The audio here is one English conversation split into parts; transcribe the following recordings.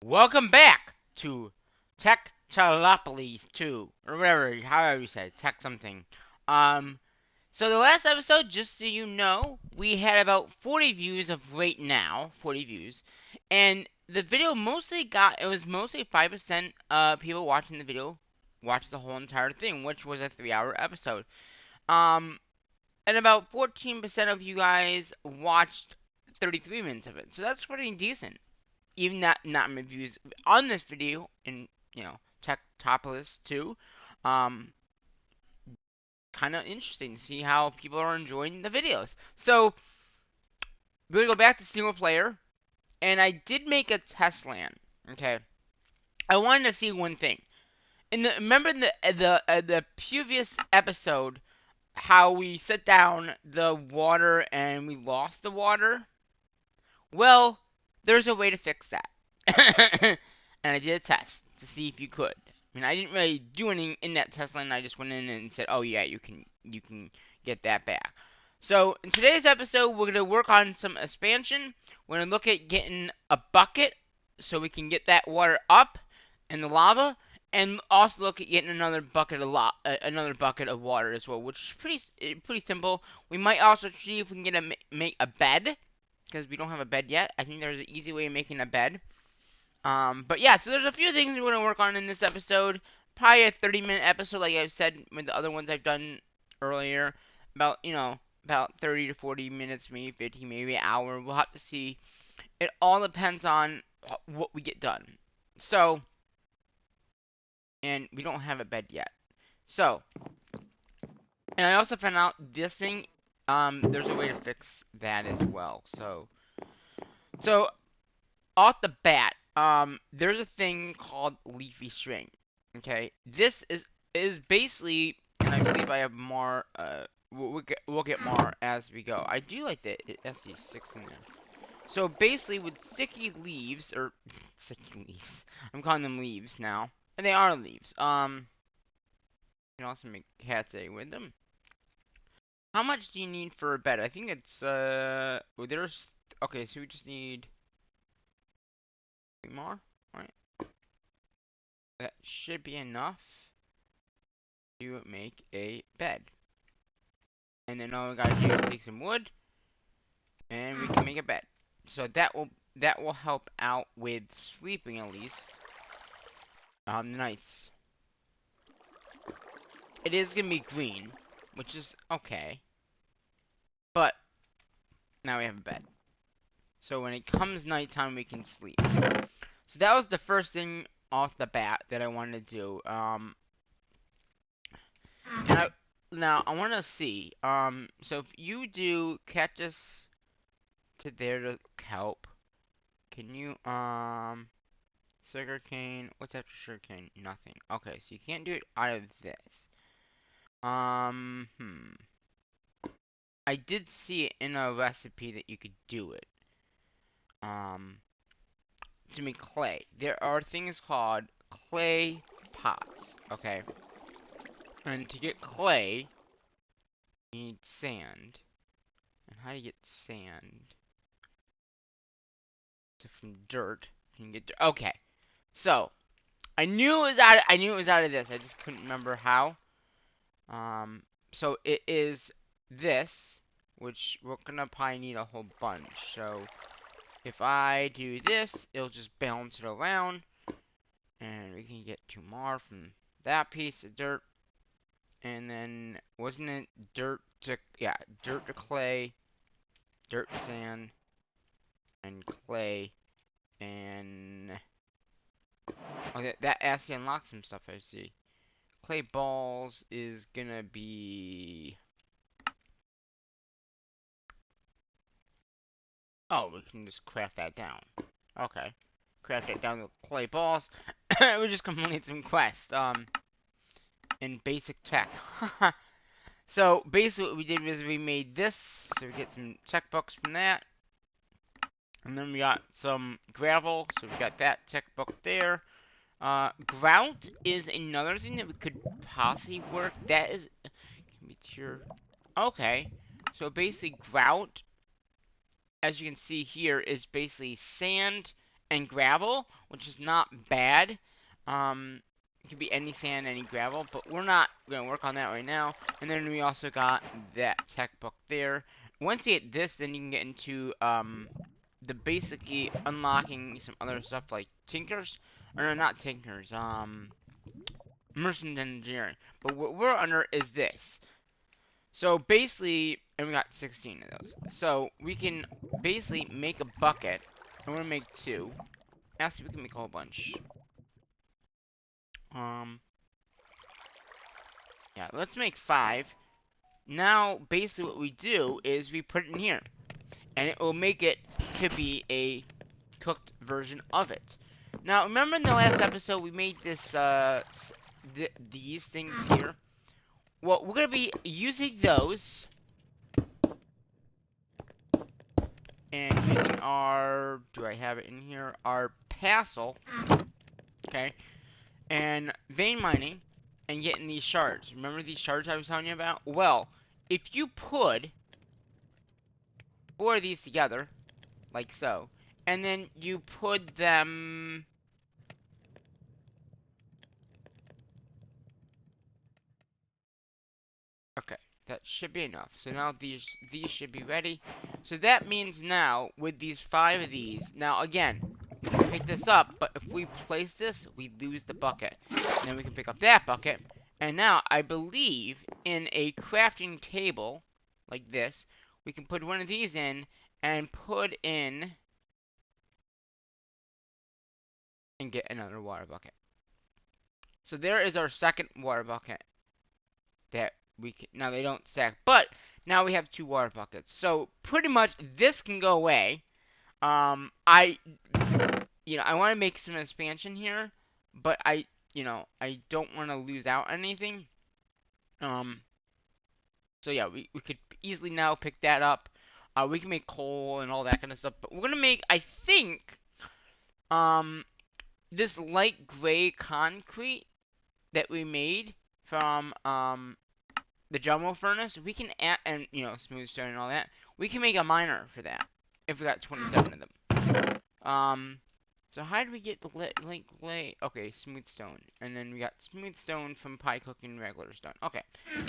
Welcome back to Techopolis 2, or whatever, however you say it, Tech something. Um, so the last episode, just so you know, we had about 40 views of right now, 40 views, and the video it was mostly 5% people watching the video watched the whole entire thing, which was a 3-hour episode. Um, and about 14% of you guys watched 33 minutes of it, so that's pretty decent. Even not my views on this video in Techopolis 2. Um, Kind of interesting to see how people are enjoying the videos. So we're gonna go back to single player, and I did make a test land. Okay, I wanted to see one thing. Remember in the previous episode how we set down the water and we lost the water? Well, there's a way to fix that. And I did a test to see if you could. I mean, I didn't really do anything in that test line. I just went in and said, "Oh yeah, you can get that back." So in today's episode, we're gonna work on some expansion. We're gonna look at getting a bucket so we can get that water up in the lava, and also look at getting another bucket of water as well, which is pretty simple. We might also see if we can make a bed because we don't have a bed yet. I think there's an easy way of making a bed. But yeah, so there's a few things we're gonna work on in this episode. Probably a 30-minute episode, like I've said with the other ones I've done earlier. About 30 to 40 minutes, maybe 50, maybe an hour. We'll have to see. It all depends on what we get done. So, and we don't have a bed yet. So, and I also found out this thing. There's a way to fix that as well. So off the bat, there's a thing called leafy string. Okay, this is basically, and I believe I have more. We'll get more as we go. I do like the SC6 in there. So basically, with sticky leaves or sticky leaves, I'm calling them leaves now, and they are leaves. You can also make cats with them. How much do you need for a bed? I think it's well, there's okay. So we just need 3 more. All right. That should be enough to make a bed. And then all we gotta do is take some wood, and we can make a bed. So that will help out with sleeping at least. Nights. It is gonna be green, which is okay. But now we have a bed. So when it comes nighttime, we can sleep. So that was the first thing off the bat that I wanted to do. And now I want to see. So if you do cactus to there to kelp, can you sugarcane? What's after sugarcane? Nothing. Okay, so you can't do it out of this. Um, hmm. I did see it in a recipe that you could do it. To make clay. There are things called clay pots. Okay. And to get clay, you need sand. And how do you get sand? So from dirt, you can get dirt. Okay. So I knew it was out. I knew it was out of this. I just couldn't remember how. So it is this, which we're gonna probably need a whole bunch. So if I do this, it'll just balance it around, and we can get 2 more from that piece of dirt. And then wasn't it dirt to dirt to clay, dirt to sand, and clay, and okay, that actually unlocks some stuff. I see. Clay balls is gonna be. Oh, we can just craft that down. Okay. Craft that down with clay balls. We just completed some quests, in basic tech. So, basically what we did was we made this, so we get some checkbooks from that. And then we got some gravel, so we got that checkbook there. Grout is another thing that we could possibly work. That is, can be tier. Okay, so basically grout, as you can see here, is basically sand and gravel, which is not bad. It could be any sand, any gravel, but we're not going to work on that right now. And then we also got that tech book there. Once you get this, then you can get into the basically unlocking some other stuff like tinkers, or no, not tinkers, merchant engineering. But what we're under is this. So basically, and we got 16 of those. So we can basically make a bucket. I'm gonna make 2. Actually, we can make a whole bunch. Yeah, let's make 5. Now, basically what we do is we put it in here. And it will make it to be a cooked version of it. Now, remember in the last episode we made this, these things here? Well, we're gonna be using those. And using our, do I have it in here? Our pestle, okay, and vein mining, and getting these shards. Remember these shards I was telling you about? Well, if you put 4 of these together, like so, and then you put them... Okay, that should be enough. So now these should be ready. So that means now, with these 5 of these, now again, we can pick this up, but if we place this, we lose the bucket. And then we can pick up that bucket. And now, I believe, in a crafting table, like this, we can put one of these in, and put in, and get another water bucket. So there is our second water bucket. That we can, now they don't stack, but now we have 2 water buckets. So pretty much this can go away. I want to make some expansion here, but I don't want to lose out on anything. So yeah, we could easily now pick that up. We can make coal and all that kind of stuff, but we're gonna make, I think, this light gray concrete that we made from the jumbo furnace. We can add, and smooth stone and all that. We can make a miner for that if we got 27 of them. So how do we get the light? Okay, smooth stone, and then we got smooth stone from pie cooking regular stone. Okay,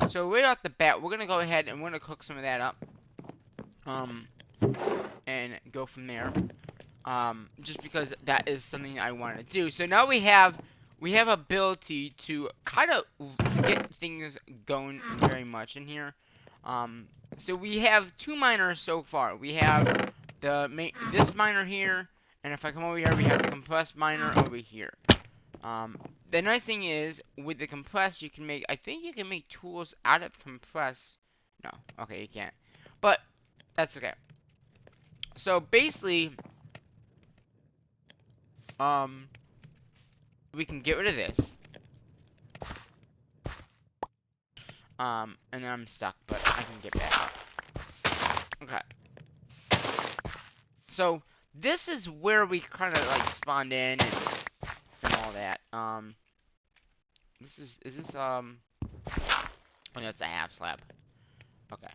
so right off the bat, we're gonna go ahead and we're gonna cook some of that up, and go from there. Just because that is something I want to do. So now we have ability to kind of get things going very much in here. So we have 2 miners so far. We have this miner here, and if I come over here, we have the compressed miner over here. The nice thing is, with the compressed, you can make, I think you can make tools out of compressed. No, okay, you can't. But that's okay. So basically, we can get rid of this. And then I'm stuck, but I can get back up. Okay. So, this is where we kind of, like, spawned in and all that. Is this, oh, that's a half slab. Okay.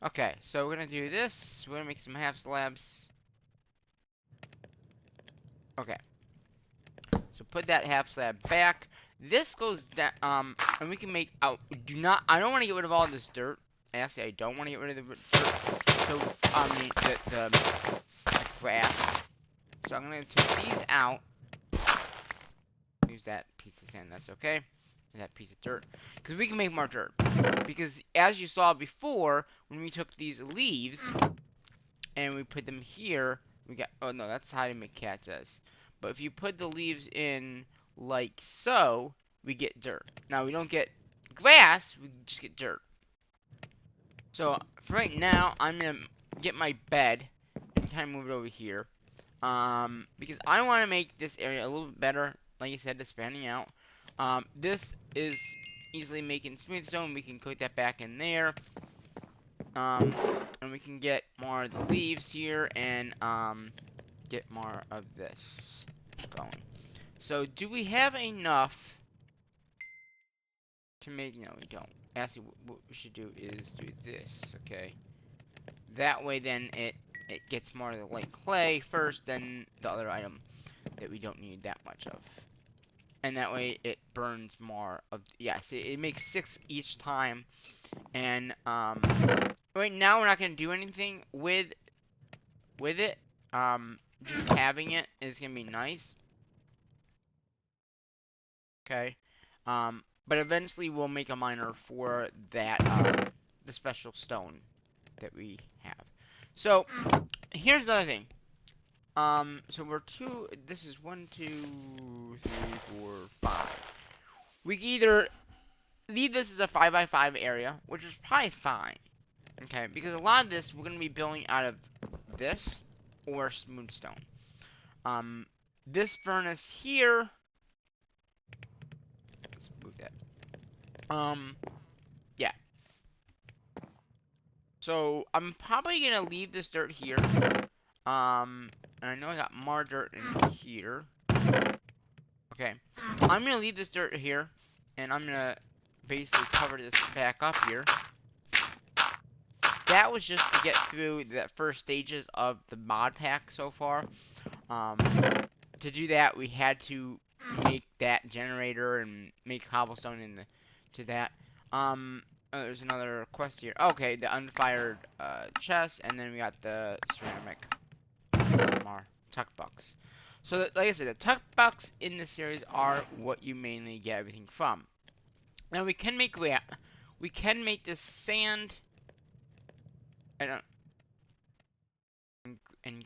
Okay, so we're gonna do this. We're gonna make some half slabs. Okay. So put that half slab back. This goes down, and we can make out. I don't want to get rid of all this dirt. Actually, I don't want to get rid of the dirt. So, the grass. So I'm gonna take these out. Use that piece of sand. That's okay. And that piece of dirt, because we can make more dirt. Because as you saw before, when we took these leaves and we put them here, we got. Oh no, that's how to make cactus. But if you put the leaves in like so, we get dirt. Now, we don't get grass, we just get dirt. So, for right now, I'm going to get my bed and kind of move it over here. Because I want to make this area a little bit better. Like I said, it's spanning out. This is easily making smooth stone. We can cook that back in there. And we can get more of the leaves here and, get more of this going. So, do we have enough to make... No, we don't. Actually, what we should do is do this, okay? that way then it gets more of the light clay first, then the other item that we don't need that much of. And that way it burns more of, yes, it makes 6 each time. And right now we're not going to do anything with it. Just having it is going to be nice. Okay. But eventually we'll make a miner for that, the special stone that we have. So, here's the other thing. So this is 1, 2, 3, 4, 5. We can either leave this as a 5x5 area, which is probably fine. Okay, because a lot of this we're going to be building out of this or smooth stone. This furnace here, let's move that. Yeah. So I'm probably going to leave this dirt here. And I know I got more dirt in here. Okay. I'm going to leave this dirt here, and I'm going to basically cover this back up here. That was just to get through the first stages of the mod pack so far. To do that, we had to make that generator and make cobblestone to that. There's another quest here. Okay, the unfired chest, and then we got the ceramic tuck bucks. So, like I said, the tuck bucks in this series are what you mainly get everything from. Now we can make this sand and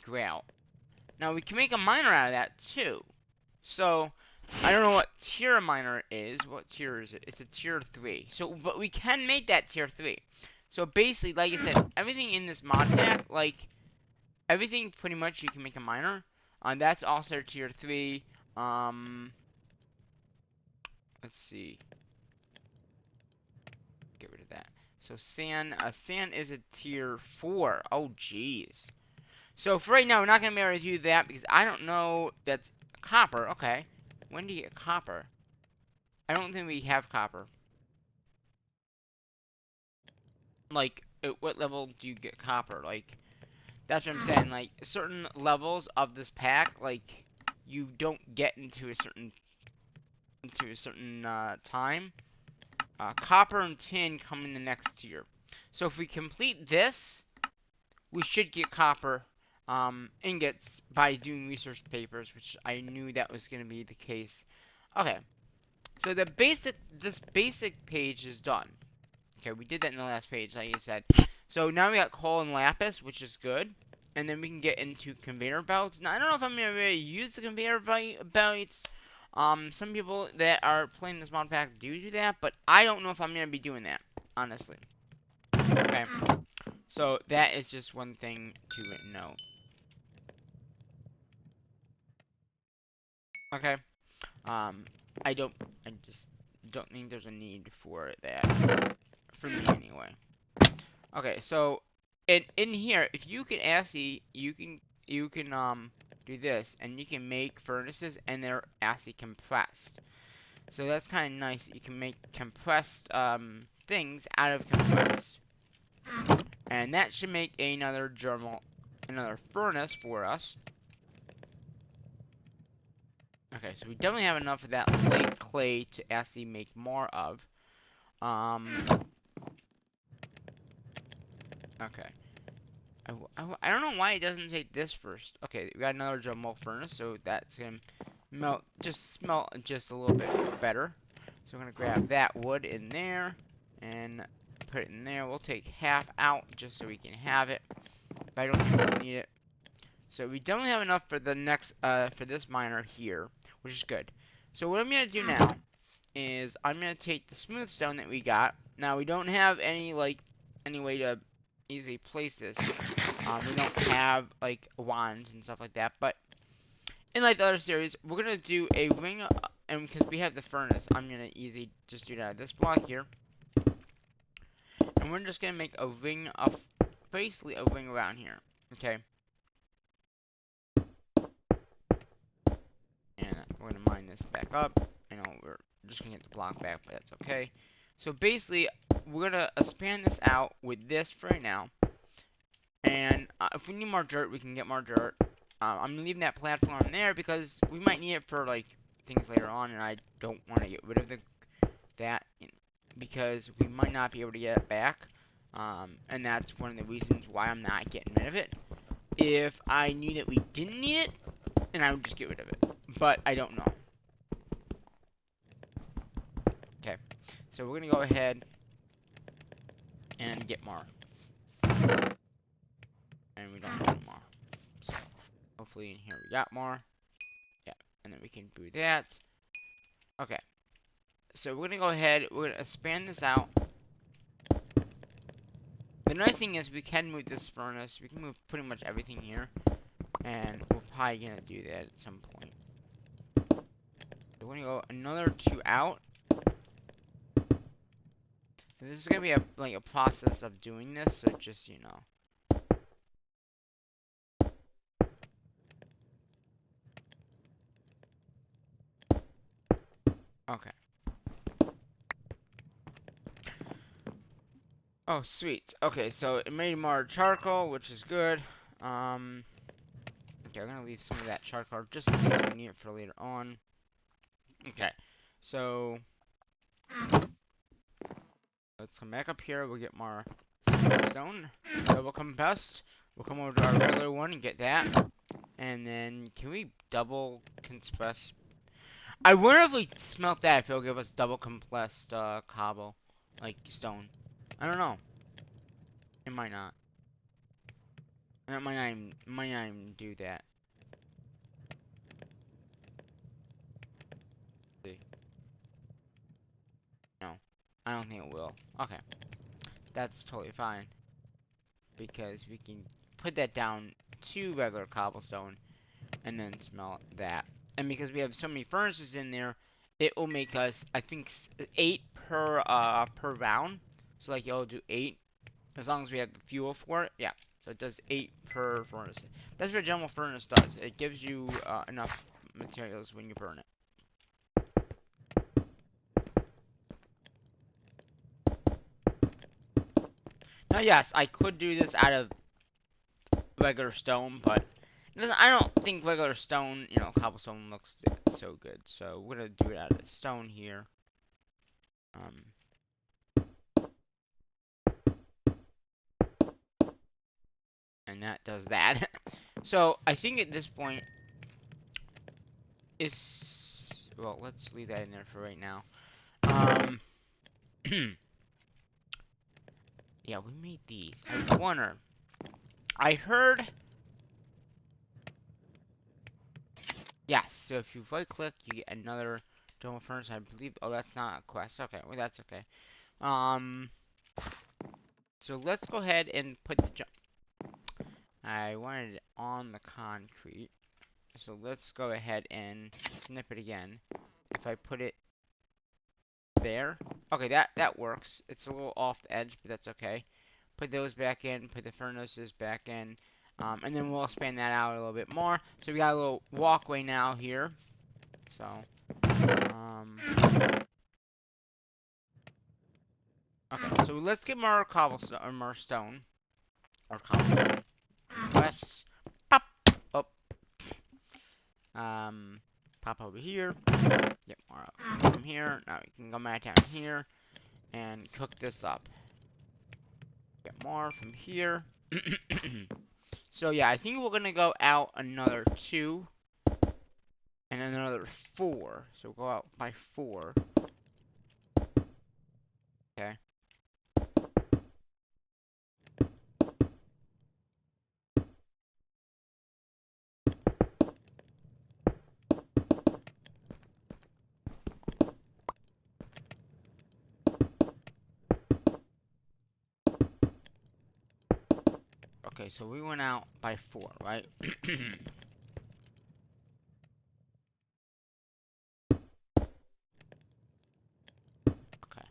grout. Now we can make a miner out of that too. So I don't know what tier a miner is. What tier is it? It's a tier 3. So, but we can make that tier 3. So basically, like I said, everything in this mod pack, like everything pretty much you can make a miner. That's also tier 3. Let's see. Get rid of that. So sand is a tier 4. Oh jeez. So for right now, we're not gonna be able to do that because I don't know. That's copper. Okay. When do you get copper? I don't think we have copper. Like, at what level do you get copper? Like, that's what I'm saying. Like, certain levels of this pack, like, you don't get into a certain time. Copper and tin come in the next tier. So if we complete this, we should get copper ingots by doing research papers, which I knew that was going to be the case. Okay, so this basic page is done. Okay, we did that in the last page, like I said. So now we got coal and lapis, which is good. And then we can get into conveyor belts. Now, I don't know if I'm going to really use the conveyor belts. Some people that are playing this mod pack do that, but I don't know if I'm going to be doing that, honestly. Okay, so that is just one thing to know. Okay, I just don't think there's a need for that, for me anyway. Okay, so in here, if you can actually, you can do this, and you can make furnaces, and they're actually compressed. So that's kind of nice. You can make compressed things out of compressed, and that should make another furnace for us. Okay, so we definitely have enough of that light clay to actually make more of. Okay. I don't know why it doesn't take this first. Okay, we got another jumbo furnace, so that's gonna smelt just a little bit better. So I'm gonna grab that wood in there and put it in there. We'll take half out just so we can have it, but I don't think we'll need it. So we don't have enough for the next for this miner here, which is good. So what I'm gonna do now is I'm gonna take the smooth stone that we got. Now we don't have any way to easily place this. We don't have like wands and stuff like that, but in like the other series, we're gonna do a ring, and because we have the furnace, I'm gonna easily just do that. This block here, and we're just gonna make a ring of, basically a ring around here. Okay. And we're gonna mine this back up. I know we're just gonna get the block back, but that's okay. So basically, we're gonna expand this out with this for right now. And if we need more dirt, we can get more dirt. I'm leaving that platform there because we might need it for like things later on, and I don't want to get rid of that because we might not be able to get it back. And that's one of the reasons why I'm not getting rid of it. If I knew that we didn't need it, then I would just get rid of it. But I don't know. Okay, so we're gonna go ahead and get more. And we don't need any more. So hopefully in here we got more. Yeah, and then we can do that. Okay, so we're gonna go ahead, we're gonna expand this out. The nice thing is we can move this furnace, we can move pretty much everything here. And we're probably gonna do that at some point. So we're gonna go another 2 out. This is gonna be a process of doing this, so just you know. Okay. Oh, sweet. Okay, so it made more charcoal, which is good. Okay, I'm gonna leave some of that charcoal just in case we need it for later on. Okay, so let's come back up here. We'll get more stone. Double compressed. We'll come over to our regular one and get that. And then, can we double compress? I wonder if we smelt that, if it'll give us double compressed cobble, like stone. I don't know. It might not. And it might not even do that. See. No, I don't think it will. Okay, that's totally fine because we can put that down to regular cobblestone and then smelt that. And because we have so many furnaces in there, it will make us, I think, 8 per round. So like it'll do 8 as long as we have the fuel for it. Yeah. So it does 8 per furnace. That's what a general furnace does. It gives you enough materials when you burn it. Now, yes, I could do this out of regular stone, but I don't think regular stone, cobblestone looks so good. So we're gonna do it out of stone here. And that does that. So I think at this point is, well, let's leave that in there for right now. Yeah, we made these. I wonder. I heard. Yes. So if you right click, you get another dome furnace. I believe. Oh, that's not a quest. Okay. Well, that's okay. So let's go ahead and put the jump. I wanted it on the concrete. So let's go ahead and snip it again. If I put it there. Okay, that works. It's a little off the edge, but that's okay. Put those back in, put the furnaces back in, and then we'll expand that out a little bit more. So we got a little walkway now here. So, okay, so let's get more cobblestone, or more stone, or cobblestone. West, pop, up, pop over here. Get more up from here. Now we can go back down here and cook this up. Get more from here. So yeah, I think we're gonna go out another 2 and another 4. So go out by 4. Okay. Okay, so we went out by 4, right? Okay.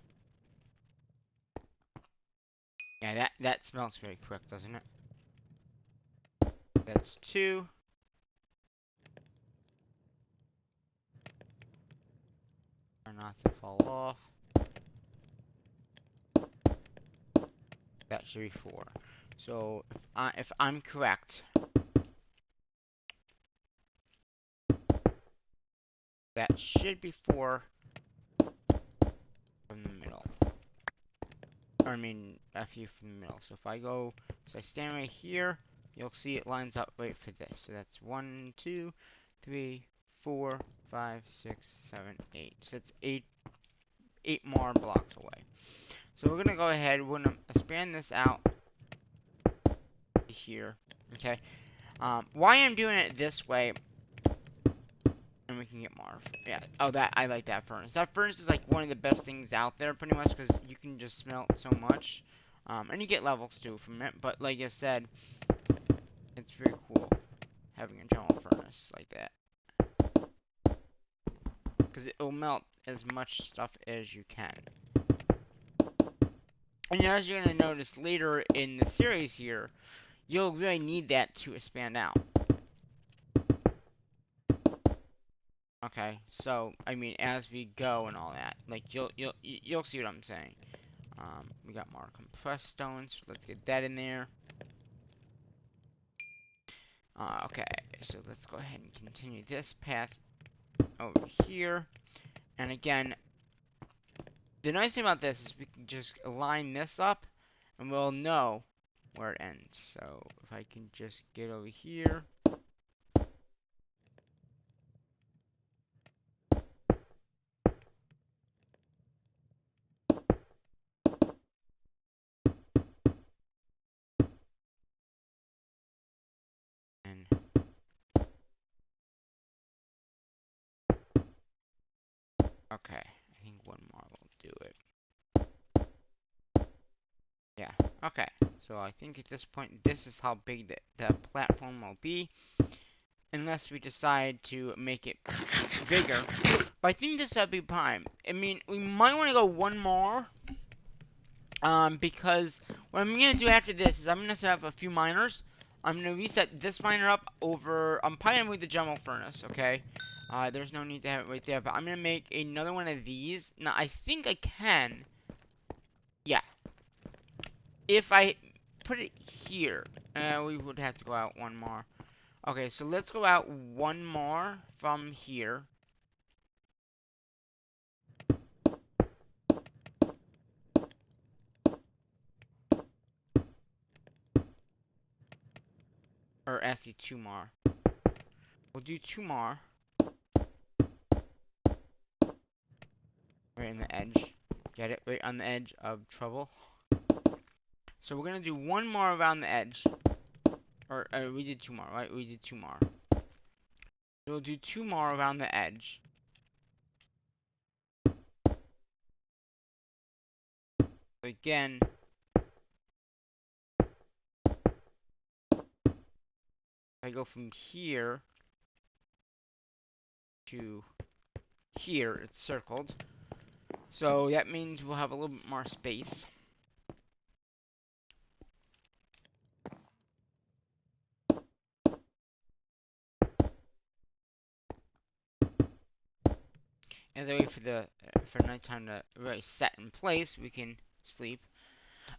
Yeah, that smells very quick, doesn't it? That's 2. Try not to fall off. That should be 4. So if I'm correct, that should be 4 from the middle. Or I mean, a few from the middle. So if I go, so I stand right here, you'll see it lines up right for this. So that's 1, 2, 3, 4, 5, 6, 7, 8. So it's 8 more blocks away. So we're gonna go ahead. We're gonna expand this out here. Okay. Why I'm doing it this way, and we can get more. Yeah. Oh, that I like that furnace. That furnace is like one of the best things out there, pretty much, because you can just smelt so much, and you get levels too from it. But like I said, it's very cool having a general furnace like that, because it will melt as much stuff as you can. And as you're gonna notice later in the series here, you'll really need that to expand out. Okay, so I mean, as we go and all that, like you'll see what I'm saying. We got more compressed stones. So let's get that in there. Okay, so let's go ahead and continue this path over here. And again, the nice thing about this is we can just line this up, and we'll know where it ends. So if I can just get over here. And okay, I think one more will do it. Yeah, okay. So I think at this point, this is how big the platform will be. Unless we decide to make it bigger. But I think this will be prime. I mean, we might want to go one more. Because what I'm going to do after this is I'm going to set up a few miners. I'm going to reset this miner up over... I'm probably going to move the general furnace, okay? There's no need to have it right there. But I'm going to make another one of these. Now, I think I can. Yeah. If I put it here, we would have to go out one more. Okay, so let's go out one more from here. Or actually 2 more. We'll do 2 more. Right on the edge. Get it? Right on the edge of trouble. So we're gonna do 1 more around the edge. Or we did 2 more, right? We did 2 more. So we'll do 2 more around the edge. Again, if I go from here to here, it's circled. So that means we'll have a little bit more space. As I wait for nighttime to really set in place, we can sleep.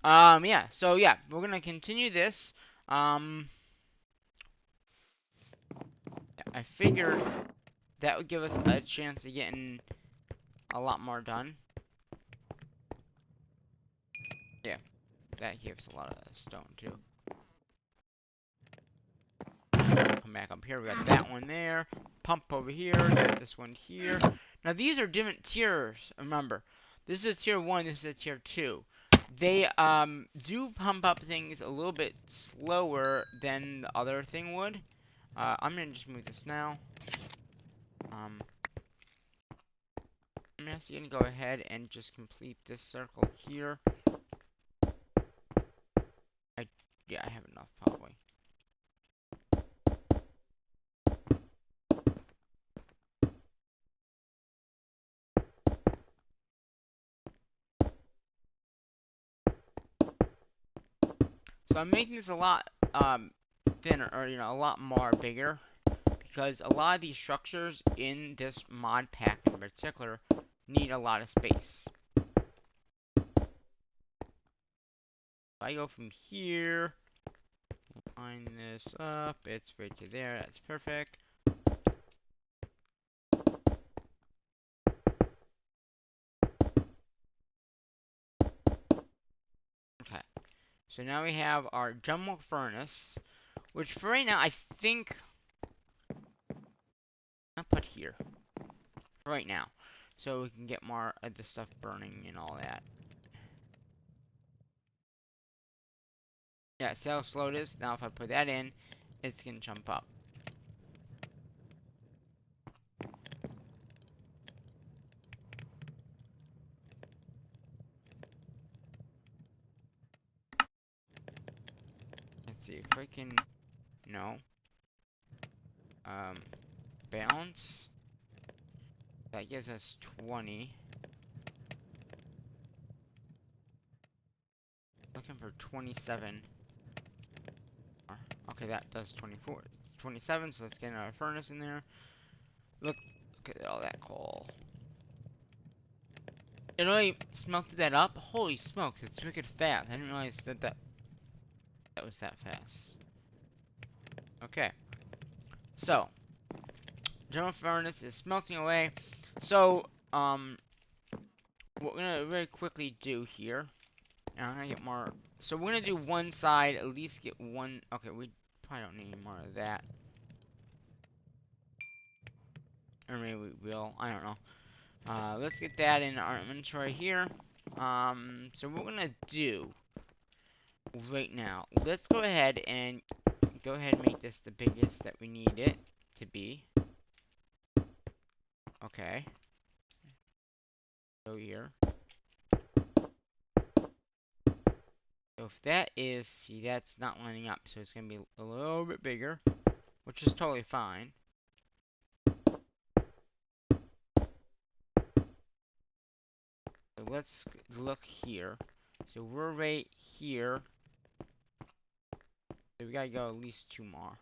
Yeah. So yeah, we're gonna continue this. I figured that would give us a chance of getting a lot more done. Yeah, that gives a lot of stone too. Come back up here. We got that one there. Pump over here. Got this one here. Now these are different tiers. Remember, this is a tier 1. This is a tier 2. They do pump up things a little bit slower than the other thing would. I'm gonna just move this now. I'm just gonna go ahead and just complete this circle here. Yeah, I have enough probably. So I'm making this a lot thinner, or a lot more bigger, because a lot of these structures in this mod pack in particular need a lot of space. If I go from here line this up. It's right to there. That's perfect. Okay. So now we have our jumbo furnace, which for right now I think I'll put here. For right now. So we can get more of the stuff burning and all that. Yeah, see how slow it is? Now if I put that in, it's gonna jump up. Let's see if I can, no. Balance. That gives us 20. Looking for 27. Okay, that does 24. It's 27, so let's get another furnace in there. Look at all that coal. It already smelted that up? Holy smokes, it's wicked fast. I didn't realize that was that fast. Okay. So, general furnace is smelting away. So, what we're gonna very quickly do here, and I'm gonna get more. So we're gonna do one side, at least get one. Okay, we probably don't need any more of that, or maybe we will. I don't know. Let's get that in our inventory here. So what we're gonna do right now, let's go ahead and make this the biggest that we need it to be. Okay. So here. So if that is, see, that's not lining up, so it's gonna be a little bit bigger, which is totally fine. So let's look here. So we're right here. So we gotta go at least 2 more.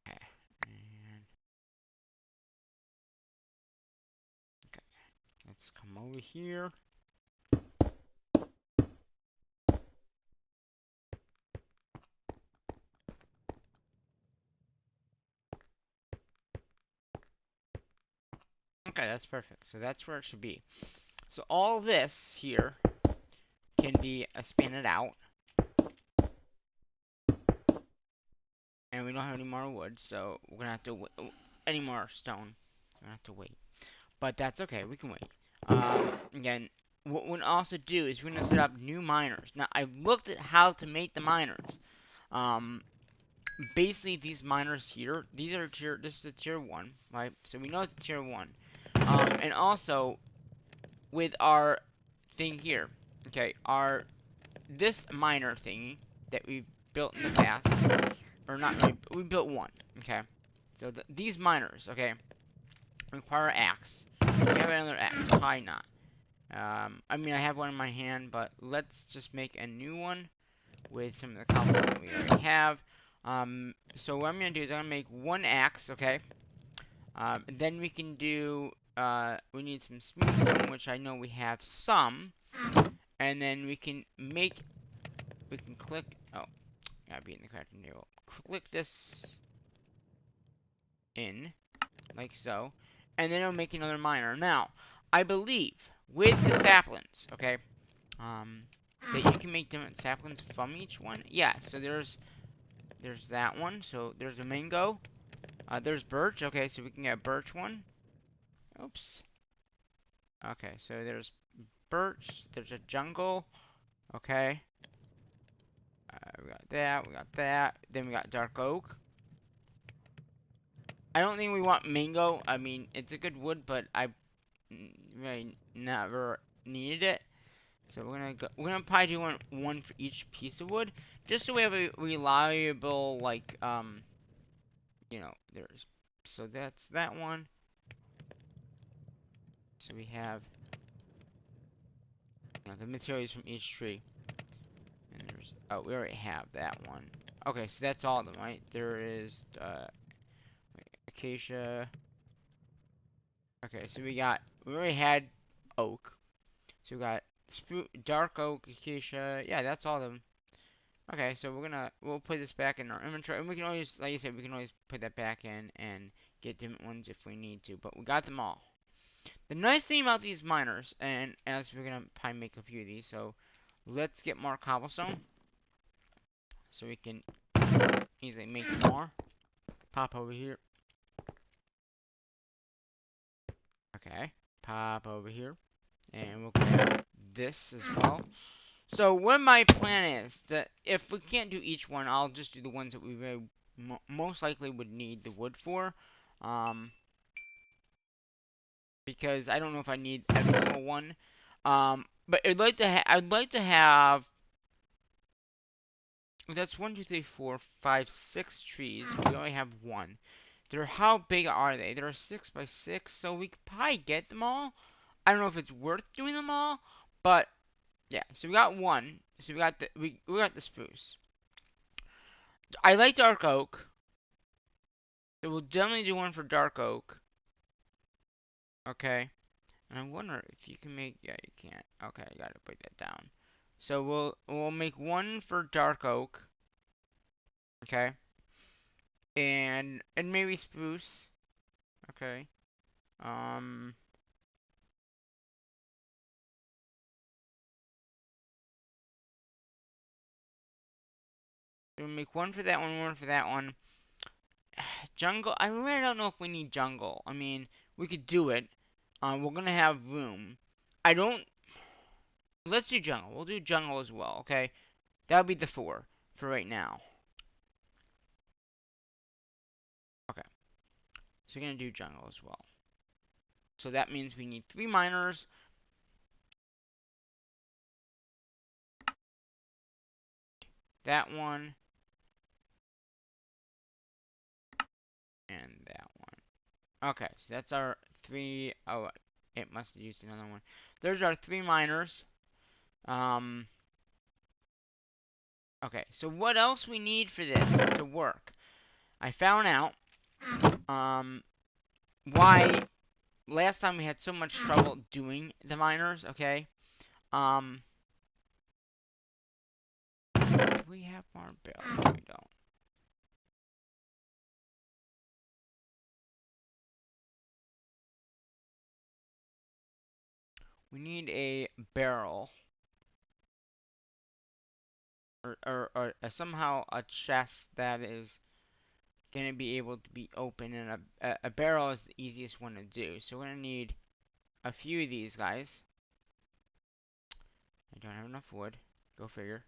Okay. And okay. Let's come over here. Okay, that's perfect. So that's where it should be. So all this here can be expanded out. And we don't have any more wood, so we're gonna have to any more stone. We're gonna have to wait. But that's okay, we can wait. Again, what we're gonna also do is we're gonna set up new miners. Now, I've looked at how to make the miners. Basically, these miners here, this is a tier 1, right? So we know it's a tier 1. And also, with our thing here, okay, this miner thingy that we've built in the past, or not really, we built one, okay? So these miners, okay, require an axe. We have another axe, probably not. I mean, I have one in my hand, but let's just make a new one with some of the cobble that we already have. So what I'm gonna do is I'm gonna make one axe, okay? Then we can do, we need some smooth stone, which I know we have some. And then we can click, oh, gotta be in the correct table. Click this in, like so. And then it'll make another miner. Now, I believe, with the saplings, okay, that you can make different saplings from each one. Yeah, so there's that one. So there's a mango. There's birch. Okay, so we can get a birch one. Oops. Okay, so there's birch. There's a jungle. Okay. We got that. We got that. Then we got dark oak. I don't think we want mango. I mean, it's a good wood, but I really never needed it. So we're gonna probably do one for each piece of wood, just so we have a reliable, like, you know, so that's that one. So we have, you know, the materials from each tree. And oh, we already have that one. Okay, so that's all of them, right? There is, acacia. Okay, so we already had oak. So we got dark oak, acacia. Yeah, that's all of them. Okay, so we'll put this back in our inventory, and we can always, like I said, we can always put that back in and get different ones if we need to. But we got them all. The nice thing about these miners, and as we're gonna probably make a few of these, so let's get more cobblestone, so we can easily make more. Pop over here. Okay, pop over here, and we'll grab this as well. So what my plan is that if we can't do each one, I'll just do the ones that we very most likely would need the wood for, um, because I don't know if I need every single one. But I'd like to have. That's 1, 2, 3, 4, 5, 6 trees. We only have one. How big are they? They're 6 by 6, so we could probably get them all. I don't know if it's worth doing them all, but yeah. So we got one. So we got the spruce. I like dark oak. So we'll definitely do one for dark oak. Okay. And I wonder if you can make. Yeah, you can't. Okay, I gotta break that down. So we'll make one for dark oak. Okay. And maybe spruce. Okay. Um. We'll make one for that one for that one. Jungle. I really don't know if we need jungle. I mean, we could do it. We're gonna have room. I don't. Let's do jungle. We'll do jungle as well. Okay. That'll be the 4 for right now. Okay. So we're gonna do jungle as well. So that means we need 3 miners. That one. And that one. Okay, so that's our 3. Oh, it must have used another one. There's our 3 miners. Um. Okay, so what else we need for this to work? I found out. Why last time we had so much trouble doing the miners. Okay. Um. Do we have more barrels? No, we don't. We need a barrel. Or somehow a chest that is going to be able to be open, and a barrel is the easiest one to do. So we're going to need a few of these guys. I don't have enough wood. Go figure.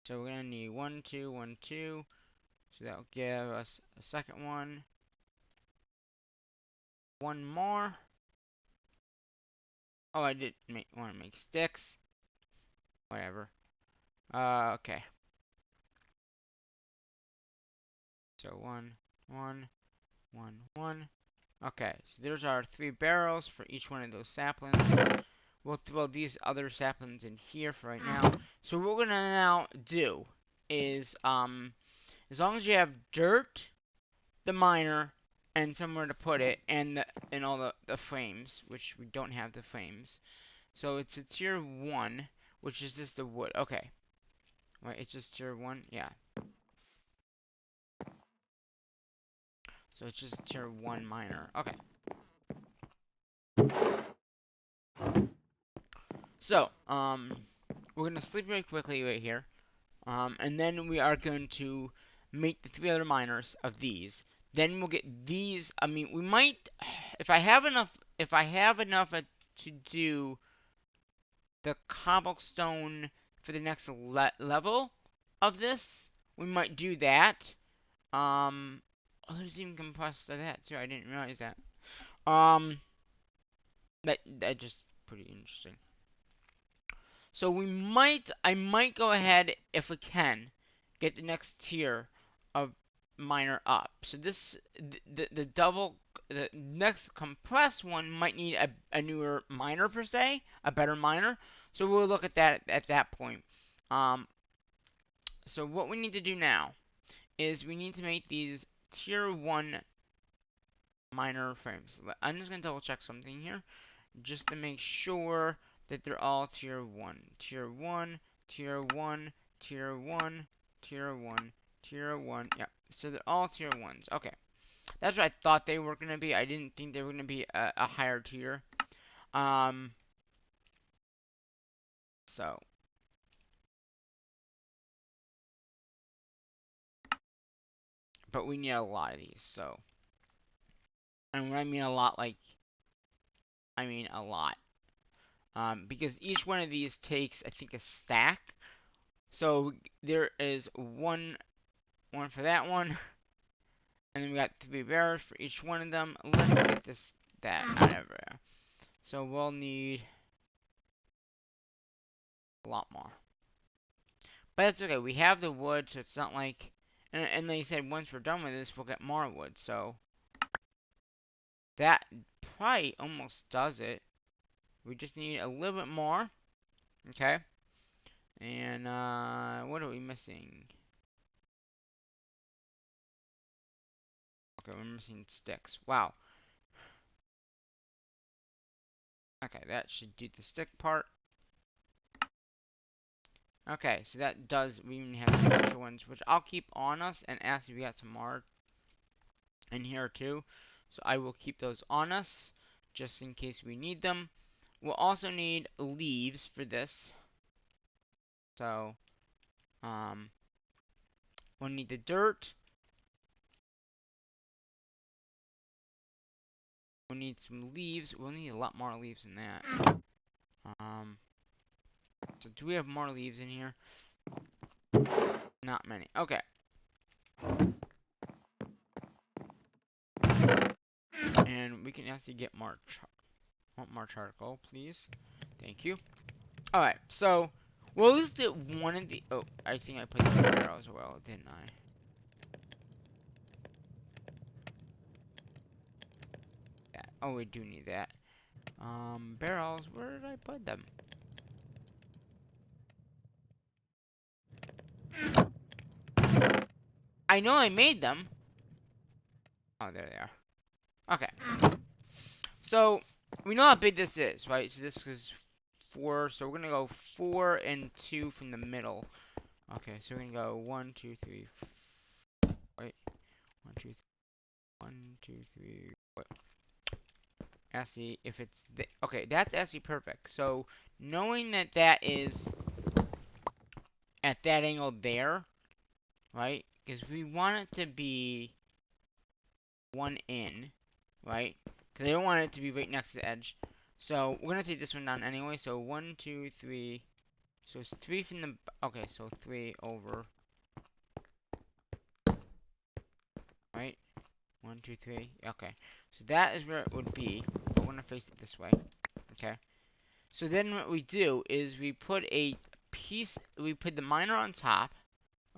So we're going to need 1, 2, 1, 2. So that'll give us a second one. One more. Oh, I did want to make sticks. Whatever. Okay. So 1, 1, 1, 1. Okay, so there's our 3 barrels for each one of those saplings. We'll throw these other saplings in here for right now. So what we're gonna now do is, as long as you have dirt, the miner, and somewhere to put it, and all the frames, which we don't have the frames. So it's a tier 1, which is just the wood. Okay. Right, it's just tier 1? Yeah. So it's just tier 1 miner. Okay. So, we're gonna sleep really quickly right here. And then we are going to make the 3 other miners of these. Then we'll get these. I mean, we might, if I have enough, to do the cobblestone for the next level of this, we might do that. Oh, there's even compressed to that too. I didn't realize that. Um, that just pretty interesting. So I might go ahead, if we can, get the next tier of miner up. So the next compressed one might need a newer miner per se, a better miner. So we'll look at that at that point. Um, so what we need to do now is we need to make these tier 1 minor frames. I'm just gonna double check something here, just to make sure that they're all tier 1. Tier 1, tier 1, tier 1, tier 1, tier 1. Yeah, so they're all tier 1s. Okay. That's what I thought they were going to be. I didn't think they were going to be a higher tier. Um, so. But we need a lot of these, so. And when I mean a lot, like, I mean a lot. Because each one of these takes, I think, a stack. So there is one for that one. And then we got 3 bears for each one of them. Let's get that out of there. So we'll need a lot more. But that's okay. We have the wood, so it's not like... And they said once we're done with this, we'll get more wood. So that probably almost does it. We just need a little bit more. Okay. And what are we missing? Okay, we're missing sticks. Wow. Okay, that should do the stick part. Okay, so that does, we even have some extra ones, which I'll keep on us, and ask if we got some more in here too. So I will keep those on us, just in case we need them. We'll also need leaves for this. So, we'll need the dirt. We'll need some leaves. We'll need a lot more leaves than that. So do we have more leaves in here? Not many. Okay. And we can actually get more charcoal, please. Thank you. Alright, so we'll lose it one of the... Oh, I think I put the barrel as well, didn't I? Oh, we do need that. Barrels, where did I put them? I know I made them. Oh, there they are. Okay. So, we know how big this is, right? So this is 4, so we're gonna go 4 and 2 from the middle. Okay, so we're gonna go 1, 2, 3, wait. 1, 2, 3, 1, 2, 3, wait. Actually, if it's, okay, that's actually perfect. So, knowing that that is at that angle there, right? Because we want it to be 1 in, right? Because I don't want it to be right next to the edge. So, we're going to take this one down anyway. So, 1, 2, 3. So, it's 3 from the... Okay, so 3 over. Right? 1, 2, 3. Okay. So, that is where it would be. But we're going to face it this way. Okay. So, then what we do is we put a piece... We put the miner on top.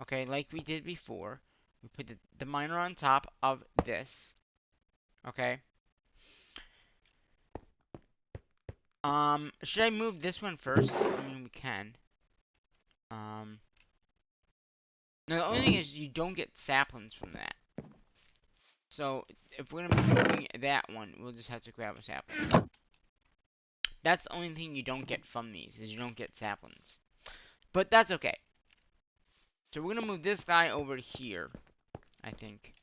Okay, like we did before. We put the miner on top of this. Okay. Should I move this one first? I mean, we can. Now the only thing is you don't get saplings from that. So, if we're gonna be moving that one, we'll just have to grab a sapling. That's the only thing you don't get from these, is you don't get saplings. But that's okay. So we're gonna move this guy over here, I think.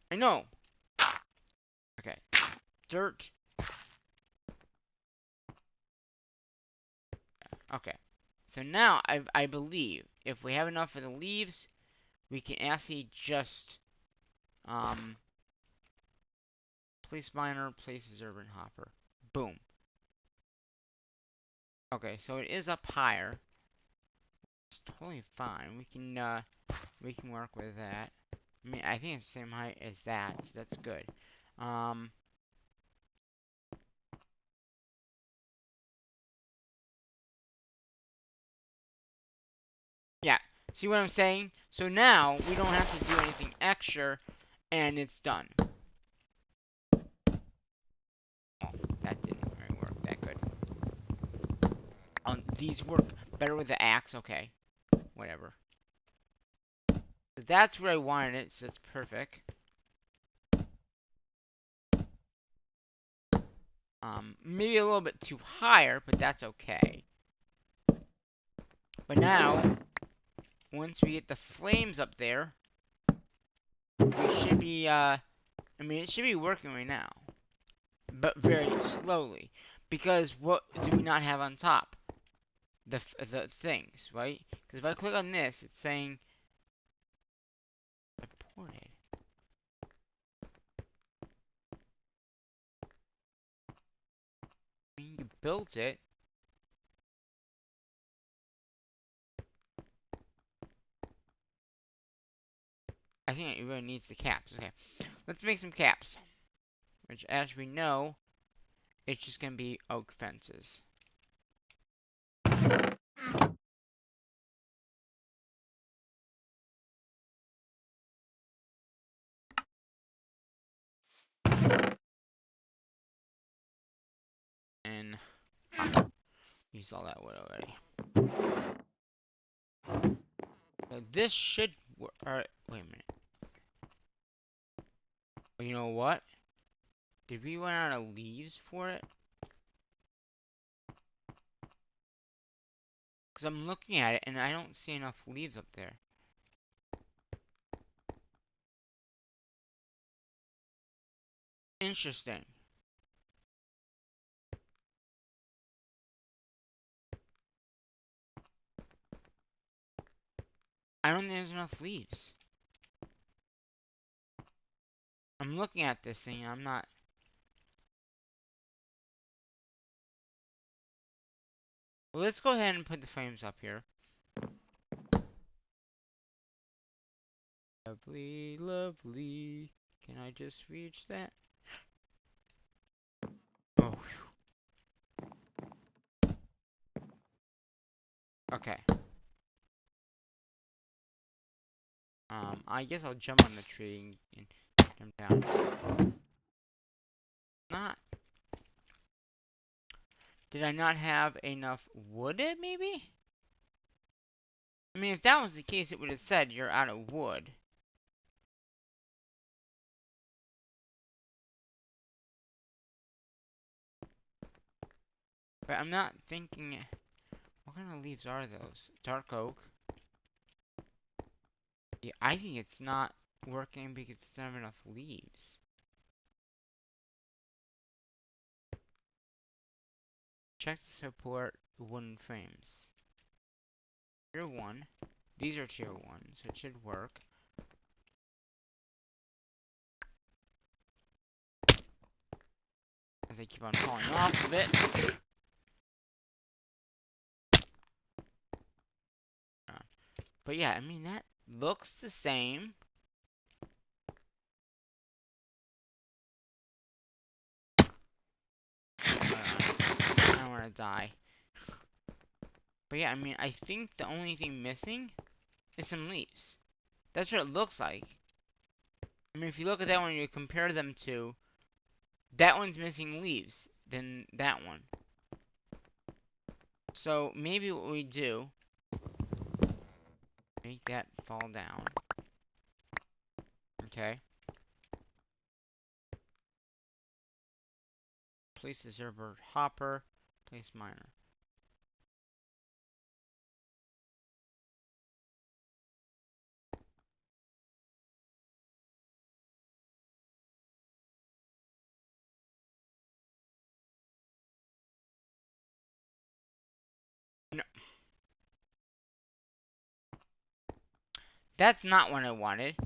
I know! Okay. Dirt. Okay. So now, I believe, if we have enough of the leaves, we can actually just, place miner, place urban hopper. Boom. Okay, so it is up higher. It's totally fine. We can work with that. I mean, I think it's the same height as that, so that's good. Yeah, see what I'm saying? So now, we don't have to do anything extra, and it's done. Oh, that didn't really work that good. These work better with the axe, okay. Whatever. That's where I wanted it, so it's perfect. Maybe a little bit too higher, but that's okay. But now, once we get the flames up there, we should be, I mean, it should be working right now. But very slowly. Because what do we not have on top? The things, right? Because if I click on this, it's saying reported. I mean, you built it. I think it really needs the caps. Okay, let's make some caps. Which, as we know, it's just gonna be oak fences. And used all that wood already. So this should work. Alright, wait a minute. You know what? Did we run out of leaves for it? Because I'm looking at it and I don't see enough leaves up there. Interesting. I don't think there's enough leaves. I'm looking at this thing and I'm not... Well, let's go ahead and put the frames up here. Lovely, lovely. Can I just reach that? Oh. Okay. I guess I'll jump on the tree and jump down. Not. Did I not have enough wood, maybe? I mean, if that was the case, it would have said you're out of wood. But I'm not thinking... What kind of leaves are those? Dark oak? Yeah, I think it's not working because it's not enough leaves. Check to support wooden frames. Tier 1. These are tier 1, so it should work. As I keep on falling off of it. But yeah, I mean, that looks the same. I don't want to die. But yeah, I mean, I think the only thing missing is some leaves. That's what it looks like. I mean, if you look at that one, you compare them to... That one's missing leaves than that one. So, maybe what we do... Make that fall down. Okay. Place the server hopper. Place miner. No. That's not what I wanted.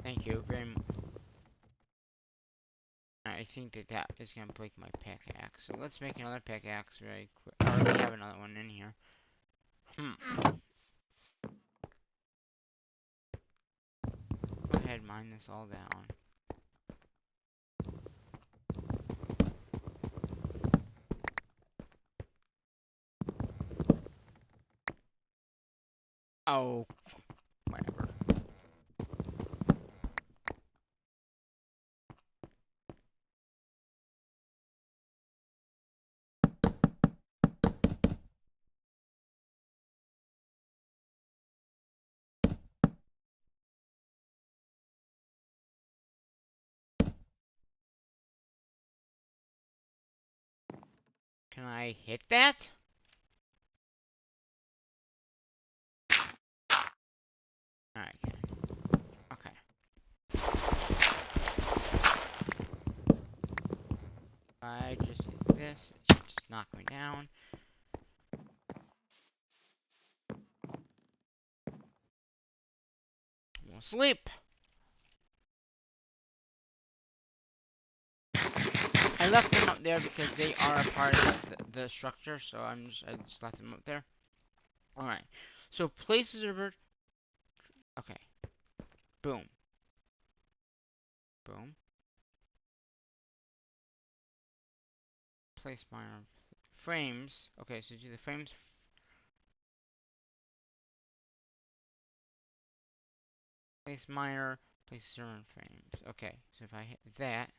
Thank you very much. I think that is going to break my pickaxe. So let's make another pickaxe very quick. I already have another one in here. Go ahead, mine this all down. Oh, whatever. Can I hit that? Alright, okay. I just hit this, it should just knock me down. We'll sleep. I left them up there because they are a part of the structure, so I just left them up there. Alright. So places are okay. Boom. Boom. Place minor frames. Okay, so do the frames. Place minor. Place certain frames. Okay, so if I hit that.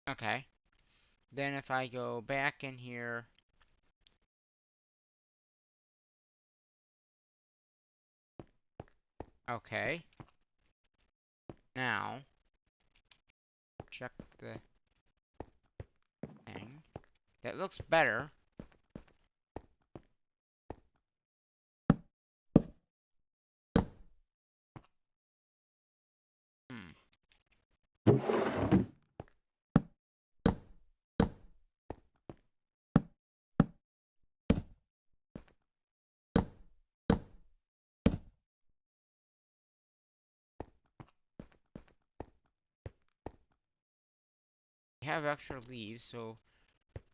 Okay. Then if I go back in here. Okay. Now. Check the thing. That looks better. Hmm. I have extra leaves, so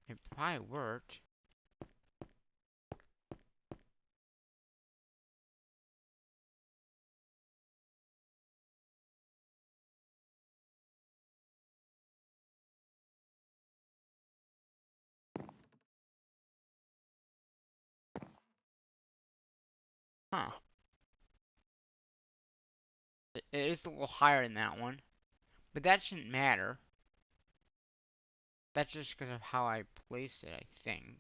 it probably worked. Huh. It is a little higher than that one. But that shouldn't matter. That's just because of how I place it, I think.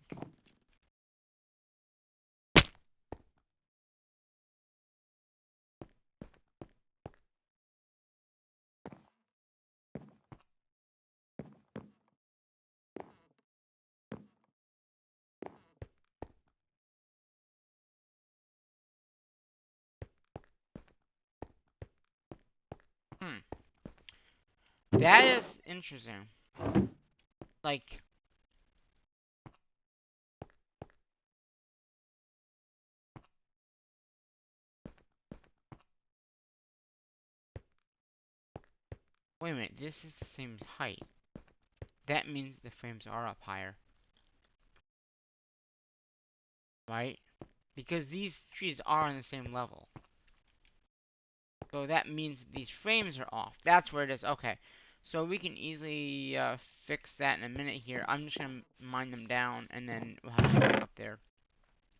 Hmm. That is interesting. Like, wait a minute, this is the same height. That means the frames are up higher. Right? Because these trees are on the same level. So that means that these frames are off. That's where it is. Okay. So we can easily fix that in a minute here. I'm just going to mine them down, and then we'll have to go up there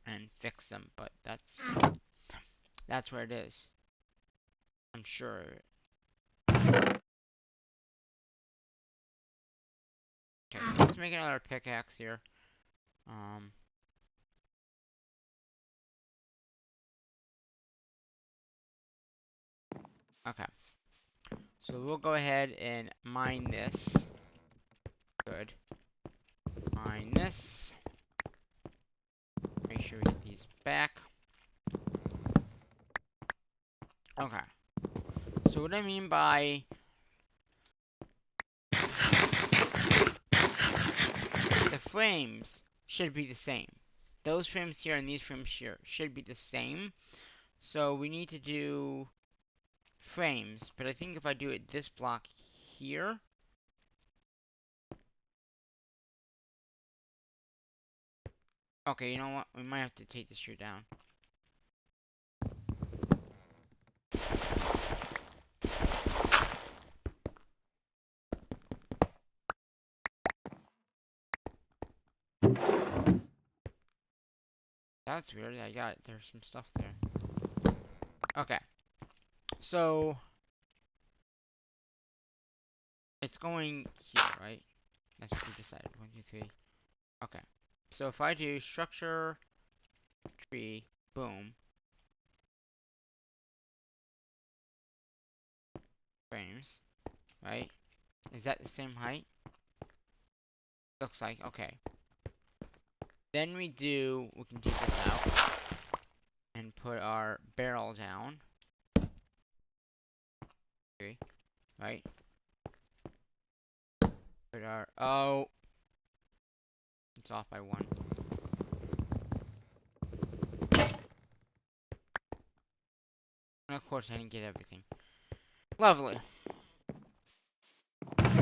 and fix them. But that's where it is. I'm sure. Okay, so let's make another pickaxe here. Okay. So we'll go ahead and mine this. Good. Mine this. Make sure we get these back. Okay. So what I mean by the frames should be the same. Those frames here and these frames here should be the same. So we need to do frames. But I think if I do it this block here. Okay, you know what? We might have to take this tree down. That's weird. I got it. There's some stuff there. Okay. So it's going here, right? That's what we decided. 1, 2, 3. Okay. So if I do structure, tree, boom, frames, right? Is that the same height? Looks like, okay. Then we can take this out and put our barrel down. Okay, right? Put our, oh, it's off by 1. And of course I didn't get everything. Lovely. Okay.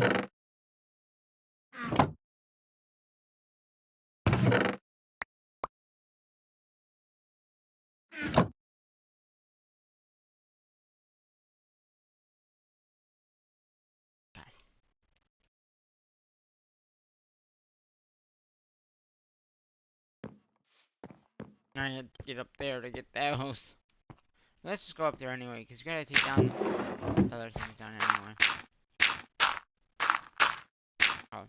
I had to get up there to get those. Let's just go up there anyway, because we gotta take down the other things down anyway. Oh.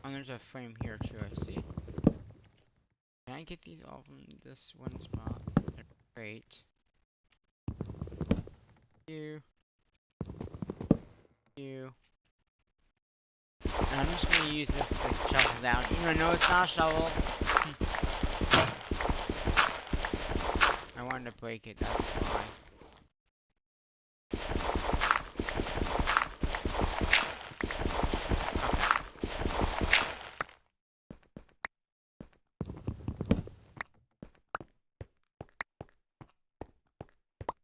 Oh, there's a frame here too, I see. Can I get these all from this one spot? Great. You. You. And I'm just gonna use this to shovel down. Even though I know it's not a shovel. I wanted to break it, that's why.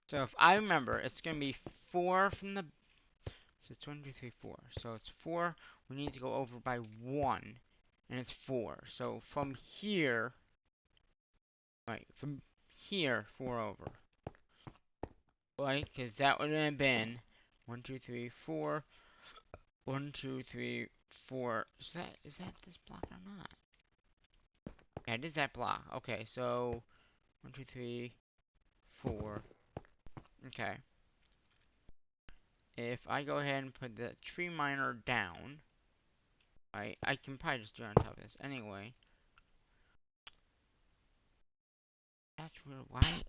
So if I remember, it's gonna be 4 from the. So it's 1, 2, 3, 4. So it's 4. We need to go over by 1, and it's 4. So from here, right? From here, 4 over. Right? Because that would have been 1, 2, 3, 4. 1, 2, 3, 4. Is that this block or not? Yeah, it is that block. Okay, so 1, 2, 3, 4. Okay. If I go ahead and put the tree miner down, right, I can probably just do it on top of this anyway. That's weird. Why?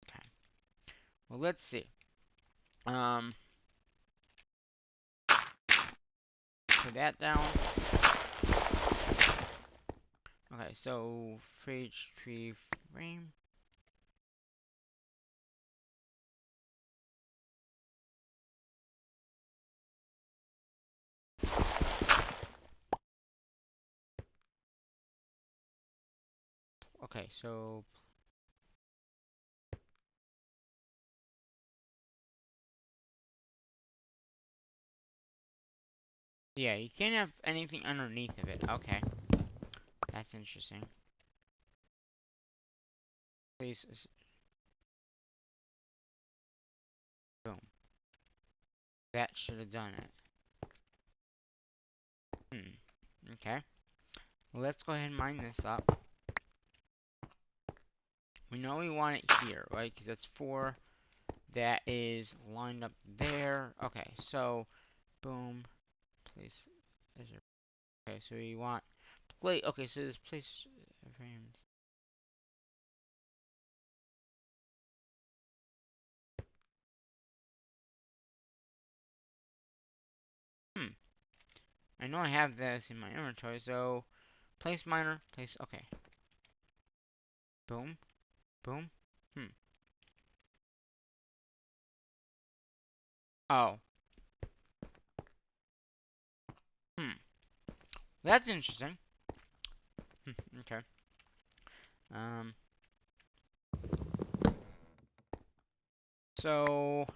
Okay. Well, let's see. Put that down. Okay, so fridge tree frame. Okay, so yeah, you can't have anything underneath of it. Okay, that's interesting. Please, boom. That should have done it. Okay. Well, let's go ahead and mine this up. We know we want it here, right? Because that's 4. That is lined up there. Okay, so boom. Place. Okay, so we want plate. Okay, so this place frames. I know I have this in my inventory, so place miner, place. Okay. Boom. Boom. Hmm. Oh. Hmm. That's interesting. Okay. Um. So.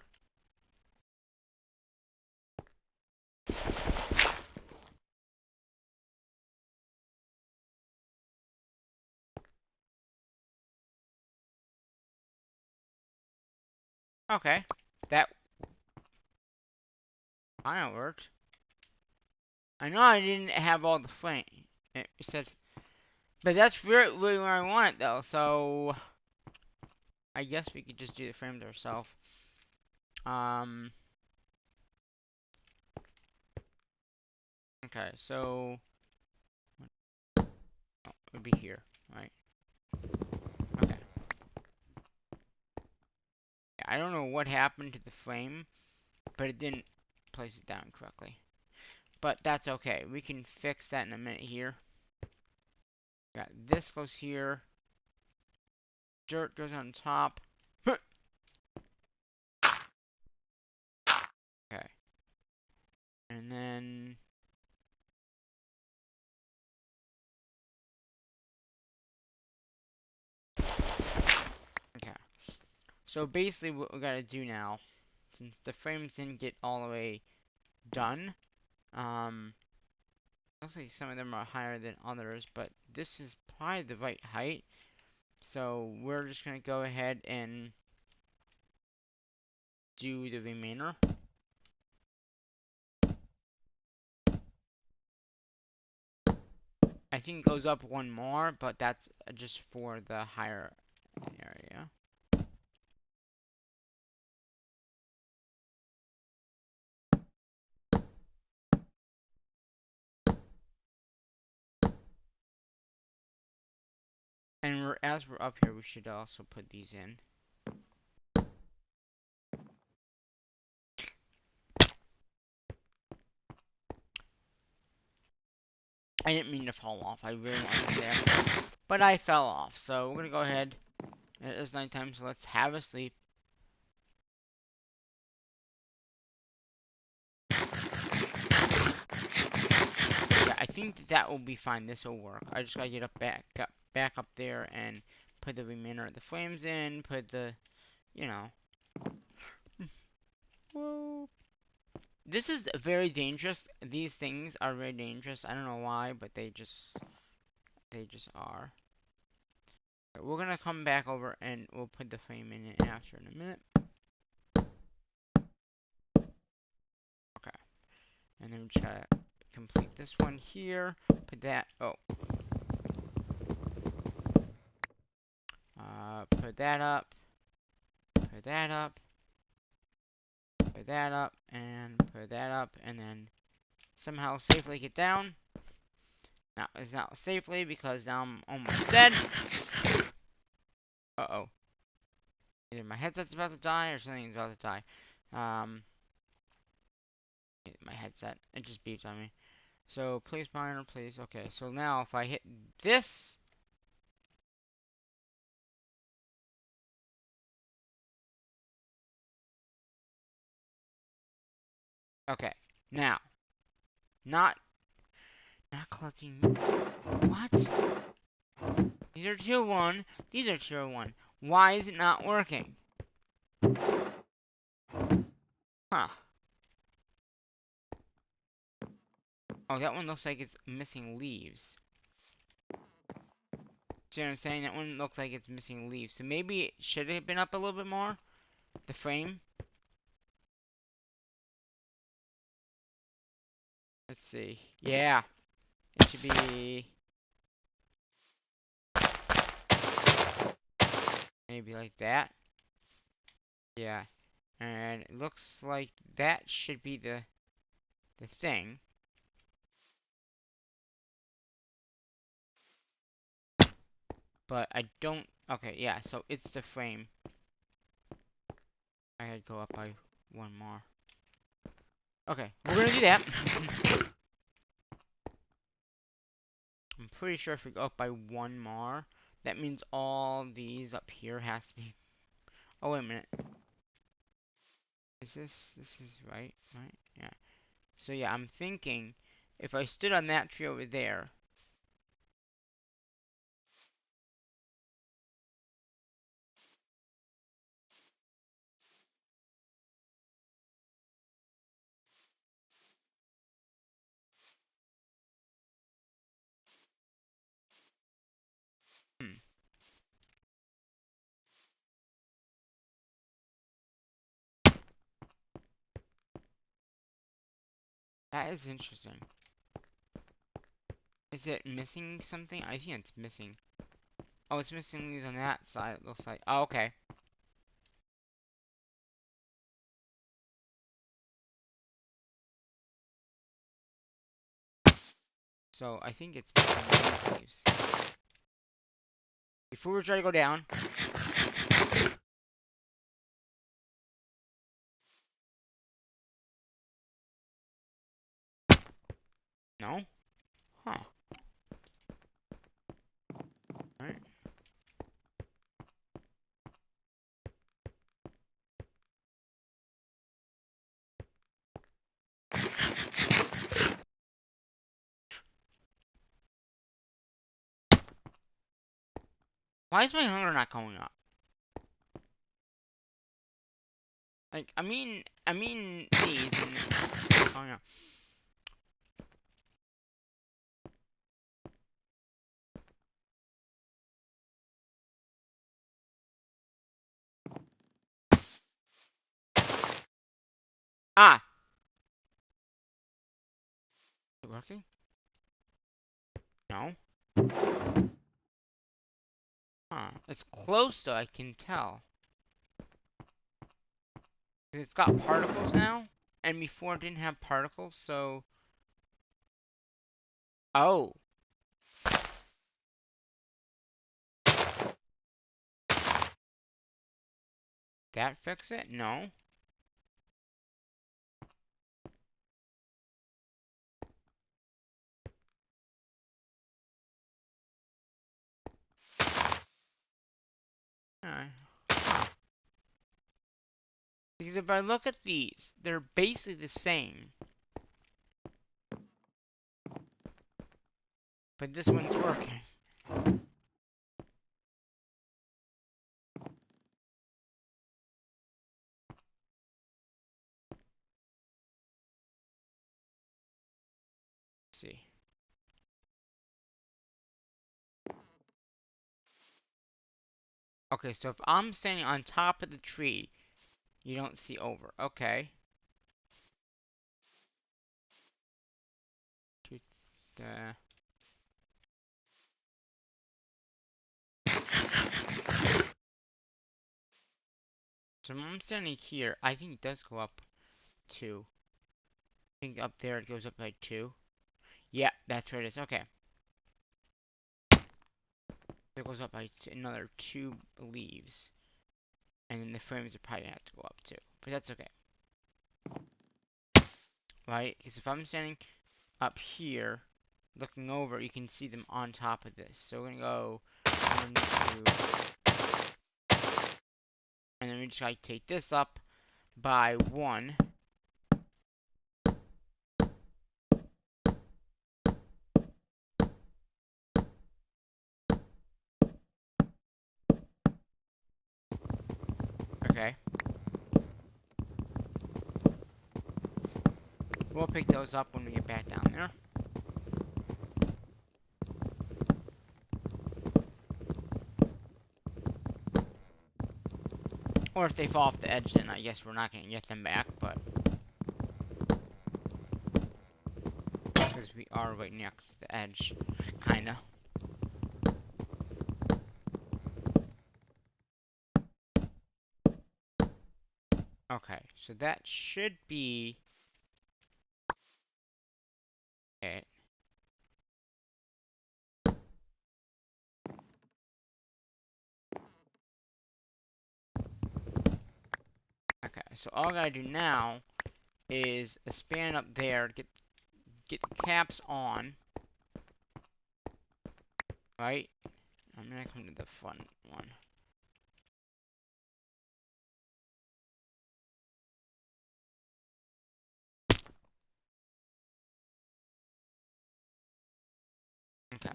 Okay. That kind of worked. I know I didn't have all the frame. It said, but that's really where I want it though. So I guess we could just do the frames ourselves. Um. Okay, so it would be here, right? Okay. I don't know what happened to the frame, but it didn't place it down correctly. But that's okay. We can fix that in a minute here. Got this goes here. Dirt goes on top. Okay. And then okay. So basically what we gotta do now, since the frames didn't get all the way done, looks like some of them are higher than others, but this is probably the right height. So we're just gonna go ahead and do the remainder. I think it goes up one more, but that's just for the higher area. And as we're up here, we should also put these in. I didn't mean to fall off. I really wanted to there, but I fell off. So we're gonna go ahead. It is nighttime, so let's have a sleep. Yeah, I think that will be fine. This will work. I just gotta get back up there and put the remainder of the flames in. Put the, you know. Whoa. This is very dangerous. These things are very dangerous. I don't know why, but they just are. We're gonna come back over and we'll put the frame in it after in a minute. Okay. And then we just gotta complete this one here. Put that. Oh. Put that up. Put that up. Put that up. And put that up. And then somehow safely get down. Now, it's not safely because now I'm almost dead. Uh-oh. Either my headset's about to die or something's about to die. My headset. It just beeps on me. So, please monitor, please. Okay, so now if I hit this. Okay, now. Not collecting. What? These are tier 1. These are tier 1. Why is it not working? Huh. Oh, that one looks like it's missing leaves. See what I'm saying? That one looks like it's missing leaves. So maybe it should have been up a little bit more. The frame. Let's see. Yeah. It should be maybe like that. Yeah. And it looks like that should be the thing. But I don't. Okay, yeah. So it's the frame. I had to go up by one more. Okay, we're gonna do that. I'm pretty sure if we go up by one more, that means all these up here has to be. Oh, wait a minute. This is right? Right? Yeah. So yeah, I'm thinking if I stood on that tree over there. Hmm. That is interesting. Is it missing something? I think it's missing. Oh, it's missing these on that side, it looks like. Oh, okay. So I think it's between these leaves. Before we try to go down. No? Huh. Alright. Why is my hunger not going up? Like, I mean these, and it's not going up. Ah! Is it working? No? Huh. It's close though, I can tell. It's got particles now, and before it didn't have particles, so... Oh. That fix it? No. Alright. Because if I look at these, they're basically the same. But this one's working. Let's see. Okay, so if I'm standing on top of the tree, you don't see over. Okay. Uh, so when I'm standing here, I think it does go up 2. I think up there it goes up by 2. Yeah, that's where it is. Okay. It goes up by another 2 leaves. And then the frames are probably gonna have to go up too. But that's okay. Right? Because if I'm standing up here, looking over, you can see them on top of this. So we're gonna go 1, 2, and then we just gotta take this up by 1. Okay. We'll pick those up when we get back down there. Or if they fall off the edge, then I guess we're not gonna get them back, but... because we are right next to the edge, kinda. Okay, so that should be... it. Okay, so all I gotta do now is a span up there, get the caps on, right? I'm gonna come to the front one. Okay.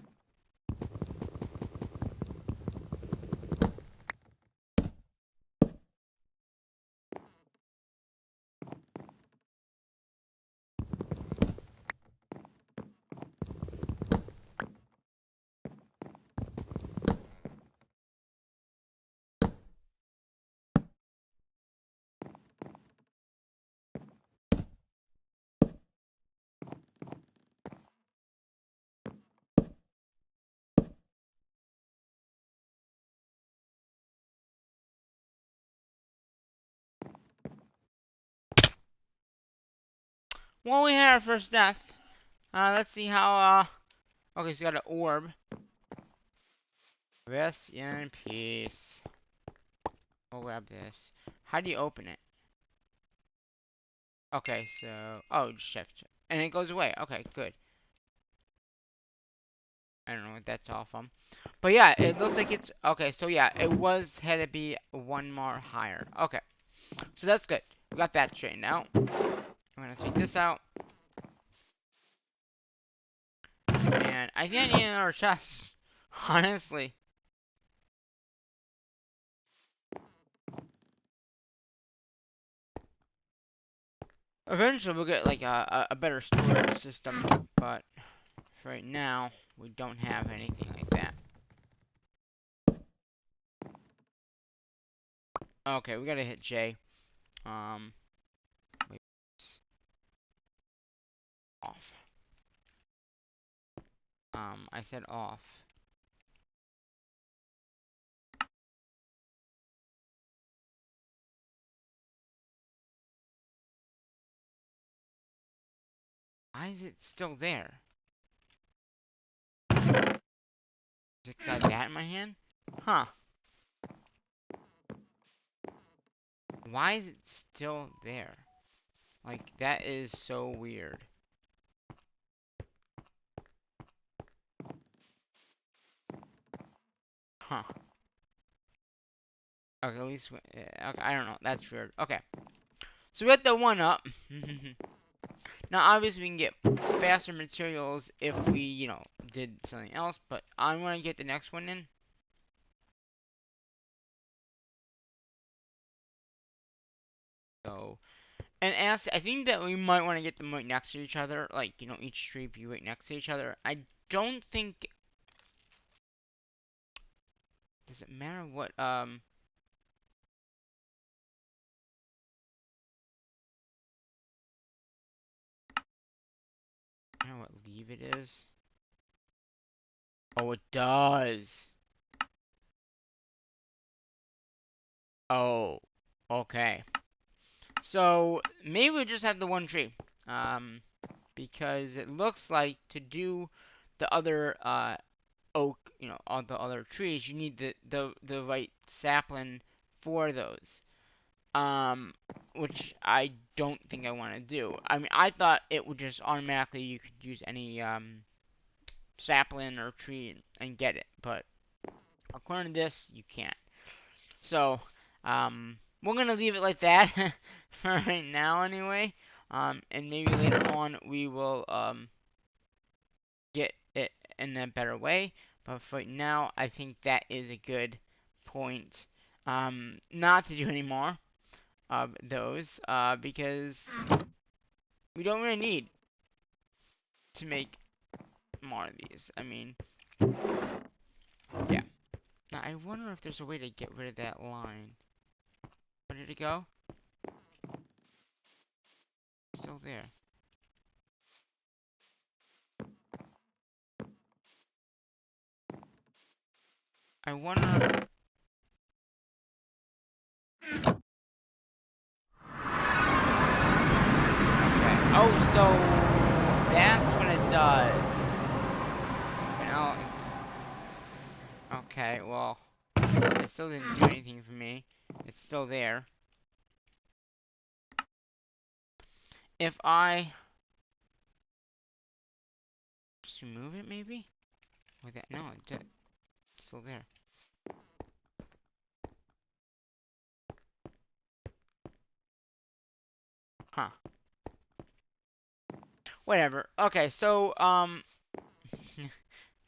Well, we had our first death. Let's see how Okay, so got an orb. Rest in peace. I'll grab this. How do you open it? Okay, so... Oh, shift. And it goes away. Okay, good. I don't know what that's all from. But yeah, it looks like it's... Okay, so yeah, it had to be one more higher. Okay, so that's good. We got that straightened out. I'm gonna take this out. And I think I need another chest. Honestly. Eventually we'll get like a better storage system. But for right now, we don't have anything like that. Okay, we gotta hit J. Wait, off. I said off. Why is it still there? Is it 'cause I have that in my hand? Huh. Why is it still there? Like, that is so weird. Huh. Okay, at least... Okay, I don't know. That's weird. Okay. So we got the one up. Now, obviously, we can get faster materials if we, you know, did something else. But I want to get the next one in. So... And I think that we might want to get them right next to each other. Like, you know, each tree be right next to each other. I don't think... Does it matter what, I don't know what leave it is. Oh, it does. Oh, okay. So, maybe we just have the one tree. Because it looks like to do the other, oak, you know, all the other trees, you need the right sapling for those. Which I don't think I want to do. I mean, I thought it would just automatically, you could use any, sapling or tree and get it, but according to this, you can't. So, we're gonna leave it like that for right now, anyway. And maybe later on we will get it in a better way. But for right now, I think that is a good point. Not to do any more of those, because we don't really need to make more of these. I mean, yeah. Now, I wonder if there's a way to get rid of that line. Where did it go? Still there. I wonder... Okay. Oh, so... That's what it does. You know, it's... Okay, well... It still didn't do anything for me. It's still there. If I... Just remove it, maybe? Or that... No, it's still there. Huh. Whatever. Okay, so,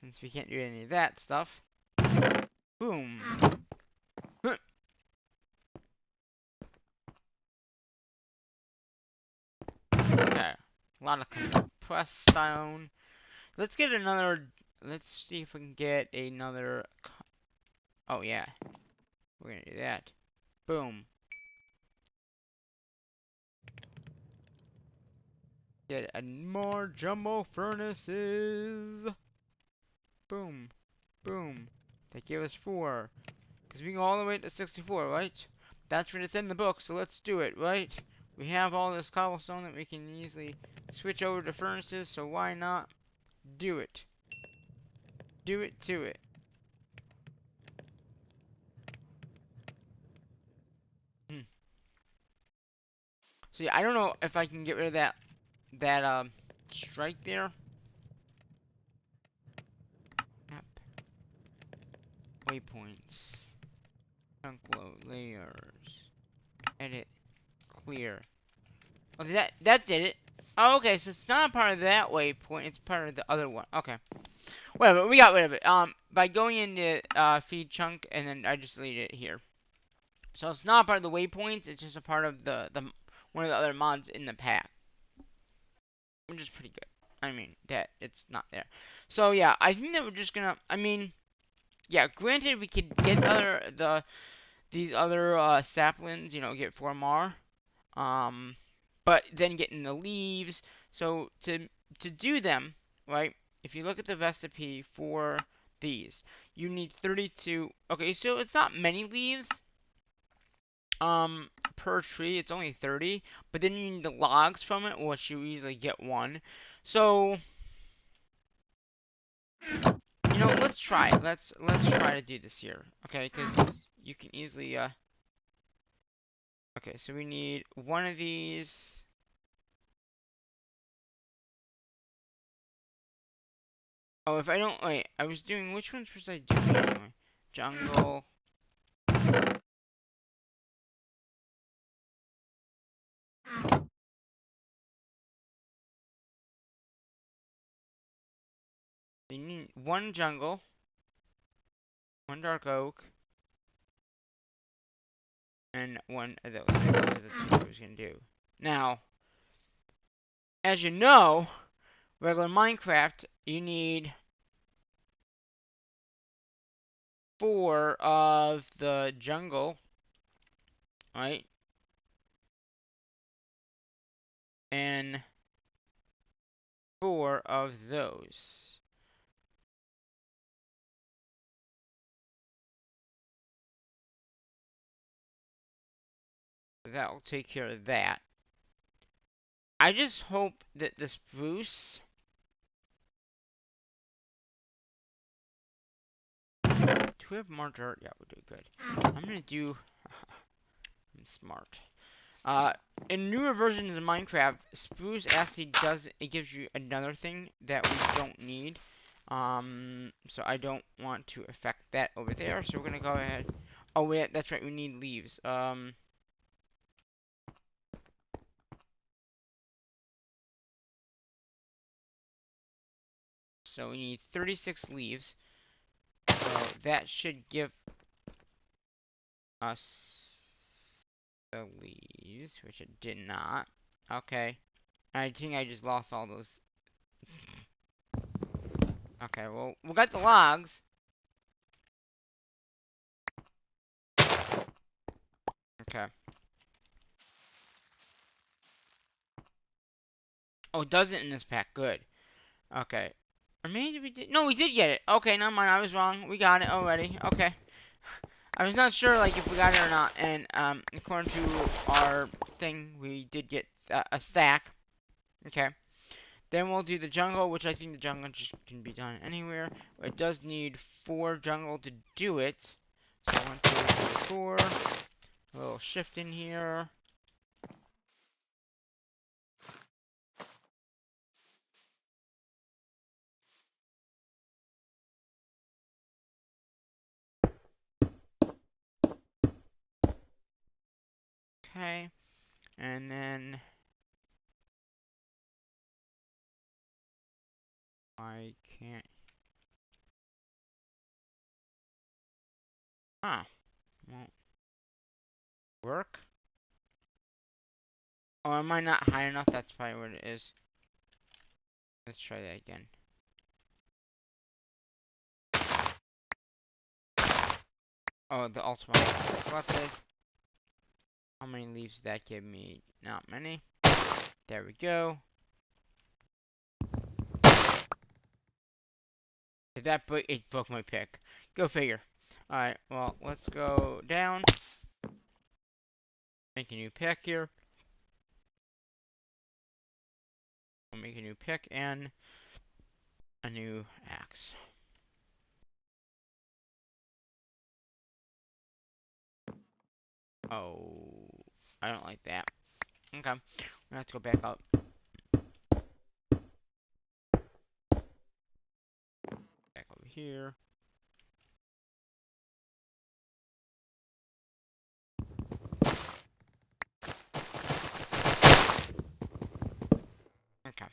since we can't do any of that stuff. Boom. Okay. A lot of compressed stone. Let's get another... Let's see if we can get another... Oh, yeah. We're gonna do that. Boom. Get more jumbo furnaces. Boom. Boom. That gave us 4. Because we can go all the way to 64, right? That's what it's in the book, so let's do it, right? We have all this cobblestone that we can easily switch over to furnaces, so why not do it? Do it to it. So yeah, I don't know if I can get rid of that strike there. Map. Waypoints. Chunk load layers. Edit. Clear. Okay, that did it. Oh, okay, so it's not part of that waypoint, it's part of the other one. Okay. Whatever, we got rid of it. By going into feed chunk and then I just deleted it here. So it's not part of the waypoints, it's just a part of the one of the other mods in the pack. Which is pretty good. I mean, that it's not there. So yeah, I think that we're just gonna yeah, granted we could get these other saplings, you know, get 4 more. But then getting the leaves. So to do them, right? If you look at the recipe for these, you need 32. Okay, so it's not many leaves per tree. It's only 30, but then you need the logs from it, which you easily get 1. So, you know, let's try. Let's try to do this here. Okay, cuz you can easily okay, so we need 1 of these. Oh, if I don't wait, I was doing which ones was I doing anyway? Jungle. You need 1 jungle, 1 dark oak, and 1 of those. Those are the 2 I was gonna do. Now, as you know, regular Minecraft, you need 4 of the jungle, right? And 4 of those. That will take care of that. I just hope that the spruce. Do we have more dirt? Yeah, we do. Good. I'm gonna do. I'm smart. In newer versions of Minecraft, spruce actually does, it gives you another thing that we don't need. So I don't want to affect that over there. So we're gonna go ahead. Oh wait, that's right. We need leaves. So we need 36 leaves. So that should give us the leaves, which it did not. Okay. I think I just lost all those. Okay, well, we got the logs. Okay. Oh, it doesn't in this pack. Good. Okay. Or maybe we did. No, we did get it. Okay, never mind. I was wrong. We got it already. Okay. I was not sure, like, if we got it or not. And, according to our thing, we did get a stack. Okay. Then we'll do the jungle, which I think the jungle just can be done anywhere. It does need 4 jungle to do it. So 1, 2, 3, 4. A little shift in here. Okay. And then I can't. Huh. Won't work. Or am I not high enough? That's probably what it is. Let's try that again. Oh, the ultimate selected. How many leaves did that give me? Not many. There we go. Did that break? It broke my pick. Go figure. Alright, well, let's go down. Make a new pick here. I'll make a new pick and a new axe. Oh, I don't like that. Okay, we have to go back up. Back over here. Okay.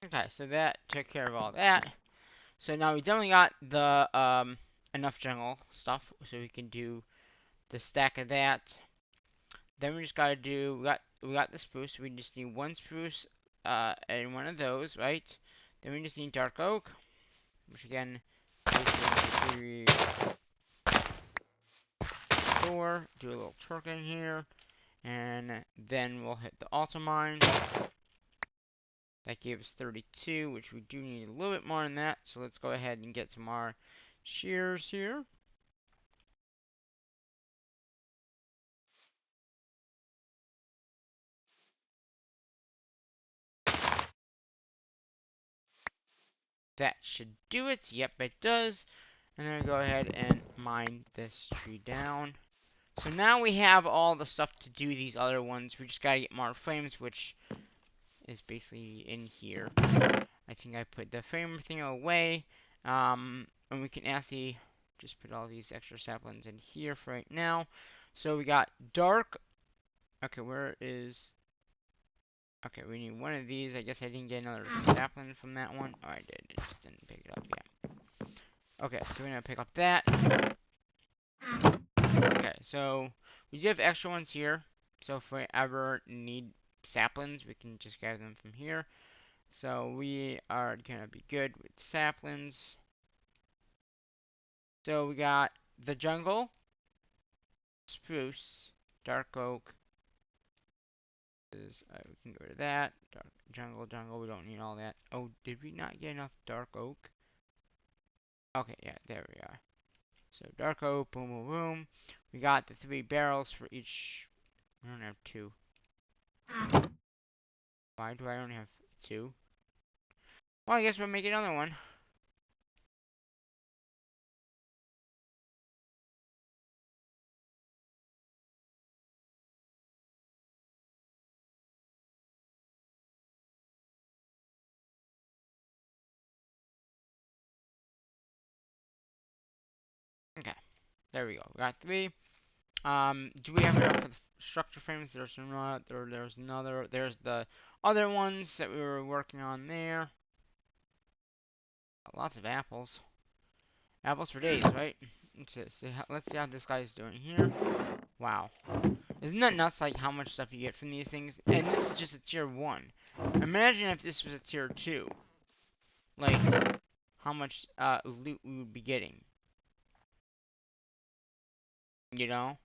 Okay, so that took care of all that. So now we definitely got the enough jungle stuff, so we can do the stack of that. Then we just gotta do we got the spruce. We just need one spruce and one of those, right? Then we just need dark oak, which again, three, four. Do a little torque in here, and then we'll hit the auto mine. That gave us 32, which we do need a little bit more than that. So let's go ahead and get some more shears here. That should do it. Yep, it does. And then go ahead and mine this tree down. So now we have all the stuff to do these other ones. We just gotta get more frames, which is basically in here. I think I put the frame thing away. And we can actually just put all these extra saplings in here for right now. So we got dark. Okay, where is... Okay, we need one of these. I guess I didn't get another sapling from that one. Oh, I did. It just didn't pick it up yet. Okay, so we're gonna pick up that. Okay, so we do have extra ones here. So if we ever need saplings, we can just grab them from here. So we are gonna be good with saplings. So we got the jungle, spruce, dark oak. We can go to that. Dark, jungle. We don't need all that. Oh, did we not get enough dark oak? Okay, yeah, there we are. So dark oak, boom, boom, boom. We got the 3 barrels for each. I don't have 2. Why do I only have 2? Well, I guess we'll make another one. Okay, there we go. We got 3. Do we have enough for the structure frames? There's not. There's another. There's the other ones that we were working on there. Lots of apples. Apples for days, right? Let's see how this guy's doing here. Wow. Isn't that nuts, like, how much stuff you get from these things? And this is just a tier 1. Imagine if this was a tier 2. Like, how much loot we would be getting. You know?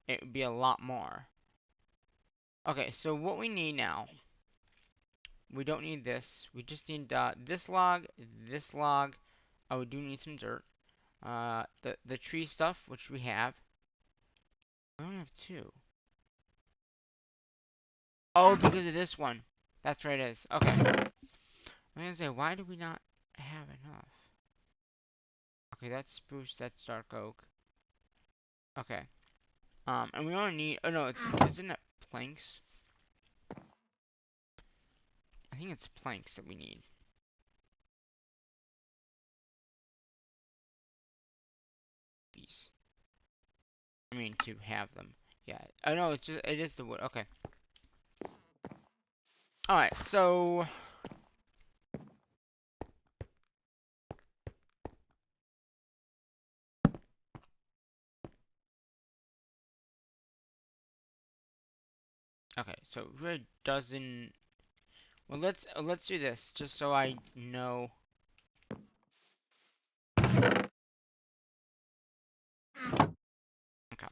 It would be a lot more. Okay, so what we need now... We don't need this. We just need this log, this log. Oh, we do need some dirt. The tree stuff, which we have. We only have 2. Oh, because of this one. That's right, it is. Okay. I'm gonna say, why do we not have enough? Okay, that's spruce, that's dark oak. Okay. And we only need, oh no, isn't it planks? I think it's planks that we need. These. I mean, to have them. Yeah. Oh no, it is the wood. Okay. Alright, so... Okay, so it really doesn't... Well, let's do this, just so I know. Okay.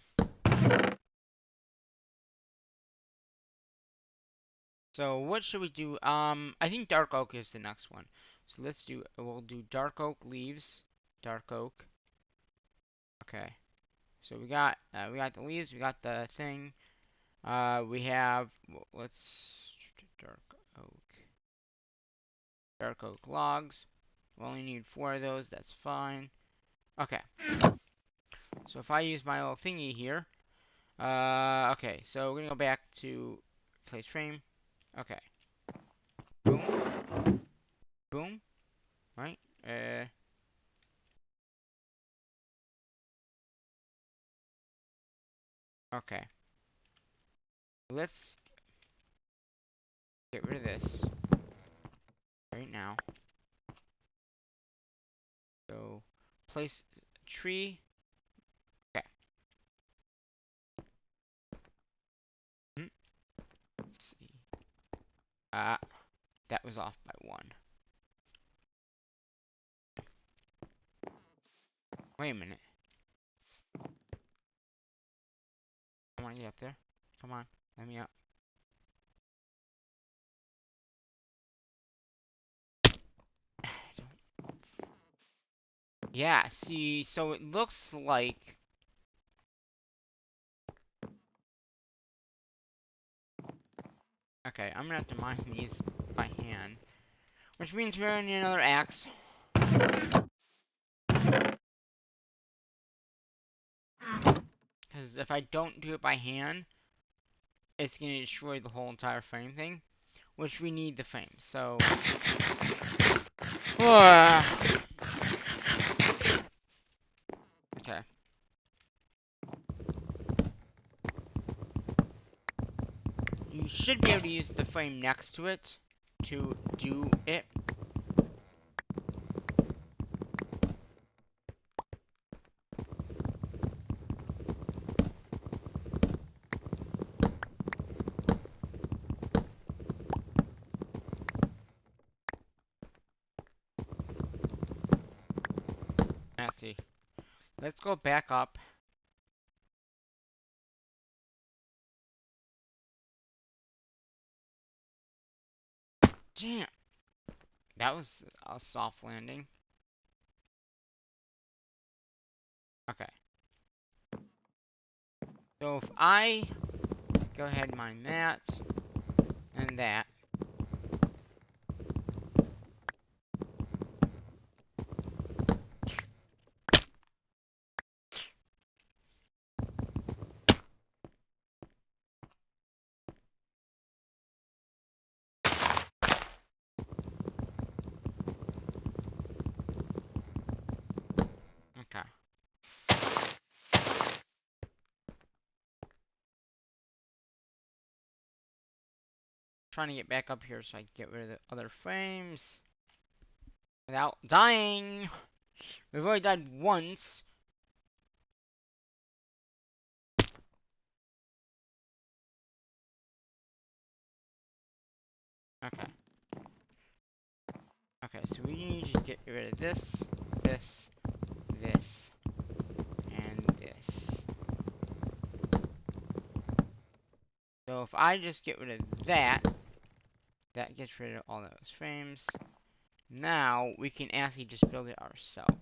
So what should we do? I think dark oak is the next one. So we'll do dark oak leaves, dark oak. Okay. So we got the leaves, we got the thing. We have well, let's dark oak logs. We only need 4 of those. That's fine. Okay. So if I use my little thingy here, okay. So we're gonna go back to place frame. Okay. Boom. Boom. Right. Okay. Let's get rid of this right now. So place tree. Okay. Let's see. That was off by 1. Wait a minute. Come on, get up there. Come on, let me up. Yeah, see, so it looks like... Okay, I'm gonna have to mine these by hand. Which means we're gonna need another axe. Because if I don't do it by hand, it's gonna destroy the whole entire frame thing. Which we need the frame, so... Okay. You should be able to use the frame next to it to do it. Let's see. Let's go back up. Damn. That was a soft landing. Okay. So if I go ahead and mine that and that. Okay. Trying to get back up here so I can get rid of the other frames without dying. We've already died once. Okay. Okay, so we need to get rid of this, this, this, and this. So if I just get rid of that, that gets rid of all those frames. Now we can actually just build it ourselves.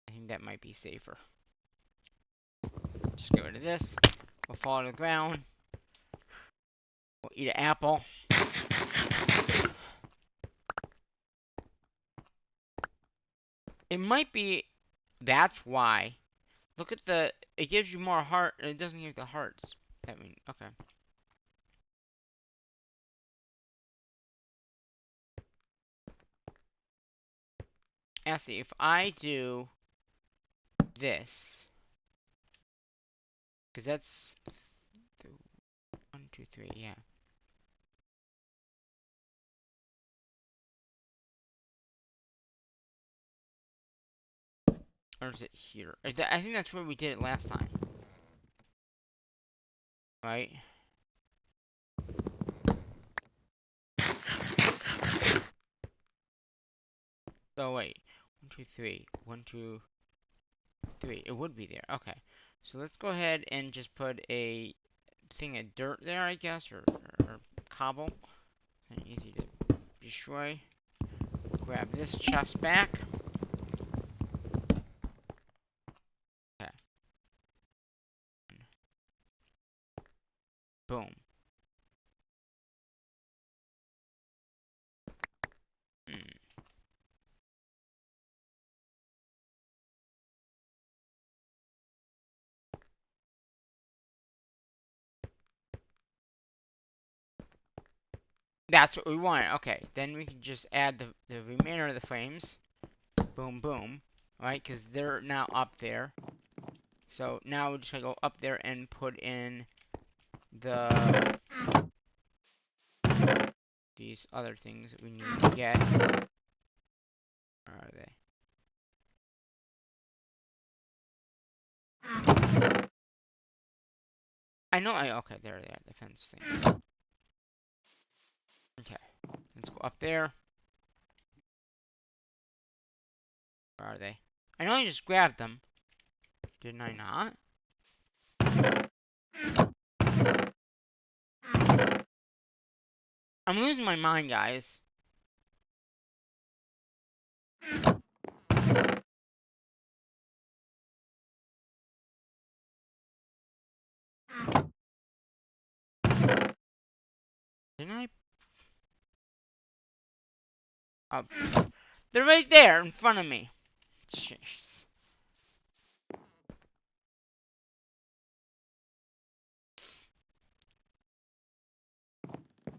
I think that might be safer. Just get rid of this. We'll fall to the ground. We'll eat an apple. It might be... That's why. Look at the... It gives you more heart, and it doesn't give the hearts. That means... Okay. Actually, if I do... this... Because that's... 1, 2, 3, yeah. Or is it here? I think that's where we did it last time. Right? So wait. 1, 2, 3. 1, 2, 3. It would be there. Okay. So let's go ahead and just put a thing of dirt there, I guess, or cobble. Easy to destroy. We'll grab this chest back. Okay. Boom. That's what we want. Okay, then we can just add the remainder of the frames. Boom, boom. Right, because they're now up there. So now we're just going to go up there and put in these other things that we need to get. Where are they? Okay, there they are, the fence things. Okay, let's go up there. Where are they? I know I just grabbed them. Didn't I not? I'm losing my mind, guys. Didn't I? Oh, they're right there in front of me. Jeez.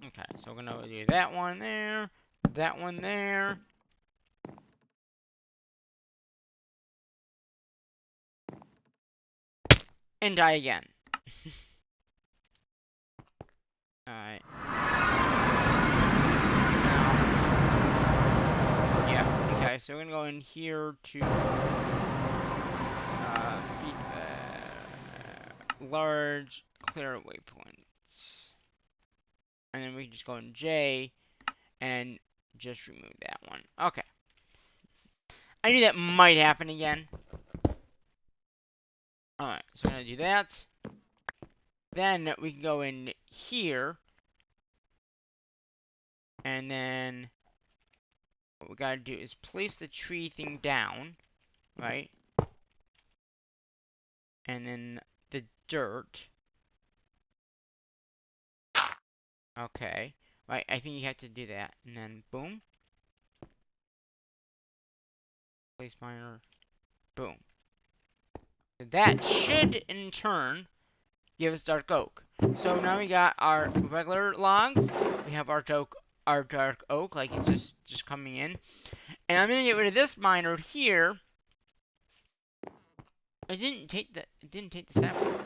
Okay, so we're gonna do that one there, that one there. And die again. Alright. Yeah, okay, so we're gonna go in here to large clear waypoints. And then we can just go in J and just remove that one. Okay. I knew that might happen again. Alright, so I'm gonna do that. Then we can go in here. And then what we gotta do is place the tree thing down, right? And then the dirt. Okay. Right, I think you have to do that. And then boom. Place miner. Boom. So that should in turn give us dark oak. So now we got our regular logs. We have our dark oak, like it's just coming in. And I'm gonna get rid of this miner here. It didn't take the sample.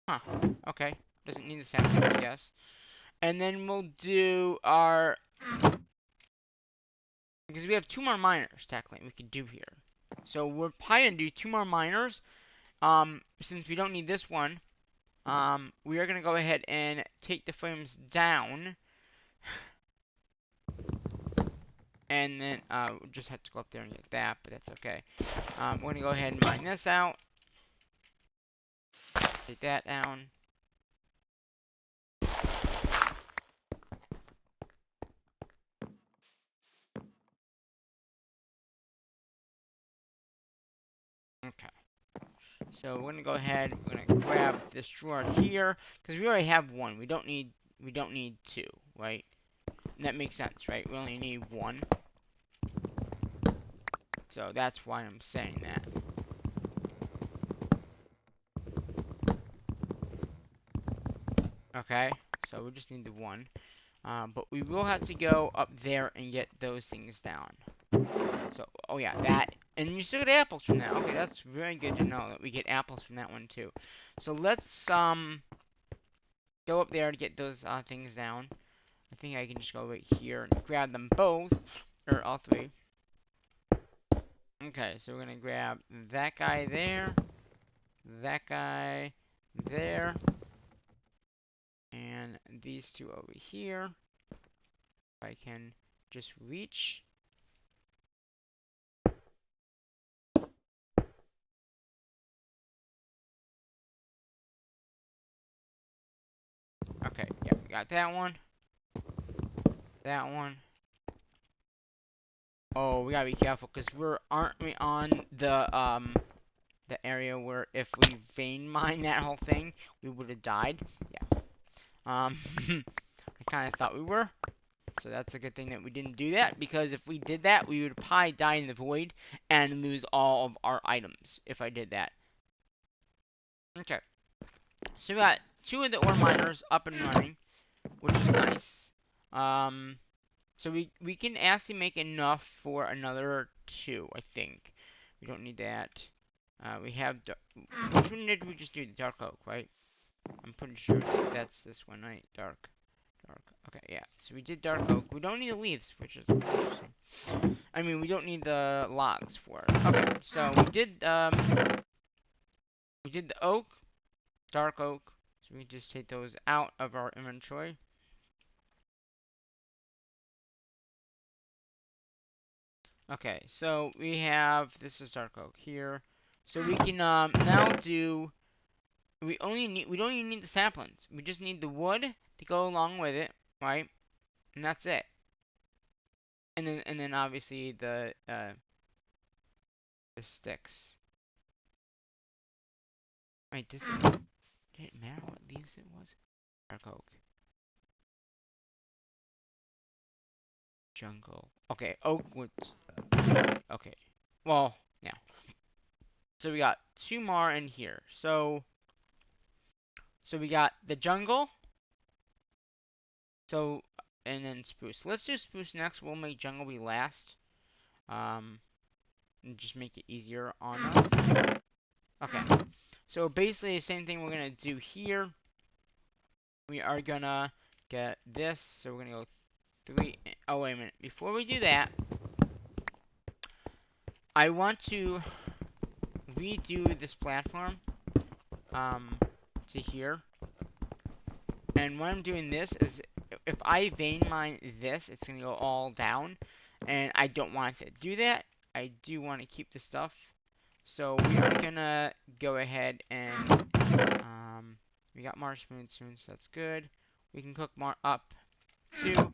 Huh. Okay. Doesn't need the sample, I guess. And then we'll do our, because we have 2 more miners technically we could do here. So we're probably gonna do 2 more miners. Since we don't need this one, we are gonna go ahead and take the frames down. And then we'll just have to go up there and get that, but that's okay. We're gonna go ahead and mine this out. Take that down. Okay. So we're gonna go ahead. We're gonna grab this drawer here because we already have one. We don't need 2, right? And that makes sense, right? We only need 1. So that's why I'm saying that. Okay, so we just need the 1. But we will have to go up there and get those things down. So, oh yeah, that. And you still get apples from that. Okay, that's very good to know that we get apples from that one too. So let's go up there to get those things down. I think I can just go right here and grab them both, or all 3. Okay, so we're gonna grab that guy there, that guy there, and these 2 over here. If I can just reach. Okay, yeah, we got that one. That one. Oh, we gotta be careful because aren't we on the area where if we vein mine that whole thing, we would have died? Yeah. I kind of thought we were. So that's a good thing that we didn't do that, because if we did that, we would probably die in the void and lose all of our items if I did that. Okay. So we got 2 of the ore miners up and running, which is nice. So we can actually make enough for another 2, I think. We don't need that. We have which one did we just do? The dark oak, right? I'm pretty sure that's this one, right? Dark. Okay, yeah. So we did dark oak. We don't need the leaves, which is interesting. I mean, we don't need the logs for it. Okay, so we did the oak, dark oak. So we just take those out of our inventory. Okay, so we have this is dark oak here. So we can now do we don't even need the saplings. We just need the wood to go along with it, right? And that's it. And then obviously the sticks. Wait, did it matter what leaves it was? Dark oak. Jungle. Okay, oak woods. Okay. Well, yeah. So we got 2 more in here. So we got the jungle. So and then spruce. Let's do spruce next. We'll make jungle be last. And just make it easier on us. Okay. So basically the same thing we're gonna do here. We are gonna get this. So we're gonna go 3. Oh wait a minute. Before we do that, I want to redo this platform to here. And when I'm doing this is if I vein mine this, it's gonna go all down, and I don't want to do that. I do want to keep the stuff, so we are gonna go ahead and we got marshmallow soon, so that's good. We can cook more up too.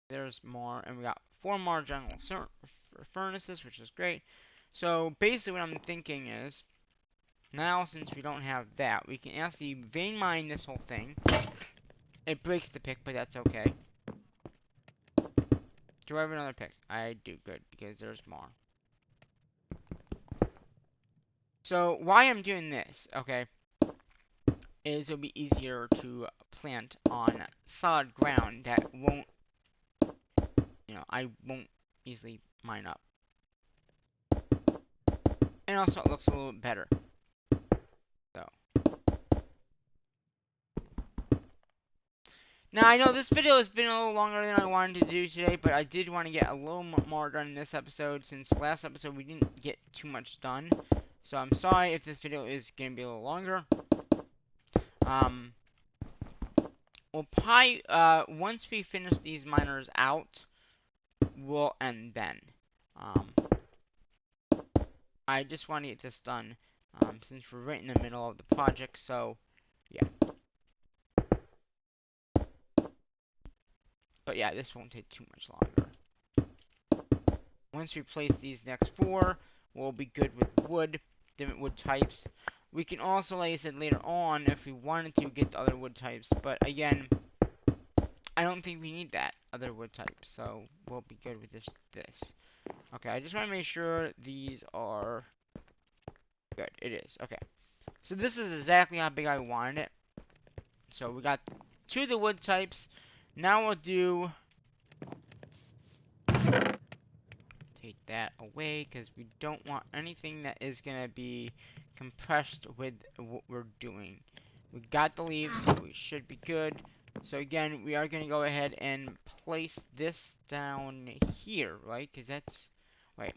There's more, and we got 4 more jungle furnaces, which is great. So basically, what I'm thinking is now since we don't have that, we can actually vein mine this whole thing. It breaks the pick, but that's okay. Do I have another pick? I do, good, because there's more. So, why I'm doing this, okay, is it'll be easier to plant on solid ground that won't, I won't easily mine up. And also, it looks a little bit better. So. Now, I know this video has been a little longer than I wanted to do today, but I did want to get a little more done in this episode, since last episode we didn't get too much done. So I'm sorry if this video is going to be a little longer. We'll probably, once we finish these miners out, we'll end then. I just want to get this done, since we're right in the middle of the project, so, yeah. But yeah, this won't take too much longer. Once we place these next 4, we'll be good with wood, different wood types. We can also, like I said, later on, if we wanted to, get the other wood types. But again, I don't think we need that other wood type, so we'll be good with this. Okay, I just want to make sure these are good. It is. Okay. So this is exactly how big I wanted it. So we got 2 of the wood types. Now we'll do... Take that away, because we don't want anything that is going to be compressed with what we're doing. We got the leaves, so we should be good. So again, we are going to go ahead and place this down here, right? Because that's... Wait.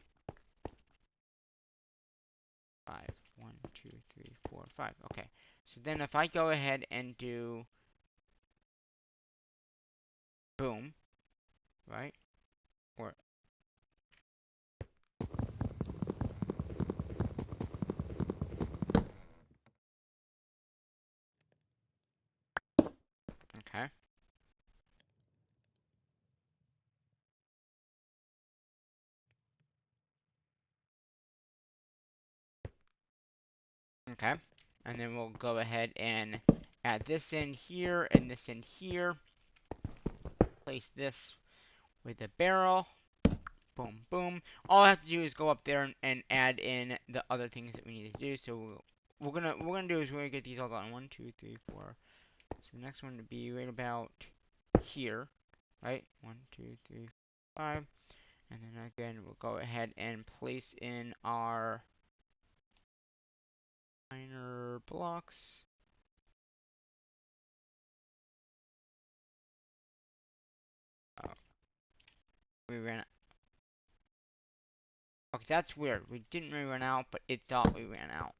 5. 1, 2, 3, 4, 5. Okay. So then if I go ahead and do... Boom. Right? Or... Okay. Okay. And then we'll go ahead and add this in here and this in here. Place this with a barrel. Boom, boom. All I have to do is go up there and add in the other things that we need to do. So we're gonna do is we're gonna get these all done. 1, 2, 3, 4. So the next one to be right about here, right? 1, 2, 3, 5, and then again we'll go ahead and place in our minor blocks. Oh, we ran. Okay, that's weird. We didn't really run out, but it thought we ran out.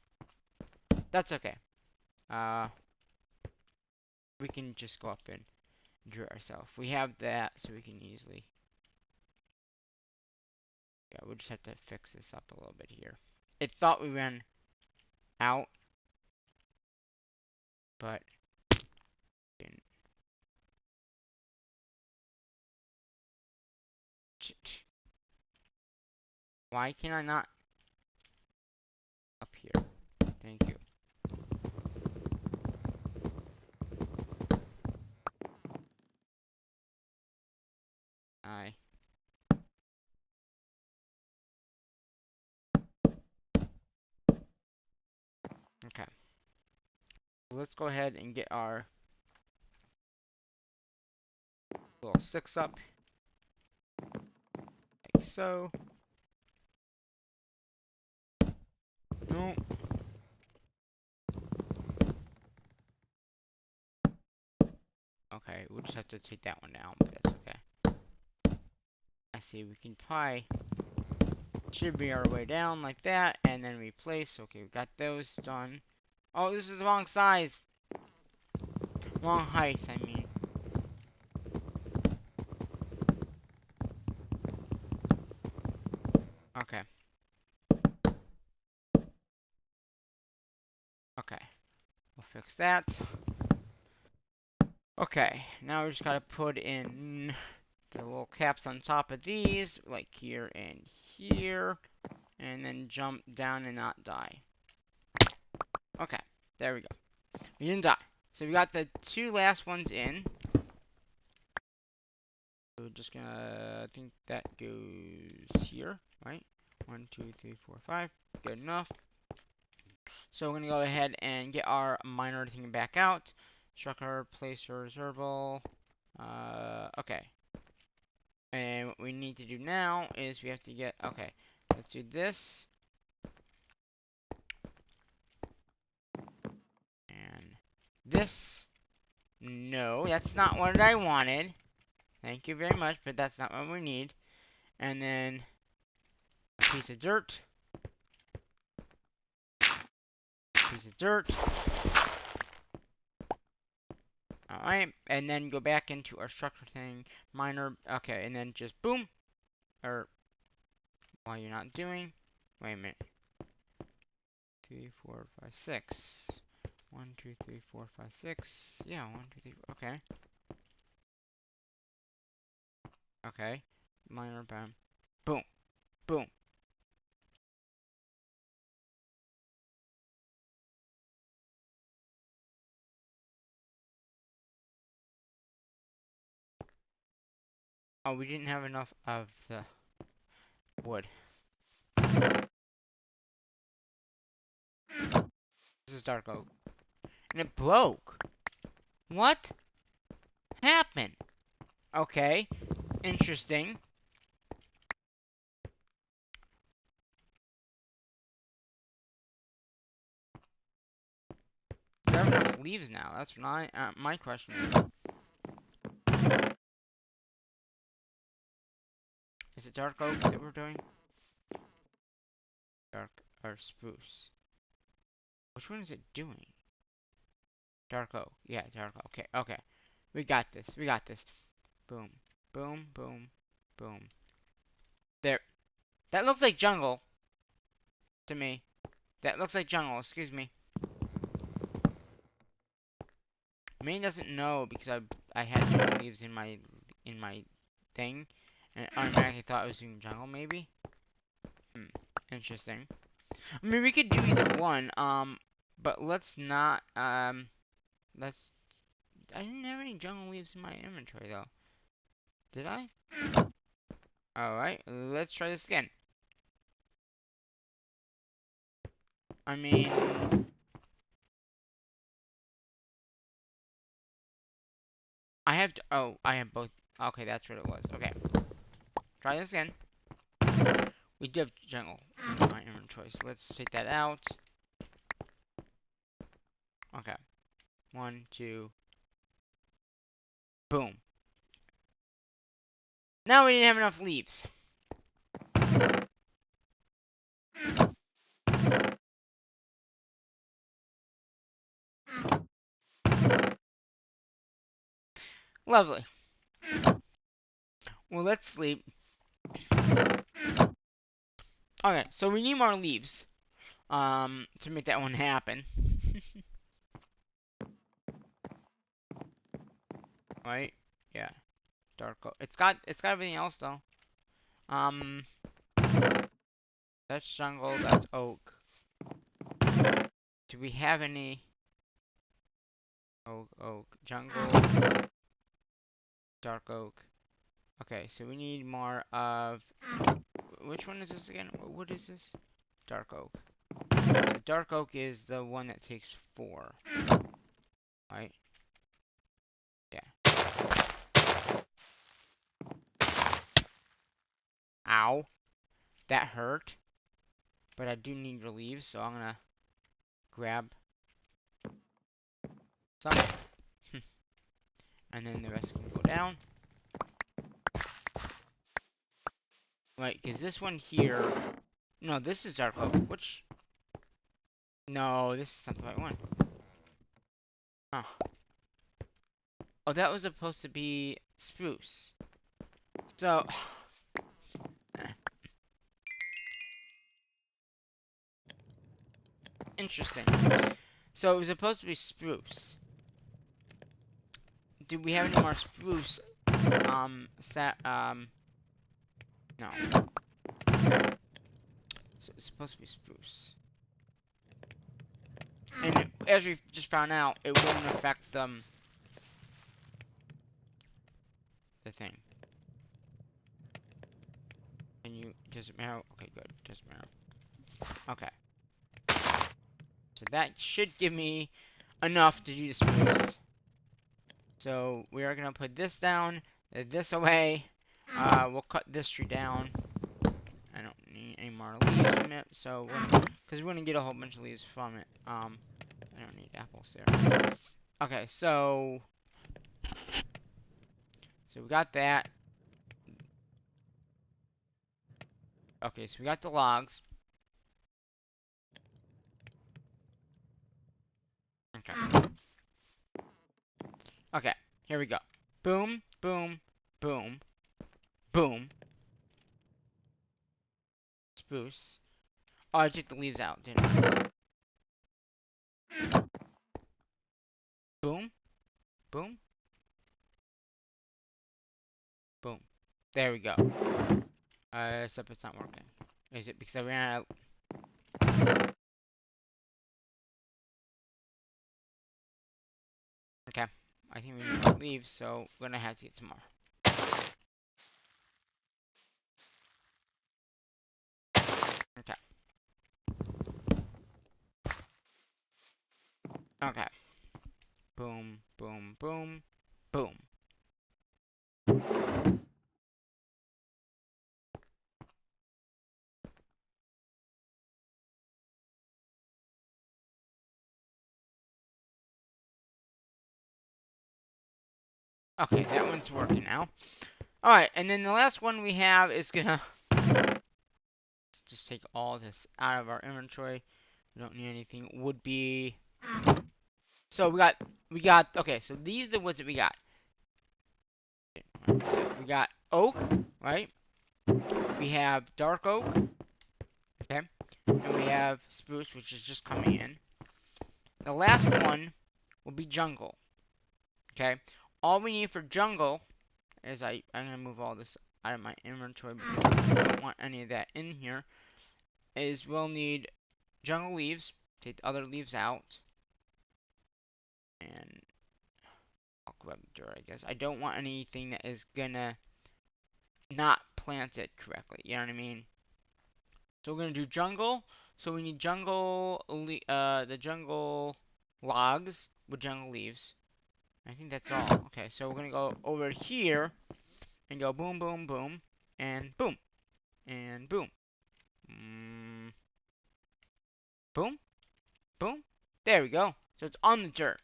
That's okay. Uh, we can just go up and do it ourselves. We have that, so we can easily. Yeah, we'll just have to fix this up a little bit here. It thought we ran out, but didn't. Why can I not up here? Thank you. I. Okay. Let's go ahead and get our little 6 up. Like so. No. Okay, we'll just have to take that one down, but that's okay. I see we can probably should be our way down like that, and then replace. Okay, we got those done. Oh, this is the wrong size. Wrong height, I mean. Okay. Okay. We'll fix that. Okay, now we just gotta put in the little caps on top of these, like here and here, and then jump down and not die. Okay, there we go. We didn't die. So we got the 2 last ones in. We're just gonna, I think that goes here, right? 1, 2, 3, 4, 5. Good enough. So we're gonna go ahead and get our minor thing back out. Structure, placer, reservable. Okay. And what we need to do now is we have to get, okay, let's do this. And this. No, that's not what I wanted. Thank you very much, but that's not what we need. And then a piece of dirt. Piece of dirt. Alright, and then go back into our structure thing. Minor, okay, and then just boom. Or, while you're not doing. Wait a minute. 3, 4, 5, 6. 1, 2, 3, 4, 5, 6. Yeah, 1, 2, 3, 4. Okay. Okay. Minor, bam. Boom. Boom. Oh, we didn't have enough of the wood. This is dark oak. And it broke. What happened? Okay. Interesting. Do I have enough leaves now? That's my question is. Is it dark oak that we're doing? Dark or spruce? Which one is it doing? Dark oak. Yeah, dark oak. Okay, okay. We got this. We got this. Boom. Boom, boom, boom. There. That looks like jungle. To me. That looks like jungle. Excuse me. Maine doesn't know because I had jungle leaves in my thing. And it automatically thought I was doing jungle, maybe? Interesting. I mean, we could do either one, but let's not, let's, I didn't have any jungle leaves in my inventory, though. Did I? Alright, let's try this again. I mean, I have to, oh, I have both. Okay, that's what it was. Okay. Try this again. We do have jungle in my inventory, so let's take that out. Okay. 1, 2. Boom. Now we didn't have enough leaves. Lovely. Well, let's sleep. Okay, so we need more leaves. To make that one happen. Right? Yeah. Dark oak. It's got everything else though. Um, that's jungle, that's oak. Do we have any oak, jungle, dark oak? Okay, so we need more of which one is this again? What is this? Dark oak. The dark oak is the one that takes 4. Right? Yeah. Ow. That hurt. But I do need your leaves, so I'm gonna grab some. And then the rest can go down. Right, because this one here... No, this is dark oak. Which... No, this is not the right one. Huh. Oh, that was supposed to be spruce. So... Interesting. So it was supposed to be spruce. Do we have any more spruce? No. So it's supposed to be spruce. And as we just found out, it won't affect the thing. And you, does it matter? Okay, good. Doesn't matter. Okay. So that should give me enough to do the spruce. So we are gonna put this down, this away. We'll cut this tree down. I don't need any more leaves from it, so because we're gonna get a whole bunch of leaves from it. I don't need apples there. Okay, so we got that. Okay, so we got the logs. Okay. Okay, here we go. Boom, boom, boom, boom. Spruce. Oh, I took the leaves out, didn't I? Boom, boom, boom. There we go. Except it's not working. Is it because I ran out? Okay. I think we need more leaves, so we're gonna have to get some more. Okay. Okay. Boom, boom, boom, boom. Okay, that one's working now. Alright, and then the last one we have is gonna... Let's just take all this out of our inventory. We don't need anything. Would be... So we got, okay, so these are the woods that we got. We got oak, right? We have dark oak, okay? And we have spruce, which is just coming in. The last one will be jungle, okay? All we need for jungle is I'm gonna move all this out of my inventory because I don't want any of that in here. Is we'll need jungle leaves. Take the other leaves out, and I'll grab the dirt. I guess I don't want anything that is gonna not plant it correctly. You know what I mean? So we're gonna do jungle. So we need jungle, the jungle logs with jungle leaves. I think that's all. Okay, so we're gonna go over here and go boom, boom, boom, and boom, and boom. Mm, boom, boom. There we go. So it's on the dirt.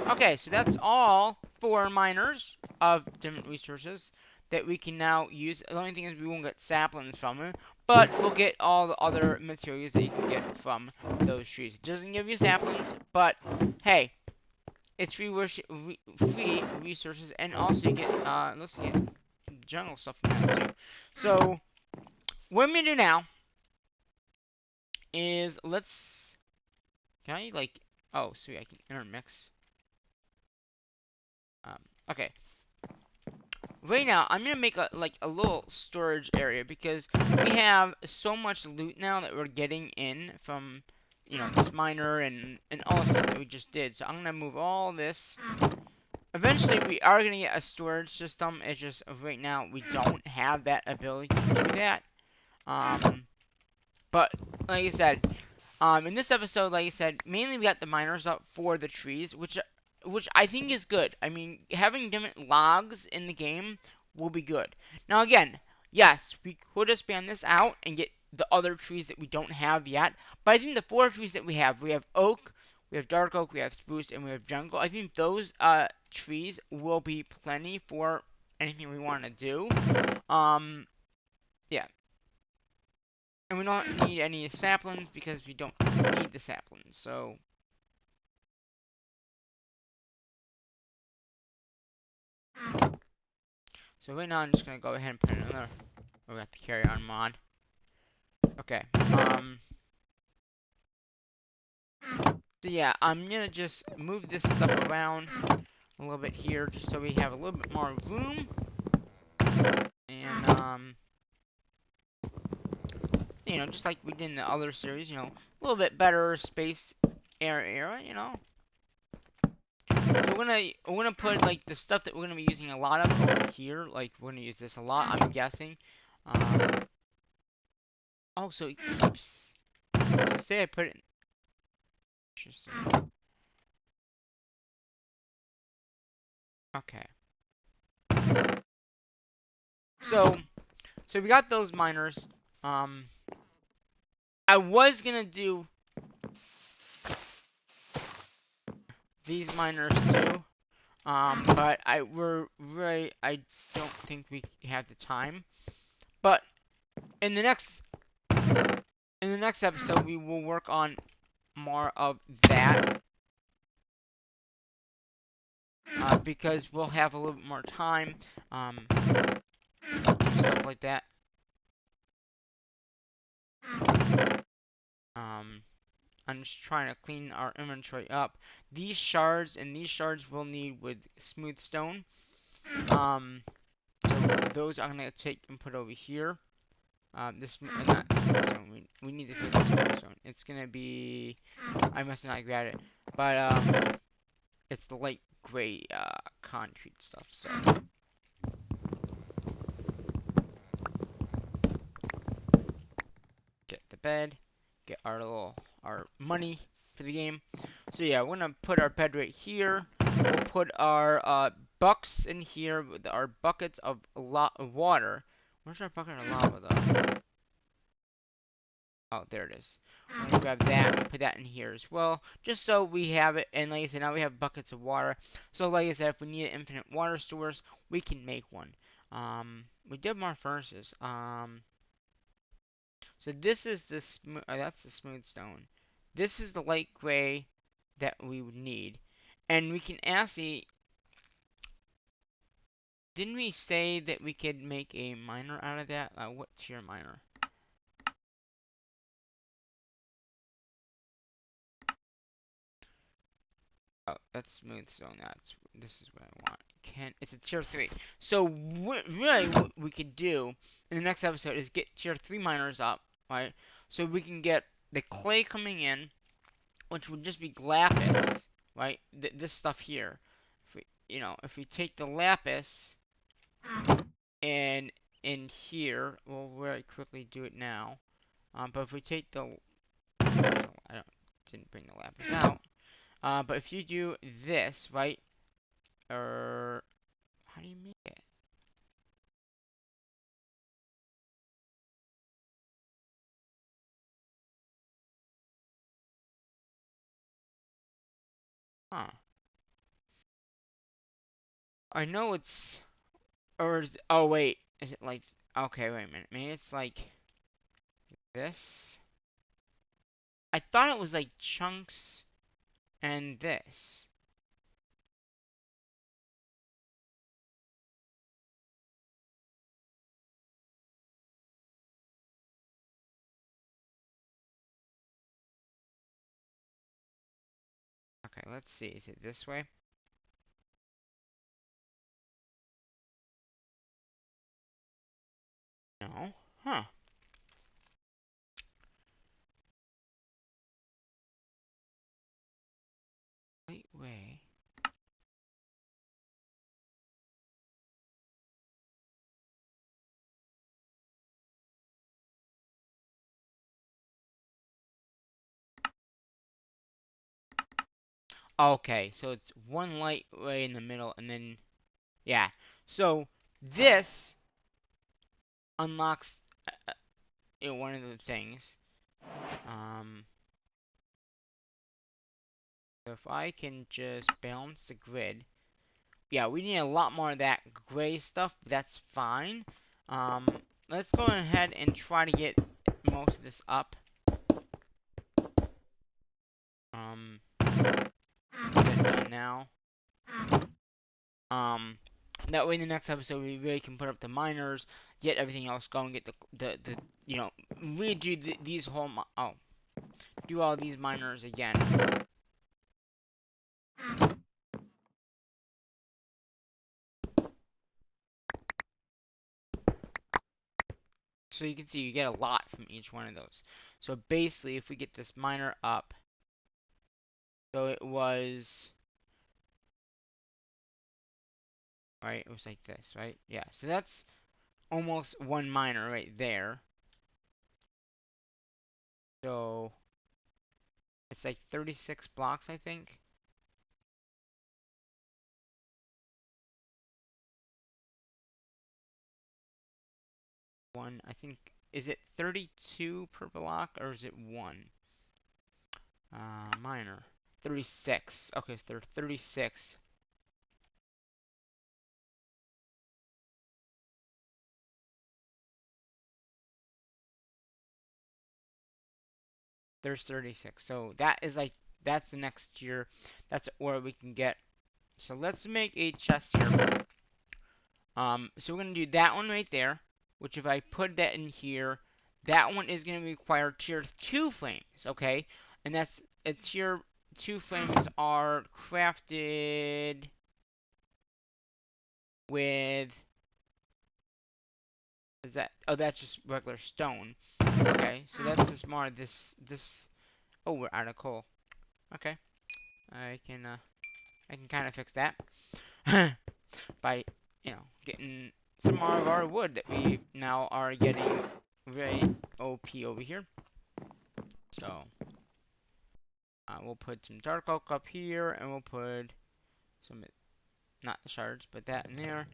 Okay, so that's all 4 miners of different resources that we can now use. The only thing is we won't get saplings from them, but we'll get all the other materials that you can get from those trees. It doesn't give you saplings, but hey, it's free resources, and also you get let's get jungle stuff from that too. So what I'm gonna do now is can I like, oh sweet, I can intermix. Um, okay. Right now, I'm gonna make a little storage area because we have so much loot now that we're getting in from, this miner and all the stuff that we just did. So I'm gonna move all this. Eventually, we are gonna get a storage system. It's just right now we don't have that ability to do that. But like I said, in this episode, like I said, mainly we got the miners up for the trees, which I think is good. I mean, having different logs in the game will be good. Now again, yes, we could expand this out and get the other trees that we don't have yet, but I think the 4 trees that we have oak, we have dark oak, we have spruce, and we have jungle. I think those trees will be plenty for anything we want to do. Yeah. And we don't need any saplings because we don't need the saplings, so right now I'm just gonna go ahead and put another, we have to carry on mod. Okay, so yeah, I'm gonna just move this stuff around a little bit here just so we have a little bit more room. And, just like we did in the other series, a little bit better space area, So we're gonna put like the stuff that we're gonna be using a lot of over here. Like we're gonna use this a lot, I'm guessing. Oh, so it keeps. So say I put it. Interesting. Okay. So we got those miners. I was gonna do these miners too. But I don't think we have the time. But in the next episode, we will work on more of that. Because we'll have a little bit more time. Stuff like that. I'm just trying to clean our inventory up. These shards we'll need with smooth stone. So those I'm gonna take and put over here. This not smooth stone. We need to put the smooth stone. It's gonna be. I must not grab it, but it's the light gray concrete stuff. So. Get the bed, get our money for the game. So yeah, we're gonna put our bed right here. We'll put our bucks in here with our buckets of water. Where's our bucket of lava though? Oh, there it is. We're gonna grab that and put that in here as well, just so we have it. And like I said, now we have buckets of water. So like I said, if we need infinite water stores, we can make one. We did more furnaces. So this is the that's the smooth stone. This is the light gray that we would need. And we can actually, didn't we say that we could make a miner out of that? What's your miner? Oh, that's smooth stone. This is what I want. It's a tier 3. So really what we could do in the next episode is get tier 3 miners up, right? So we can get the clay coming in, which would just be lapis, right? This stuff here. If we take the lapis and in here, we'll very quickly do it now. But if we take didn't bring the lapis out. But if you do this, right? how do you make it? Huh. I know it's, oh wait, is it like, okay, wait a minute. Maybe it's like this? I thought it was like chunks and this. Okay, let's see. Is it this way? No. Huh. Wait, way. Okay, so it's one light way in the middle, and then, yeah. So this unlocks one of the things. Um, so if I can just balance the grid, yeah, we need a lot more of that gray stuff, but that's fine. Um, let's go ahead and try to get most of this up. Get it done now. Um, that way in the next episode we really can put up the miners, get everything else going, get the you know, redo these whole do all these miners again. So you can see you get a lot from each one of those. So basically, if we get this miner up, so it was, right, it was like this, right? Yeah, so that's almost one miner right there. So it's like 36 blocks, I think. One, I think, is it 32 per block or is it one? Miner. 36. Okay, so 36. There's 36. So that is like, that's the next tier. That's where we can get. So let's make a chest here. So we're gonna do that one right there, which if I put that in here, that one is gonna require tier 2 frames, okay? And that's tier 2 frames are crafted with, is that, oh, that's just regular stone. Okay, so that's just more this, oh, we're out of coal. Okay, I can kind of fix that by, getting some more of our wood that we now are getting very OP over here. So we'll put some dark oak up here, and we'll put some, not the shards, but that in there,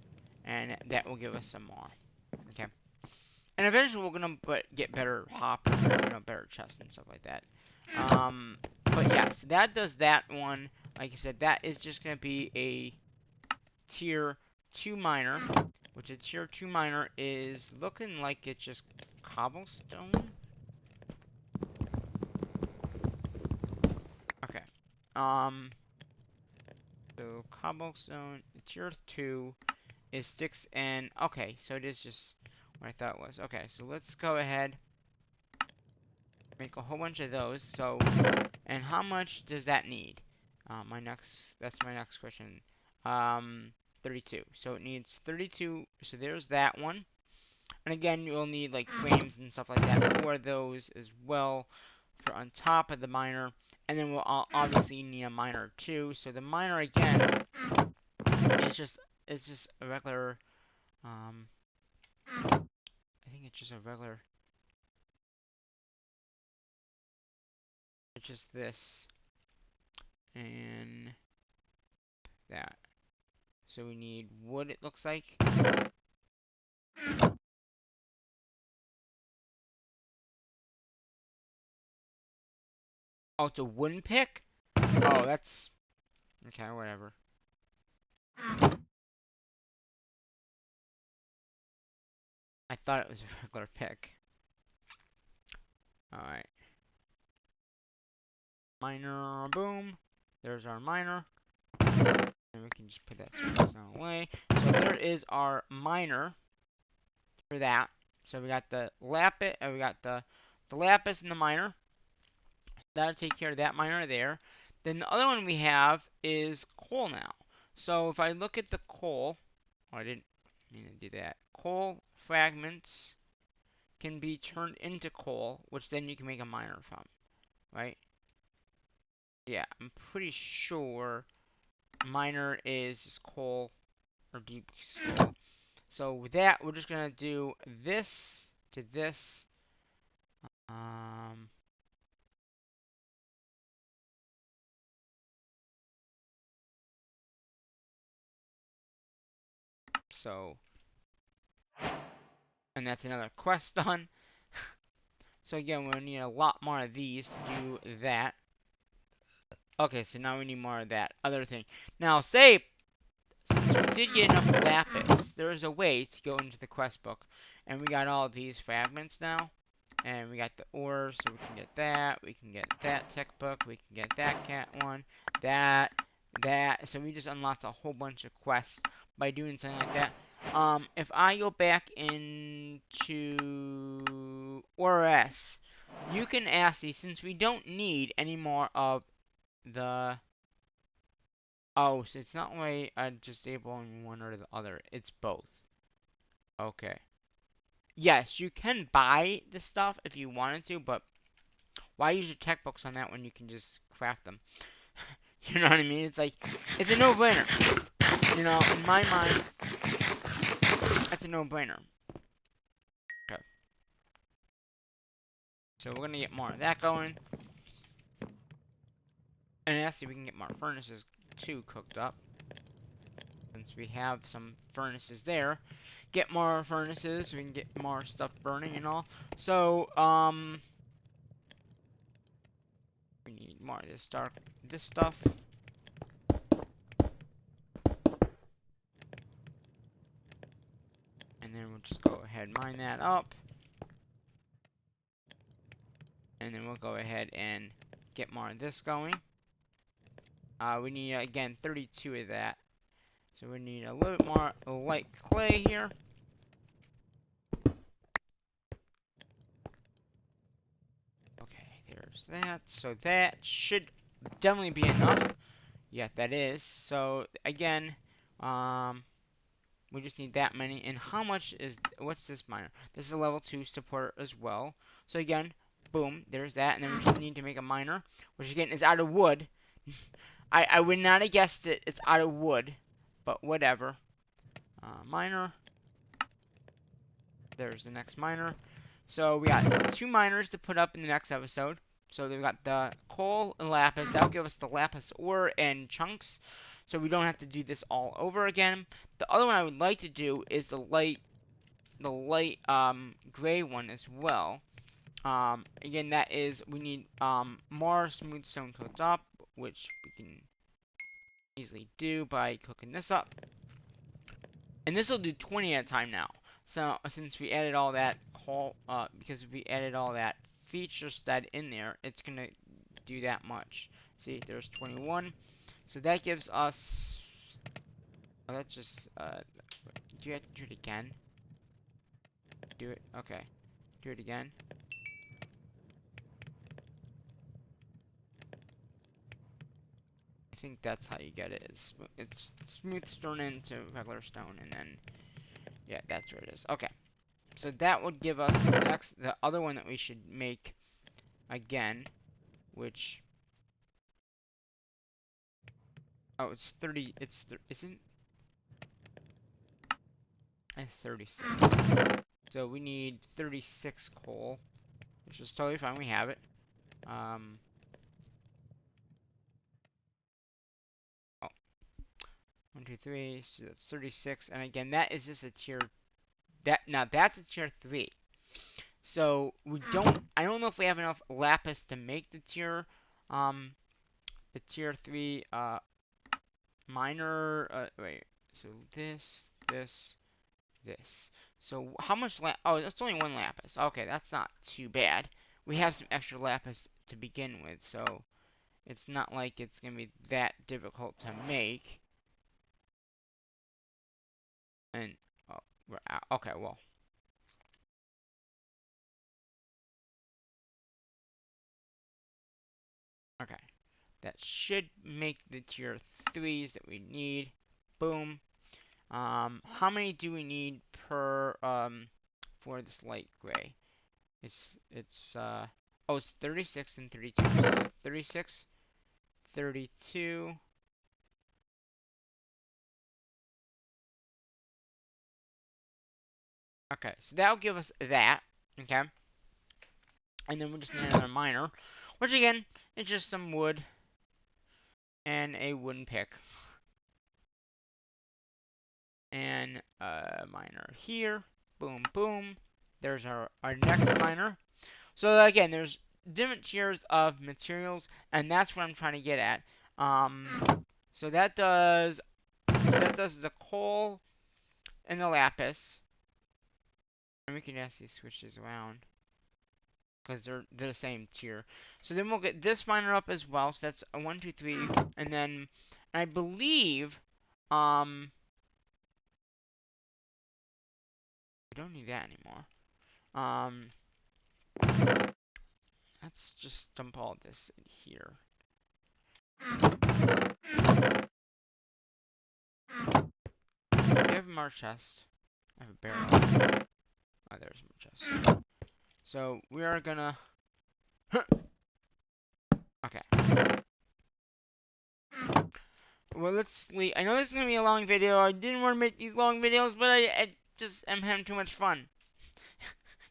and that will give us some more. Okay. And eventually we're gonna get better hoppers, better chests and stuff like that. But yeah, so that does that one. Like I said, that is just gonna be a tier 2 miner, which a tier 2 miner is looking like it's just cobblestone. Okay. So cobblestone tier 2 is sticks and okay, so it is just what I thought it was. Okay, so let's go ahead, make a whole bunch of those. So, and how much does that need? That's my next question. 32. So it needs 32. So there's that one. And again, you'll need like frames and stuff like that for those as well, for on top of the miner. And then we'll obviously need a miner too. So the miner again is just a regular. I think it's just a regular. It's just this and that. So we need wood, it looks like. Oh, it's a wooden pick? Oh, that's... Okay, whatever. I thought it was a regular pick. Alright. Miner, boom. There's our miner. And we can just put that away. So there is our miner for that. So we got the lapis, we got the lapis and the miner. That'll take care of that miner there. Then the other one we have is coal now. So if I look at the coal, oh, I didn't mean to do that. Coal fragments can be turned into coal, which then you can make a miner from, right? Yeah, I'm pretty sure miner is just coal or deep coal. So with that, we're just gonna do this to this. Um, so, and that's another quest done. So again, we'll need a lot more of these to do that. Okay, so now we need more of that other thing. Now, say, since we did get enough lapis, there is a way to go into the quest book. And we got all of these fragments now. And we got the ore, so we can get that. We can get that tech book. We can get that cat one. That. So we just unlocked a whole bunch of quests by doing something like that. If I go back into ORS, you can ask these, since we don't need any more of the... Oh, so it's not like just disabling one or the other. It's both. Okay. Yes, you can buy the stuff if you wanted to, but why use your tech books on that when you can just craft them? You know what I mean? It's like, it's a no-brainer. You know, in my mind, that's a no-brainer. Okay. So we're gonna get more of that going. And actually, we can get more furnaces too cooked up. Since we have some furnaces there. Get more furnaces, so we can get more stuff burning and all. So, we need more of this stuff. And then we'll just go ahead and mine that up. And then we'll go ahead and get more of this going. We need, again, 32 of that. So we need a little bit more light clay here. Okay, there's that. So that should definitely be enough. Yeah, that is. So, again, we just need that many. And how much is... What's this miner? This is a level 2 support as well. So, again, boom, there's that. And then we just need to make a miner, which, again, is out of wood. I would not have guessed it. It's out of wood. But whatever. Miner. There's the next miner. So we got 2 miners to put up in the next episode. So we've got the coal and lapis. That'll give us the lapis ore and chunks. So we don't have to do this all over again. The other one I would like to do is the light gray one as well. Again, that is, we need more smooth stone cooked up, which we can easily do by cooking this up. And this will do 20 at a time now. So since we added all that because we added all that feature stud in there, it's gonna do that much. See, there's 21. So that gives us. Oh, let's just do you have to do it again? Do it. Okay. Do it again. I think that's how you get it. It's smooth stone into regular stone, and then yeah, that's where it is. Okay. So that would give us the other one that we should make again, which it's 30. Isn't it's 36. So we need 36 coal, which is totally fine. We have it. Oh, 1, 2, 3. So that's 36. And again, that is just a tier. Now that's a tier 3. So I don't know if we have enough lapis to make the tier 3 miner. Wait. So this. So how much oh, it's only 1 lapis. Okay, that's not too bad. We have some extra lapis to begin with, so it's not like it's gonna be that difficult to make. And oh, we're out. Okay, well. Okay. That should make the tier 3s that we need. Boom. How many do we need per for this light gray? Oh, it's 36 and 32. So 36, 32. Okay, so that'll give us that. Okay. And then we'll just need another miner, which again is just some wood and a wooden pick. And a miner here. Boom, boom. There's our next miner. So again, there's different tiers of materials, and that's what I'm trying to get at. So that does the coal and the lapis. And we can actually switch these around because they're the same tier. So then we'll get this miner up as well. So that's a 1, 2, 3, and then I believe we don't need that anymore. Let's just dump all this in here. I have a mar chest. I have a barrel. Oh, there's a chest. So we are gonna. Okay. Well, let's leave. I know this is gonna be a long video. I didn't want to make these long videos, but I just am having too much fun.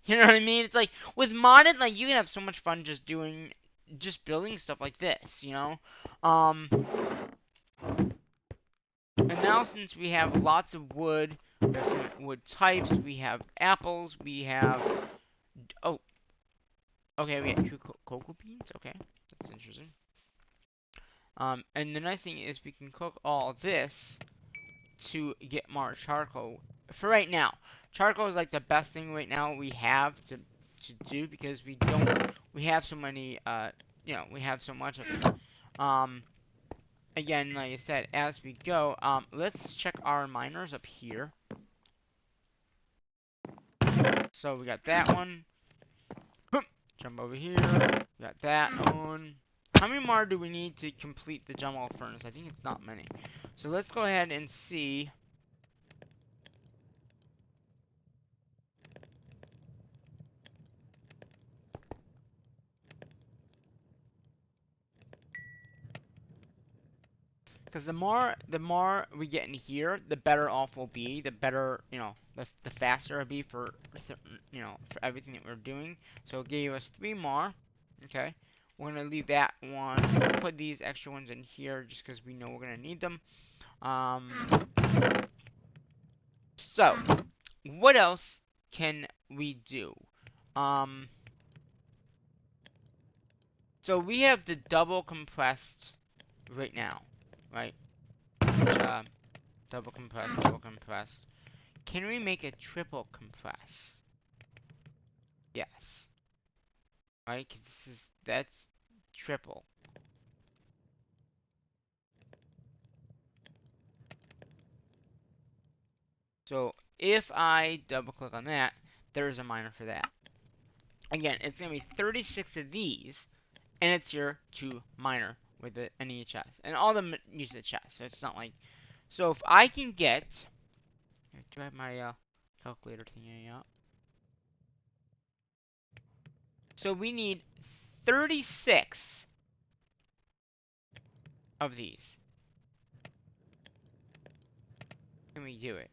You know what I mean? It's like with modded, like you can have so much fun just building stuff like this. You know. And now since we have lots of wood, we have different wood types. We have apples. We have. Oh. Okay, we have 2 cocoa beans. Okay, that's interesting. And the nice thing is we can cook all this to get more charcoal. For right now, charcoal is like the best thing right now we have to do because we have so many we have so much of it. Again, like I said, as we go, let's check our miners up here. So we got that one. Jump over here. We got that one. How many more do we need to complete the jungle furnace? I think it's not many. So let's go ahead and see. Because the more we get in here, the better off we'll be. The better, the faster it'll be for everything that we're doing. So it gave us 3 more. Okay. We're going to leave that one. Put these extra ones in here just because we know we're going to need them. So, what else can we do? So we have the double compressed right now, right? Which, double compressed. Can we make a triple compress? Yes. Right? Because that's triple. So if I double click on that, there's a miner for that. Again, it's going to be 36 of these, and it's your 2 miner with an EHS. And all of them use the chest, so it's not like... So if I can get... Do I have my calculator thingy out? So we need 36 of these. Can we do it?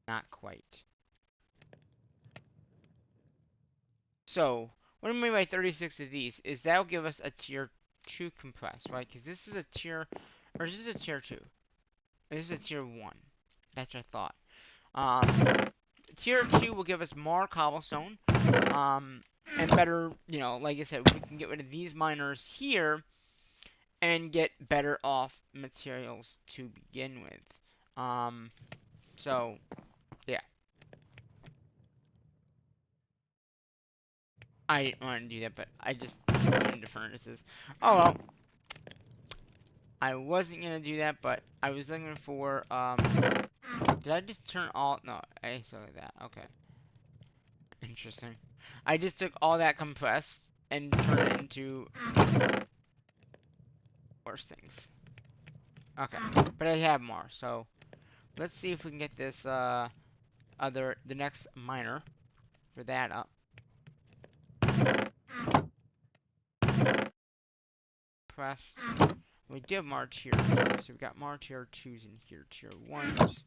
Not quite. So, what I mean by 36 of these is that'll give us a tier 2 compressed, right? Because this is a tier, or is this a tier 2? This is a tier 1. That's what I thought. Tier 2 will give us more cobblestone, and better, like I said, we can get rid of these miners here and get better off materials to begin with. So, yeah. I didn't want to do that, but I just went into furnaces. Oh well. I wasn't gonna do that, but I was looking for, did I just turn all, no, I saw that, okay. Interesting. I just took all that compressed and turned it into worse things. Okay, but I have more, so let's see if we can get this, the next miner for that up. Press. We do have more tier, so we got more tier 2s in here, tier 1s,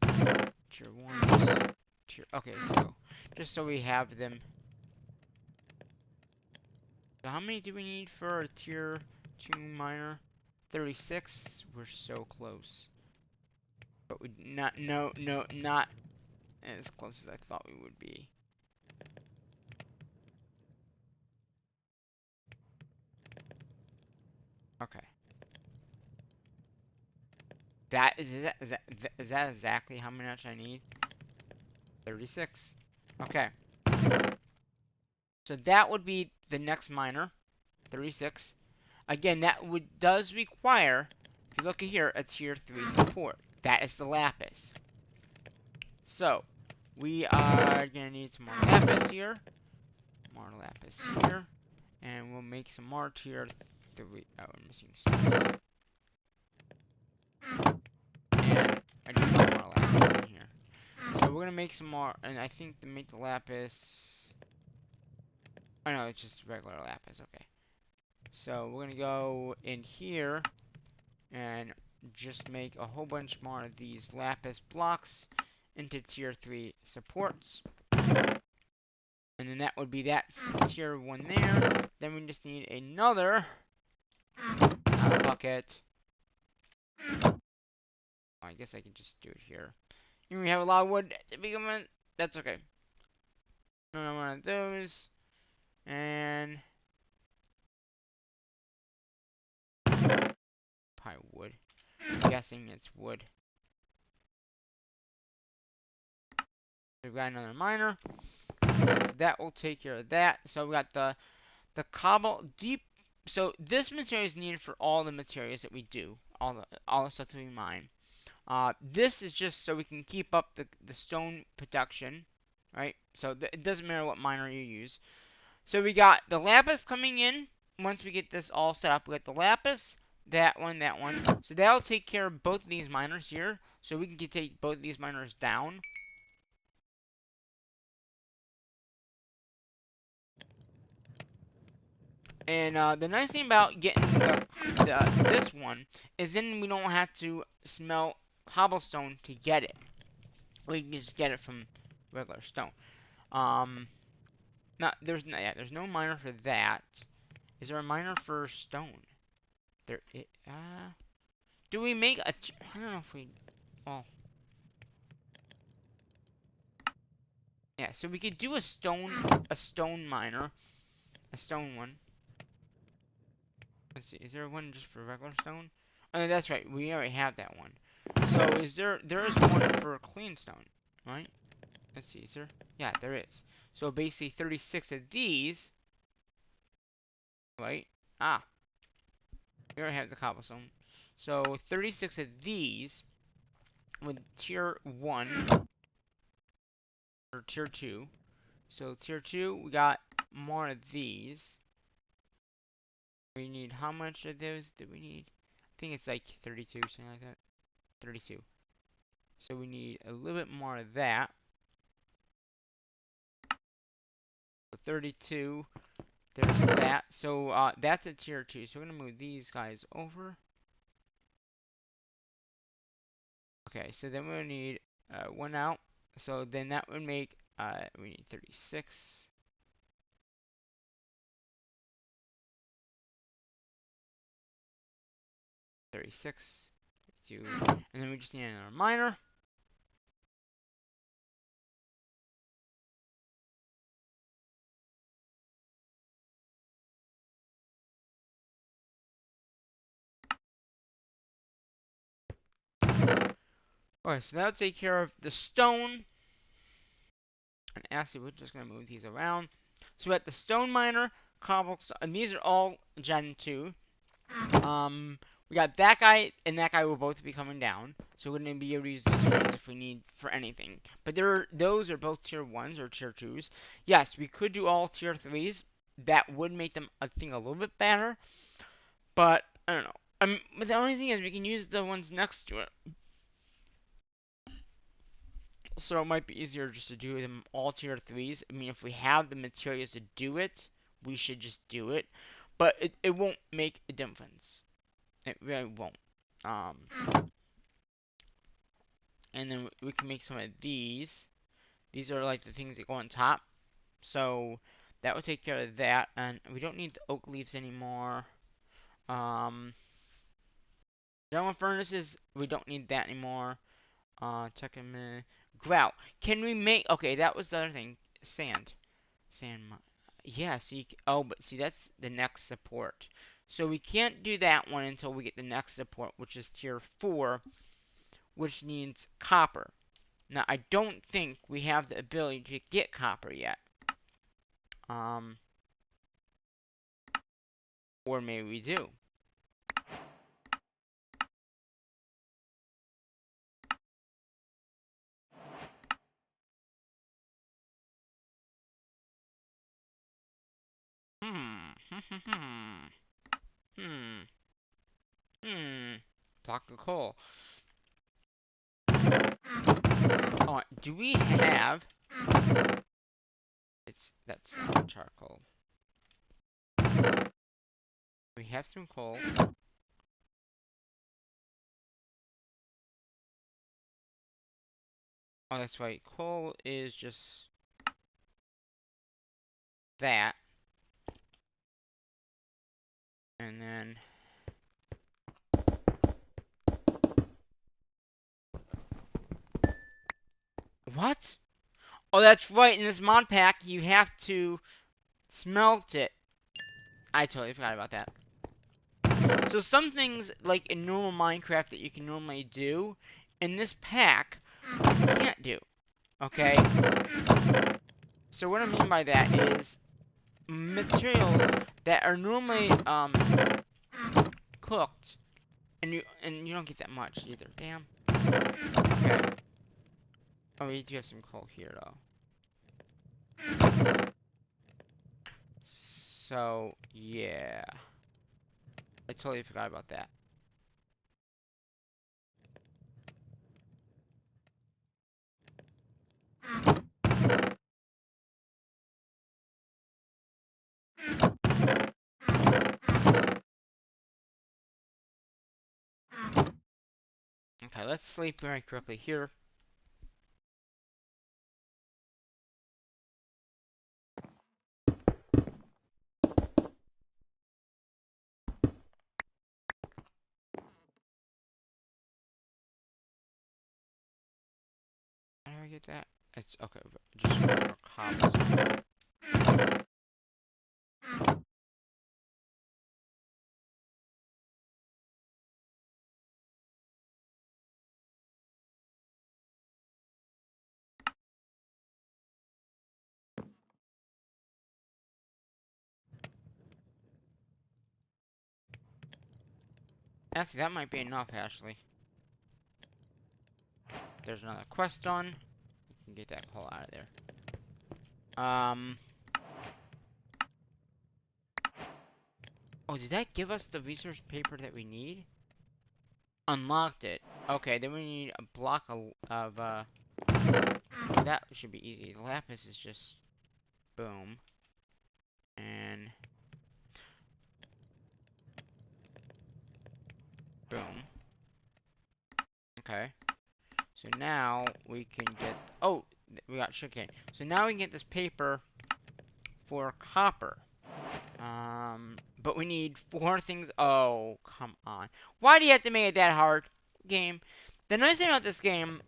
tier 1s, tier, okay, so, just so we have them. So how many do we need for a tier 2 miner? 36, we're so close. But we, not as close as I thought we would be. Okay. Is that exactly how much I need? 36. Okay. So that would be the next miner. 36. Again, that does require, if you look at here, a tier 3 support. That is the lapis. So, we are gonna need some more lapis here. More lapis here. And we'll make some more tier 3. Oh, I'm missing 6. And I just saw more lapis in here. So we're gonna make some more, and I think to make the lapis. Oh no, it's just regular lapis. Okay. So we're gonna go in here and just make a whole bunch more of these lapis blocks into tier 3 supports. And then that would be that tier 1 there. Then we just need another bucket. I guess I can just do it here. And we have a lot of wood to become one. That's okay. Another one of those. And probably wood. I'm guessing it's wood. We've got another miner. So that will take care of that. So we got the cobble deep. So this material is needed for all the materials that we do, all the stuff that we mine. This is just so we can keep up the stone production, right? So it doesn't matter what miner you use. So we got the lapis coming in. Once we get this all set up, we got the lapis, that one, that one. So that'll take care of both of these miners here. So we can take both of these miners down. And the nice thing about getting this one is then we don't have to smelt cobblestone to get it. We can just get it from regular stone. There's no miner for that. Is there a miner for stone? Do we make a? I don't know if we. Oh. Yeah, so we could do a stone miner, a stone one. Let's see, is there one just for regular stone? Oh, no, that's right, we already have that one. So there is one for clean stone, right? Let's see, is there? Yeah, there is. So basically 36 of these, right? We already have the cobblestone. So 36 of these with tier 1 or tier 2. So tier 2, we got more of these. We need how much of those do we need? I think it's like 32, something like that. 32. So we need a little bit more of that. So 32. There's that. So that's a tier 2. So we're going to move these guys over. Okay, so then we'll need one out. So then that would make, we need 36. 36, 2, and then we just need another miner. Alright, so that'll take care of the stone. And actually, we're just going to move these around. So we got the stone miner, cobblestone, and these are all Gen 2. We got that guy and that guy will both be coming down. So we're going to be able to use those frames if we need for anything. But those are both tier 1s or tier 2s. Yes, we could do all tier 3s. That would make them, I think, a little bit better. But, I don't know. But the only thing is we can use the ones next to it. So it might be easier just to do them all tier 3s. I mean, if we have the materials to do it, we should just do it. But it won't make a difference. It really won't. And then we can make some of these. These are like the things that go on top. So that will take care of that. And we don't need the oak leaves anymore. Diamond furnaces, we don't need that anymore. Check a minute. Grout. Can we make... Okay, that was the other thing. Sand. Sand. Yeah, so you... Oh, but see, that's the next support. So we can't do that one until we get the next support, which is tier 4, which needs copper. Now, I don't think we have the ability to get copper yet. Or maybe we do. Block of coal. Oh, do we have... That's charcoal. We have some coal. Oh, that's right. Coal is just... that. And then... What? Oh, that's right. In this mod pack, you have to smelt it. I totally forgot about that. So some things, like in normal Minecraft that you can normally do, in this pack, you can't do. Okay? So what I mean by that is materials that are normally cooked, and you don't get that much either. Damn. Okay. Oh, we do have some coal here though. So yeah, I totally forgot about that. Okay, let's sleep very quickly here. How do I get that? It's okay. Just more cobblestone. Actually, that might be enough. Actually, there's another quest done. We can get that coal out of there. Oh, did that give us the research paper that we need? Unlocked it. Okay, then we need a block of that should be easy. The lapis is just boom. And boom. Okay. So now we can get... Oh, we got sugarcane. So now we can get this paper for copper. But we need 4 things. Oh, come on. Why do you have to make it that hard, game? The nice thing about this game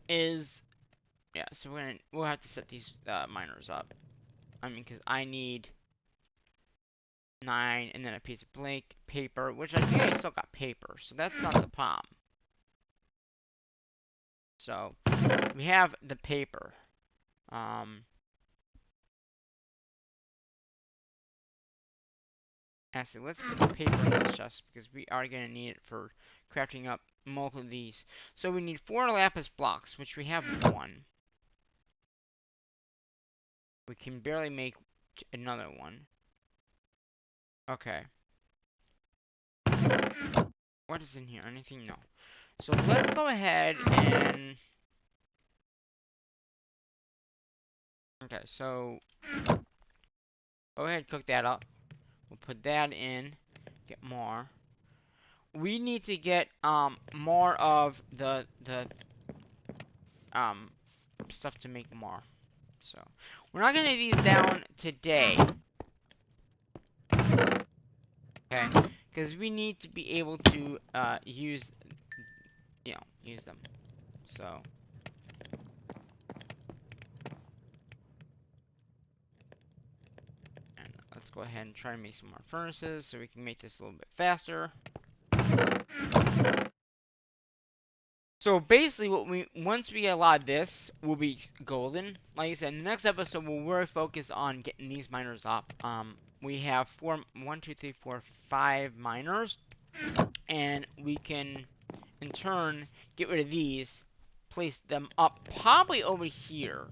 is, yeah, so we'll have to set these miners up. I mean, because I need 9 and then a piece of blank paper, which I think I still got paper, so that's not the problem. So we have the paper. Actually, let's put the paper in this chest because we are going to need it for crafting up multiple of these. So we need 4 lapis blocks, which we have 1. We can barely make another one. Okay. What is in here? Anything? No. So let's go ahead and... Okay, so... Go ahead and cook that up. We'll put that in. Get more. We need to get more of the stuff to make more. So we're not gonna do these down today. Okay? Because we need to be able to use them. So and let's go ahead and try to make some more furnaces so we can make this a little bit faster. So basically, once we get a lot of this, we'll be golden. Like I said, in the next episode, we'll really focus on getting these miners up. We have 5 miners, and we can, in turn, get rid of these, place them up probably over here.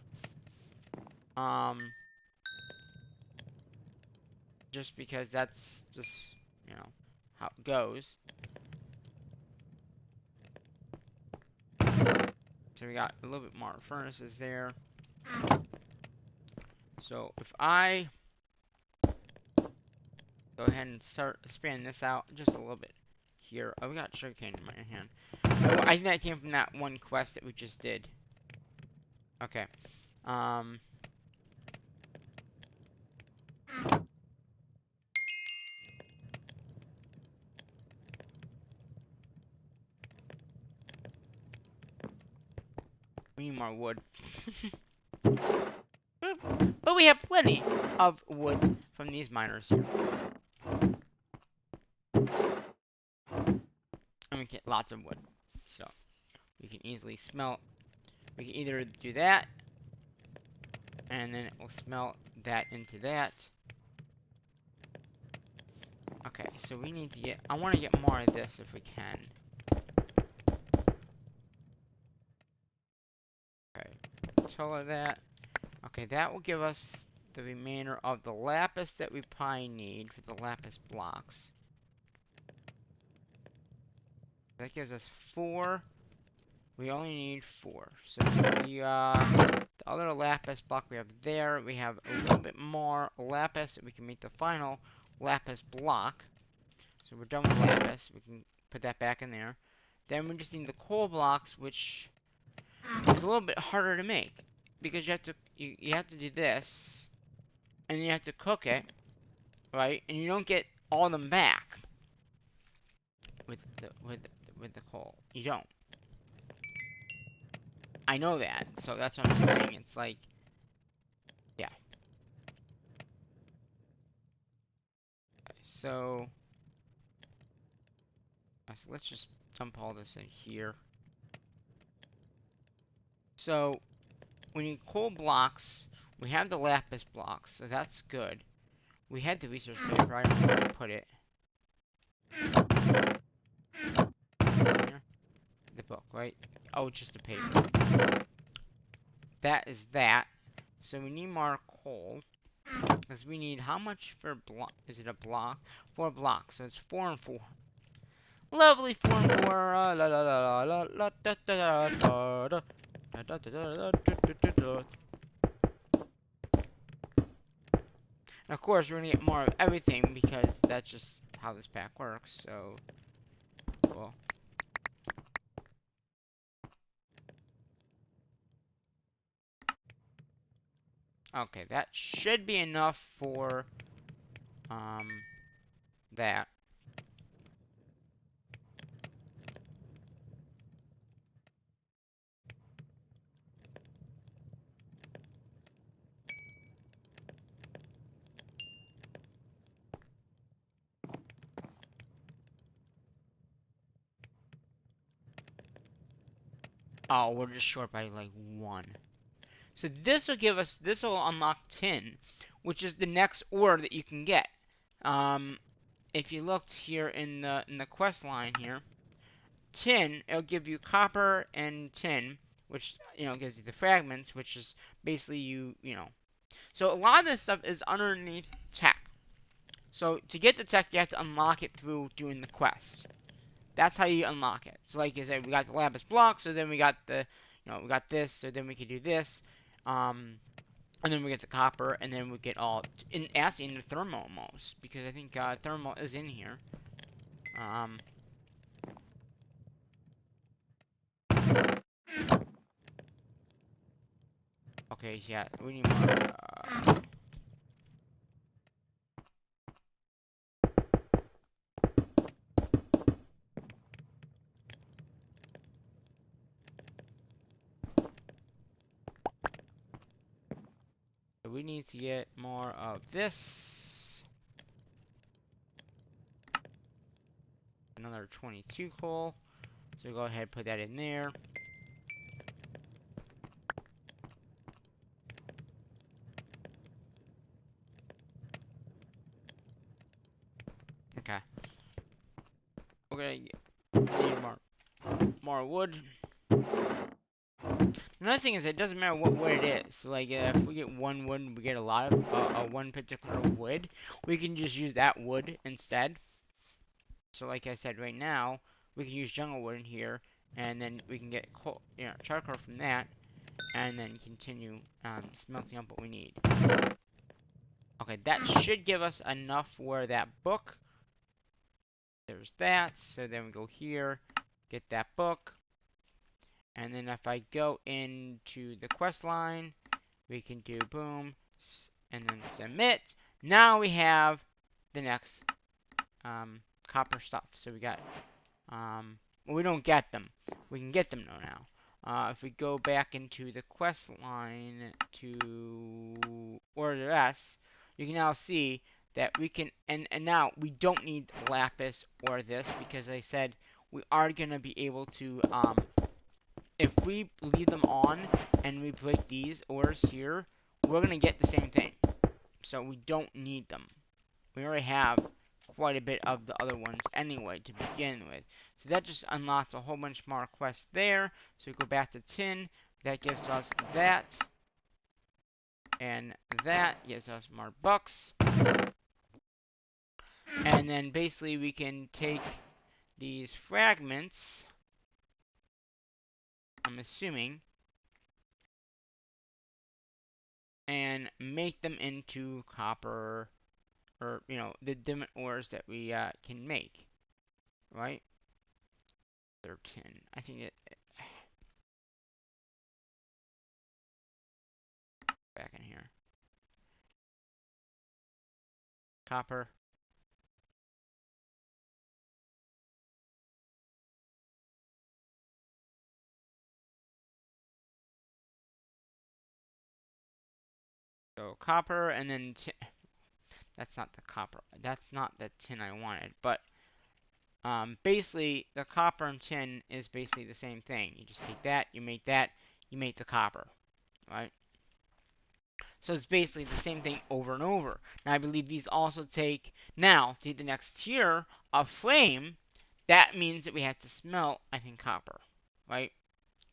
Just because that's just, how it goes. So we got a little bit more furnaces there. So if I go ahead and start expanding this out just a little bit here. Oh, we got sugarcane in my hand. I think that came from that one quest that we just did. Okay. We need more wood. But we have plenty of wood from these miners here. And we get lots of wood. So we can easily smelt. We can either do that, and then it will smelt that into that. Okay, so we need to get, I want to get more of this if we can. Okay, total of that. Okay, that will give us the remainder of the lapis that we probably need for the lapis blocks. That gives us 4. We only need 4. So the other lapis block we have there, we have a little bit more lapis that we can make the final lapis block. So we're done with lapis. We can put that back in there. Then we just need the coal blocks, which is a little bit harder to make because you have to do this, and then you have to cook it, right? And you don't get all of them back with the coal. You don't. I know that, so that's what I'm saying. It's like, yeah. Okay, so let's just dump all this in here. So we need coal blocks. We have the lapis blocks, so that's good. We had the resource paper. I don't know where to put it. Here. The book, right? Oh, just the paper. That is that. So we need more coal. Because we need how much for a block? Is it a block? 4 blocks. So it's 4 and 4. Lovely 4 and 4. La la la la la da da da da da. Of course, we're gonna get more of everything because that's just how this pack works. So, cool. Okay, that should be enough for that. Oh, we're just short by like 1. So this will give us, this will unlock tin, which is the next ore that you can get. If you looked here in the quest line here, tin, it'll give you copper and tin, which gives you the fragments, which is basically you know. So a lot of this stuff is underneath tech. So to get the tech, you have to unlock it through doing the quest. That's how you unlock it. So like I said, we got the lapis block, so then we got we got this, so then we can do this, and then we get the copper, and then we get actually in the thermal almost, because I think thermal is in here. Okay, yeah, we need more. So we need to get more of this. Another 22 coal. So go ahead and put that in there. Okay. Okay, need more wood. Another thing is, it doesn't matter what wood it is. So like, if we get one wood, we get a lot of one particular wood. We can just use that wood instead. So like I said, right now we can use jungle wood in here, and then we can get coal, charcoal from that, and then continue smelting up what we need. Okay, that should give us enough for that book. There's that. So then we go here, get that book. And then if I go into the quest line, we can do boom, and then submit. Now we have the next copper stuff. So we got, well, we don't get them. We can get them now. If we go back into the quest line to order S, you can now see that we can, and now we don't need lapis or this, because I said we are going to be able to, if we leave them on and we break these ores here, we're going to get the same thing. So we don't need them. We already have quite a bit of the other ones anyway to begin with. So that just unlocks a whole bunch more quests there. So we go back to tin. That gives us that. And that gives us more bucks. And then basically we can take these fragments, I'm assuming, and make them into copper, or the different ores that we can make, right? 13. I think back in here. Copper. So copper, and then that's not the copper. That's not the tin I wanted. But basically, the copper and tin is basically the same thing. You just take that, you make the copper, right? So it's basically the same thing over and over. Now I believe these also take, now to the next tier of flame, that means that we have to smelt, I think, copper, right?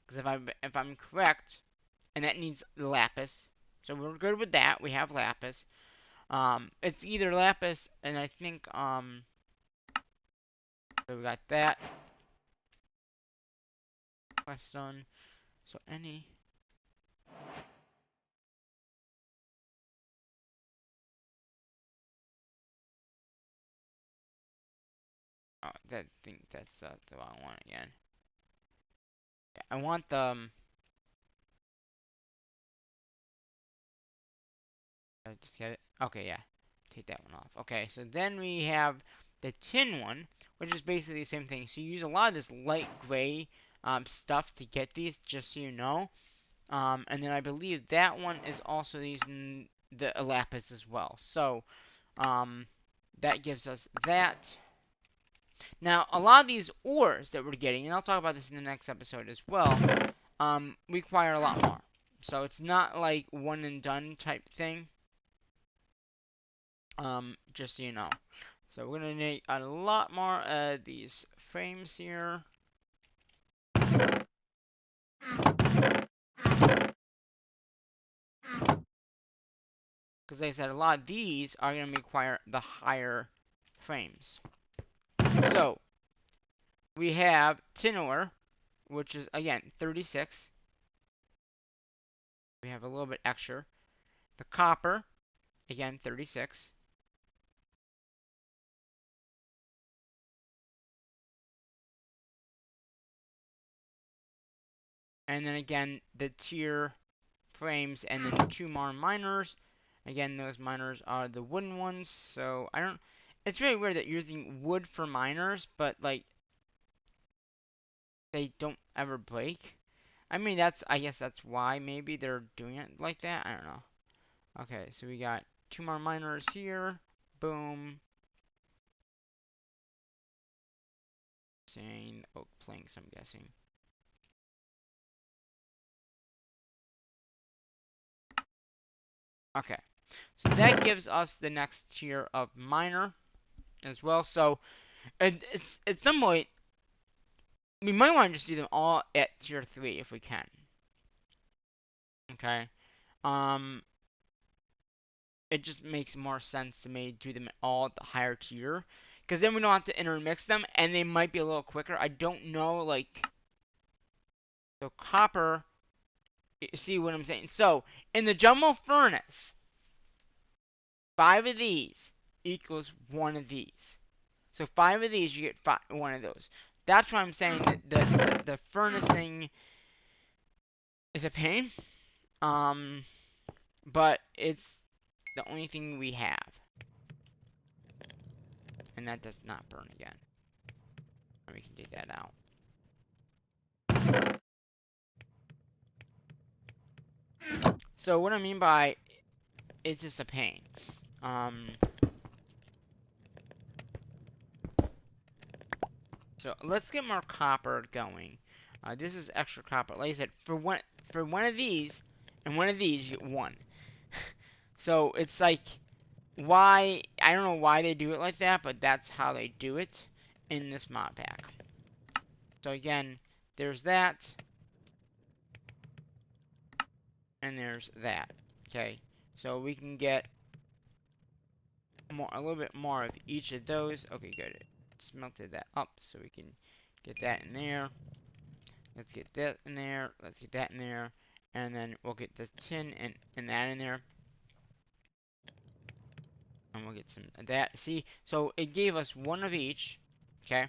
Because if I'm correct, and that needs the lapis, so we're good with that. We have lapis. It's either lapis, and I think so we got that quest done. So any. Oh, that think that's the wrong one again. I want the Did I just get it? Okay, yeah. Take that one off. Okay, so then we have the tin one, which is basically the same thing. So you use a lot of this light gray stuff to get these, just so you know. And then I believe that one is also using the lapis as well. So that gives us that. Now, a lot of these ores that we're getting, and I'll talk about this in the next episode as well, require a lot more. So it's not like one and done type thing. Just so you know. So we're gonna need a lot more of these frames here. Because like I said, a lot of these are gonna require the higher frames. So we have tin ore, which is again 36. We have a little bit extra. The copper, again 36. And then again, the tier frames and then 2 more miners. Again, those miners are the wooden ones, so I don't... It's really weird that you're using wood for miners, but, like, they don't ever break. I mean, I guess that's why maybe they're doing it like that. I don't know. Okay, so we got 2 more miners here. Boom. Saying oak planks, I'm guessing. Okay, so that gives us the next tier of miner as well. So it's at some point we might want to just do them all at tier 3 if we can. Okay. Um, it just makes more sense to me to do them all at the higher tier, because then we don't have to intermix them, and they might be a little quicker. I don't know, like, so copper. You see what I'm saying? So in the jumbo furnace, 5 of these equals 1 of these. So 5 of these, you get 1 of those. That's why I'm saying that the furnace thing is a pain. But it's the only thing we have. And that does not burn again. And we can take that out. So what I mean by it's just a pain. So let's get more copper going. This is extra copper. Like I said, for one of these and one of these, you get 1. So it's like, why? I don't know why they do it like that, but that's how they do it in this mod pack. So again, there's that. And there's that. Okay, so we can get a little bit more of each of those. Okay, good. It smelted that up, so we can get that in there. Let's get that in there. Let's get that in there, and then we'll get the tin and that in there, and we'll get some of that. See, so it gave us 1 of each. Okay.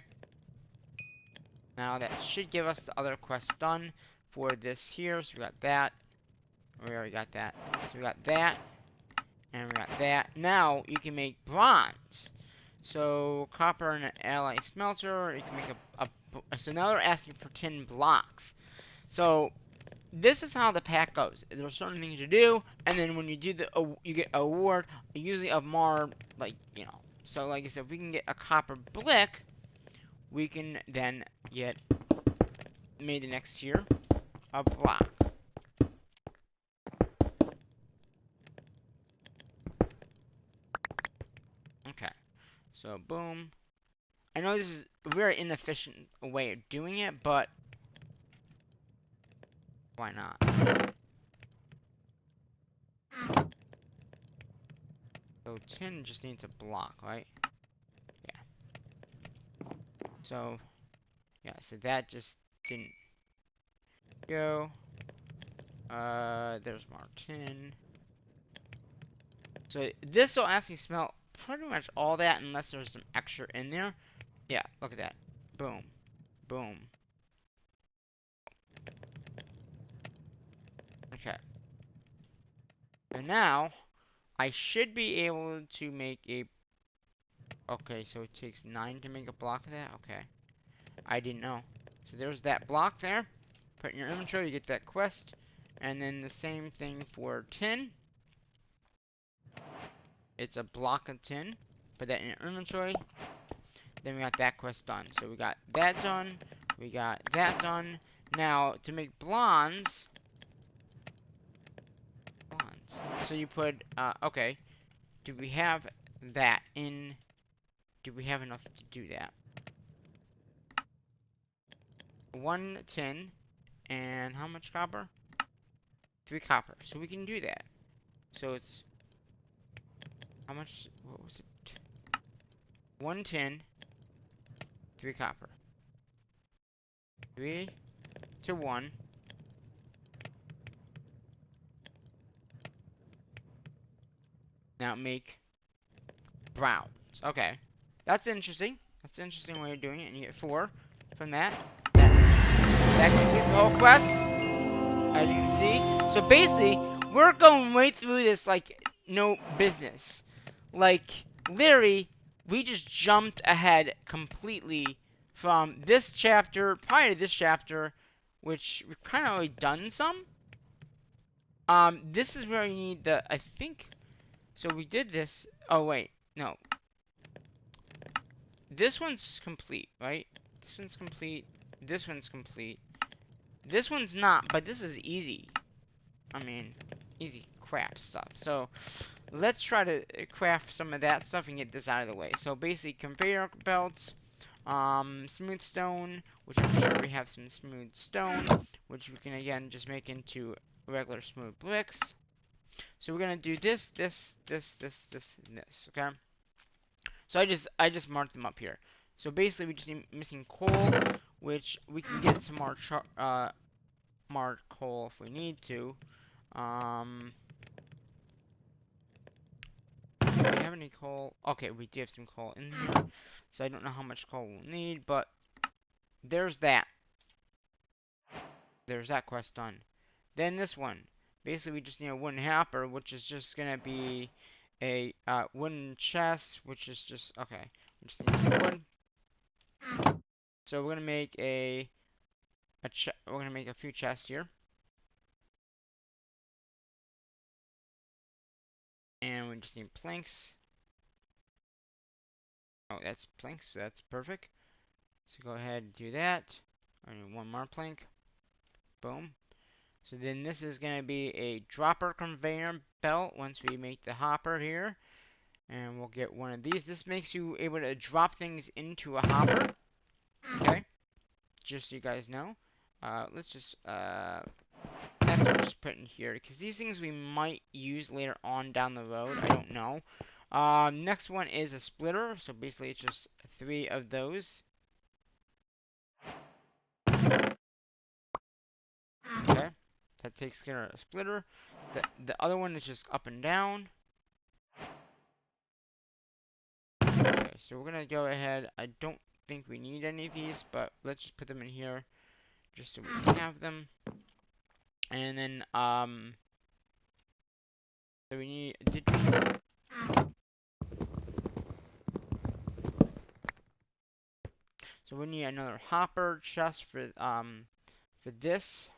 Now that should give us the other quest done for this here. So we got that. We already got that. So we got that. And we got that. Now you can make bronze. So copper and an alloy smelter. You can make so now they're asking for 10 blocks. So this is how the pack goes. There are certain things you do, and then when you do you get an award, usually of more, like, you know. So like I said, if we can get a copper brick, we can then get made the next tier a block. Okay, so boom. I know this is a very inefficient way of doing it, but why not? So 10 just needs a block, right? Yeah. So, yeah, so that just didn't go. There's more tin. So this will actually smelt pretty much all that unless there's some extra in there. Yeah, look at that. Boom. Boom. Okay. So now, I should be able to make a... Okay, so it takes 9 to make a block of that? Okay. I didn't know. So there's that block there. Put in your inventory, you get that quest. And then the same thing for tin. It's a block of tin. Put that in your inventory. Then we got that quest done. So we got that done. We got that done. Now, to make blondes... So you put... okay. Do we have that in... Do we have enough to do that? 1 tin. And how much copper? 3 copper. So we can do that. So it's... How much? What was it? 1 tin. 3 copper. 3 to 1. Now make browns. Okay. That's interesting. That's an interesting way of doing it. And you get 4 from that. That completes the whole quest. As you can see. So basically, we're going right through this like no business. Like, literally, we just jumped ahead completely from this chapter, prior to this chapter, which we've kind of already done some. This is where you need the, I think, so we did this, oh wait, no. This one's complete, right? This one's complete, this one's complete. This one's not, but this is easy. I mean, easy crap stuff. So, let's try to craft some of that stuff and get this out of the way. So, basically, conveyor belts, smooth stone, which I'm sure we have some smooth stone, which we can, again, just make into regular smooth bricks. So, we're going to do this, this, this, this, this, and this, okay? So, I just marked them up here. So, basically, we just need missing coal, which we can get some more, more coal if we need to. Do we have any coal? Okay, we do have some coal in here. So I don't know how much coal we'll need, but there's that. There's that quest done. Then this one. Basically, we just need a wooden hopper, which is just going to be a wooden chest, which is just... Okay, we just need some wood. So we're going to make we're going to make a few chests here. And we just need planks. Oh, that's planks. So that's perfect. So go ahead and do that. I need one more plank. Boom. So then this is going to be a dropper conveyor belt once we make the hopper here. And we'll get one of these. This makes you able to drop things into a hopper. Okay. Just so you guys know. Let's just, that's what we'll just put in here. Because these things we might use later on down the road. I don't know. Next one is a splitter. So basically it's just 3 of those. Okay. That takes care of a splitter. The other one is just up and down. Okay, so we're gonna go ahead. I don't think we need any of these, but let's just put them in here just so we can have them. And then so we need so we need another hopper chest for this.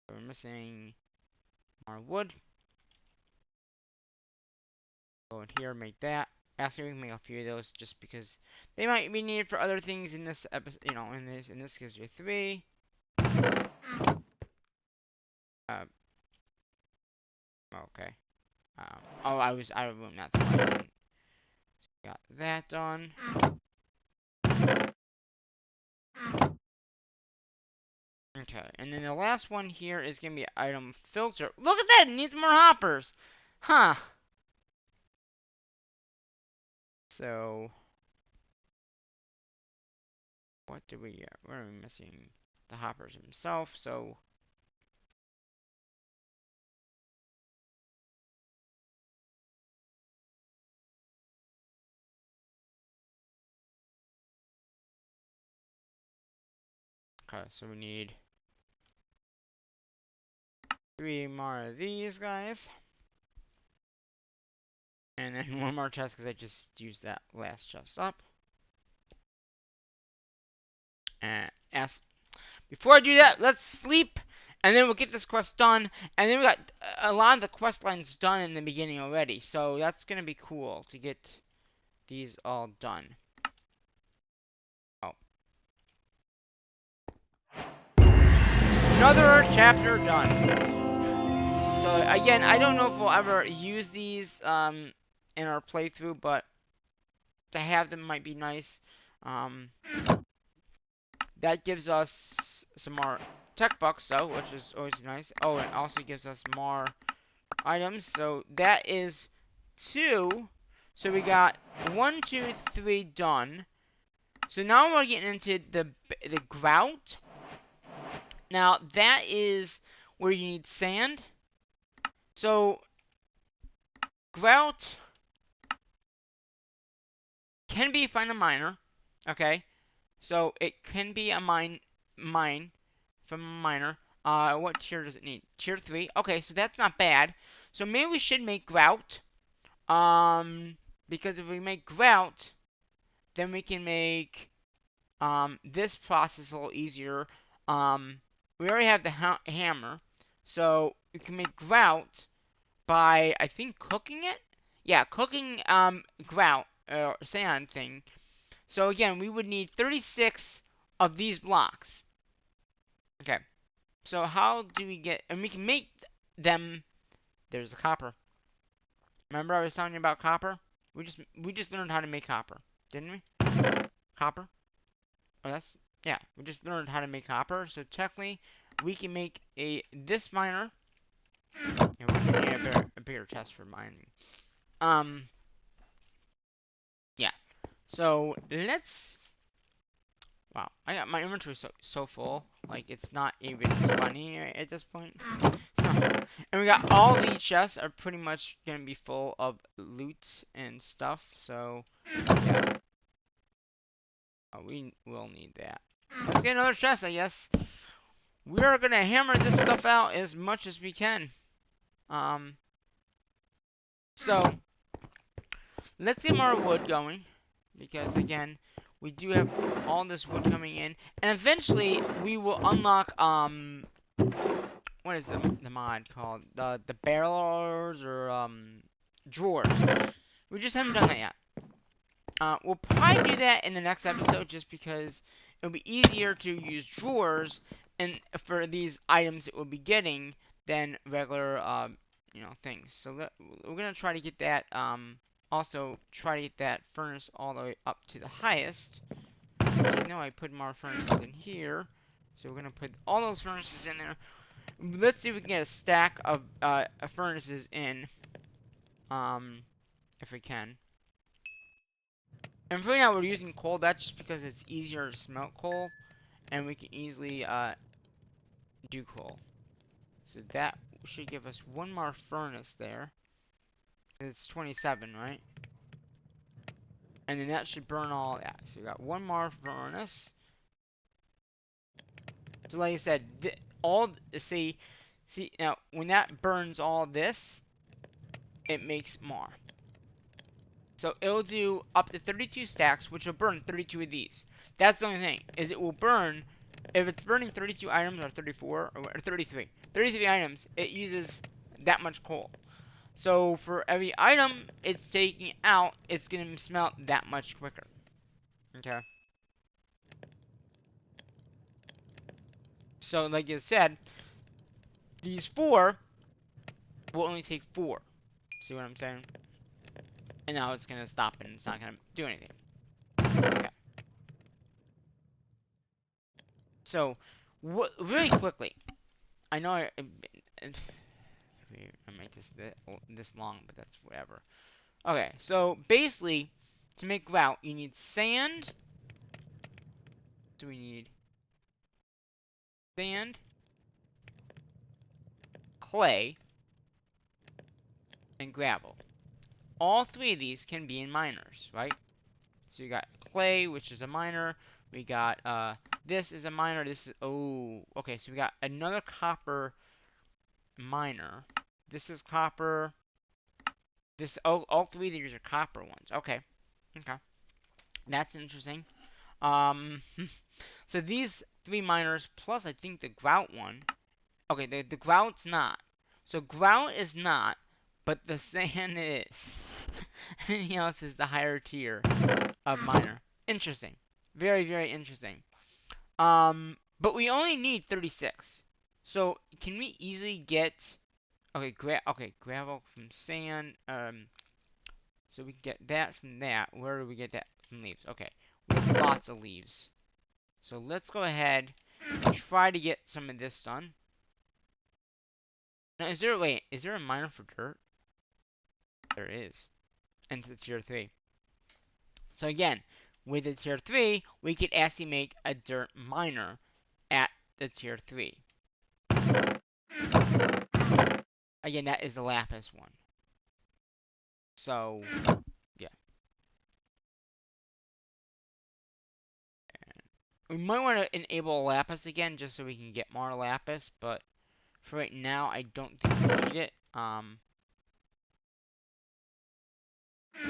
So we're missing more wood. Go in here, make that. Actually, we can make a few of those just because they might be needed for other things in this episode. You know, in this gives you 3. Okay. Oh, I was out of room. That's why. Got that done. Okay, and then the last one here is gonna be item filter. Look at that! It needs more hoppers! Huh. So, what do we get? Where are we missing? The hoppers himself, so... Okay, so we need 3 more of these guys. And then 1 more chest because I just used that last chest up. And before I do that, let's sleep. And then we'll get this quest done. And then we got a lot of the quest lines done in the beginning already. So that's going to be cool to get these all done. Oh. Another chapter done. So again, I don't know if we'll ever use these in our playthrough, but to have them might be nice. That gives us some more tech bucks though, which is always nice. Oh, it also gives us more items. So that is 2. So we got 1, 2, 3 done. So now we're getting into the grout. Now that is where you need sand. So grout can be found in a miner. Okay, so it can be a mine from a miner. What tier does it need? Tier 3. Okay, so that's not bad. So maybe we should make grout. Because if we make grout, then we can make this process a little easier. We already have the hammer, so we can make grout by, I think, cooking it. Yeah, cooking grout or sand thing. So again, we would need 36 of these blocks. Okay. So how do we get, and we can make them, there's the copper. Remember I was telling you about copper? We just learned how to make copper, didn't we? Copper? Oh, yeah, we just learned how to make copper. So technically, we can make this miner. And we can need a bigger chest for mining. Yeah. So let's. Wow, I got my inventory so full, like it's not even funny at this point. And we got all these chests are pretty much gonna be full of loot and stuff. So yeah, we will need that. Let's get another chest, I guess. We are gonna hammer this stuff out as much as we can. So let's get more wood going, because again, we do have all this wood coming in, and eventually we will unlock what is the mod called? The barrels or drawers. We just haven't done that yet. We'll probably do that in the next episode, just because it'll be easier to use drawers and for these items that we'll be getting than regular things. So we're gonna try to get that also try to get that furnace all the way up to the highest. I know I put more furnaces in here, so we're gonna put all those furnaces in there. Let's see if we can get a stack of furnaces in, if we can. And for now, we're using coal. That's just because it's easier to smelt coal, and we can easily do coal. So that should give us 1 more furnace there. It's 27, right? And then that should burn all that. So we got 1 more furnace. So like I said, see now when that burns all this, it makes more. So it'll do up to 32 stacks, which will burn 32 of these. That's the only thing, is it will burn, if it's burning 32 items, or 34, or 33. 33 items, it uses that much coal. So for every item it's taking out, it's going to smelt that much quicker. Okay. So like I said, these 4 will only take 4. See what I'm saying? And now it's going to stop and it's not going to do anything. Okay. So, really quickly, I know I make this long, but that's whatever. Okay, so basically, to make grout, you need sand. So we need sand, clay, and gravel. All 3 of these can be in miners, right? So you got clay, which is a miner. We got this is a miner. This is okay. So we got another copper minor. This is copper. This all three of these are copper ones. Okay. Okay. That's interesting. Um, so these three miners plus I think the grout one. Okay, the grout's not. So grout is not, but the sand is. Anything else is the higher tier of miner. Interesting. Very, very interesting. But we only need 36. So can we easily get okay, gravel from sand. So we can get that from that. Where do we get that from leaves? Okay, we have lots of leaves. So let's go ahead and try to get some of this done. Now, is there a miner for dirt? There is. And it's tier 3. So again, with the tier 3, we could actually make a dirt miner at the tier 3. Again, that is the lapis one. So, yeah. We might want to enable lapis again just so we can get more lapis, but for right now, I don't think we need it.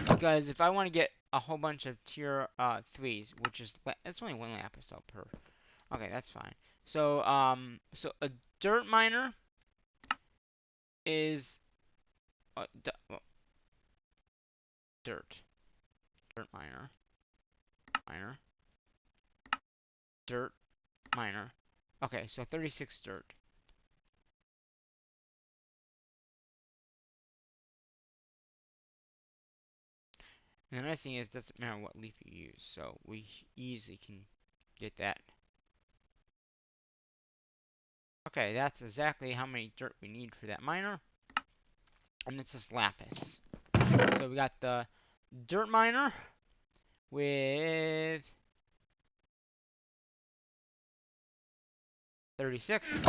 Because if I want to get a whole bunch of tier 3s, which is that's only one lapis though per. Okay, that's fine. So so a dirt miner is well, dirt miner, dirt miner. Okay, so 36 dirt. And the nice thing is, it doesn't matter what leaf you use, so we easily can get that. Okay, that's exactly how many dirt we need for that miner. And it's just lapis. So we got the dirt miner with 36.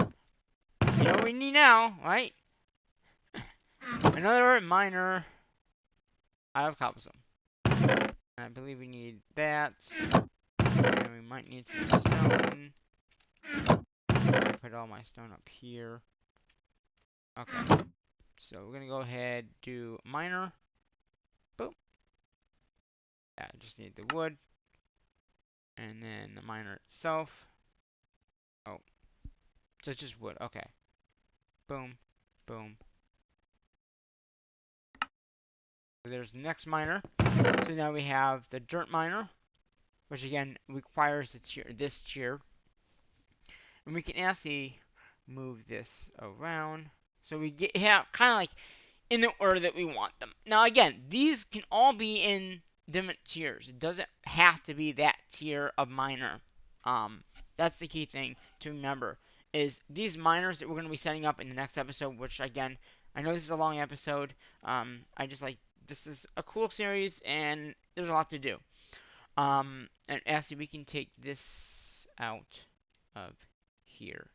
You know what we need now, right? Another miner out of cobblestone. I believe we need that. And we might need some stone. I put all my stone up here. Okay. So we're gonna go ahead do miner. Boom. Yeah, I just need the wood. And then the miner itself. Oh. So it's just wood. Okay. Boom. Boom. So there's the next miner. So now we have the dirt miner, which again requires this tier. And we can actually move this around. So we have kind of like in the order that we want them. Now again, these can all be in different tiers. It doesn't have to be that tier of miner. That's the key thing to remember is these miners that we're going to be setting up in the next episode, which again, I know this is a long episode. I just like this is a cool series and there's a lot to do. And actually we can take this out of here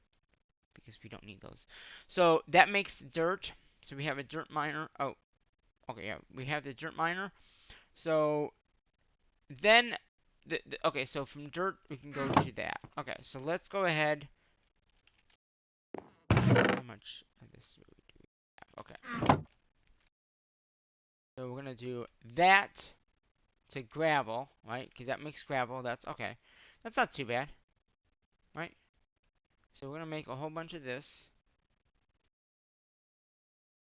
because we don't need those. So that makes dirt. So we have a dirt miner. Oh, okay, yeah, we have the dirt miner. So then, okay, so from dirt we can go to that. Okay, so let's go ahead. How much of this do we have? Okay. So we're gonna do that to gravel, right? Because that makes gravel. That's okay. That's not too bad, right? So we're gonna make a whole bunch of this.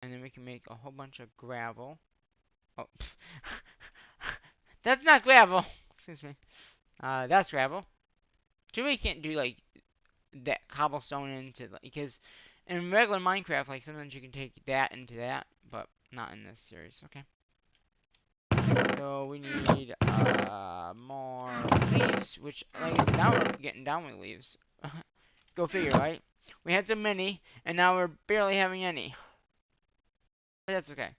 And then we can make a whole bunch of gravel. Oh, that's not gravel. Excuse me. That's gravel. Too bad you can't do like that cobblestone into because in regular Minecraft, like sometimes you can take that into that, but not in this series. Okay. So we need more leaves, which like I said, now we're getting down with leaves. Go figure, right? We had so many, and now we're barely having any. But that's okay.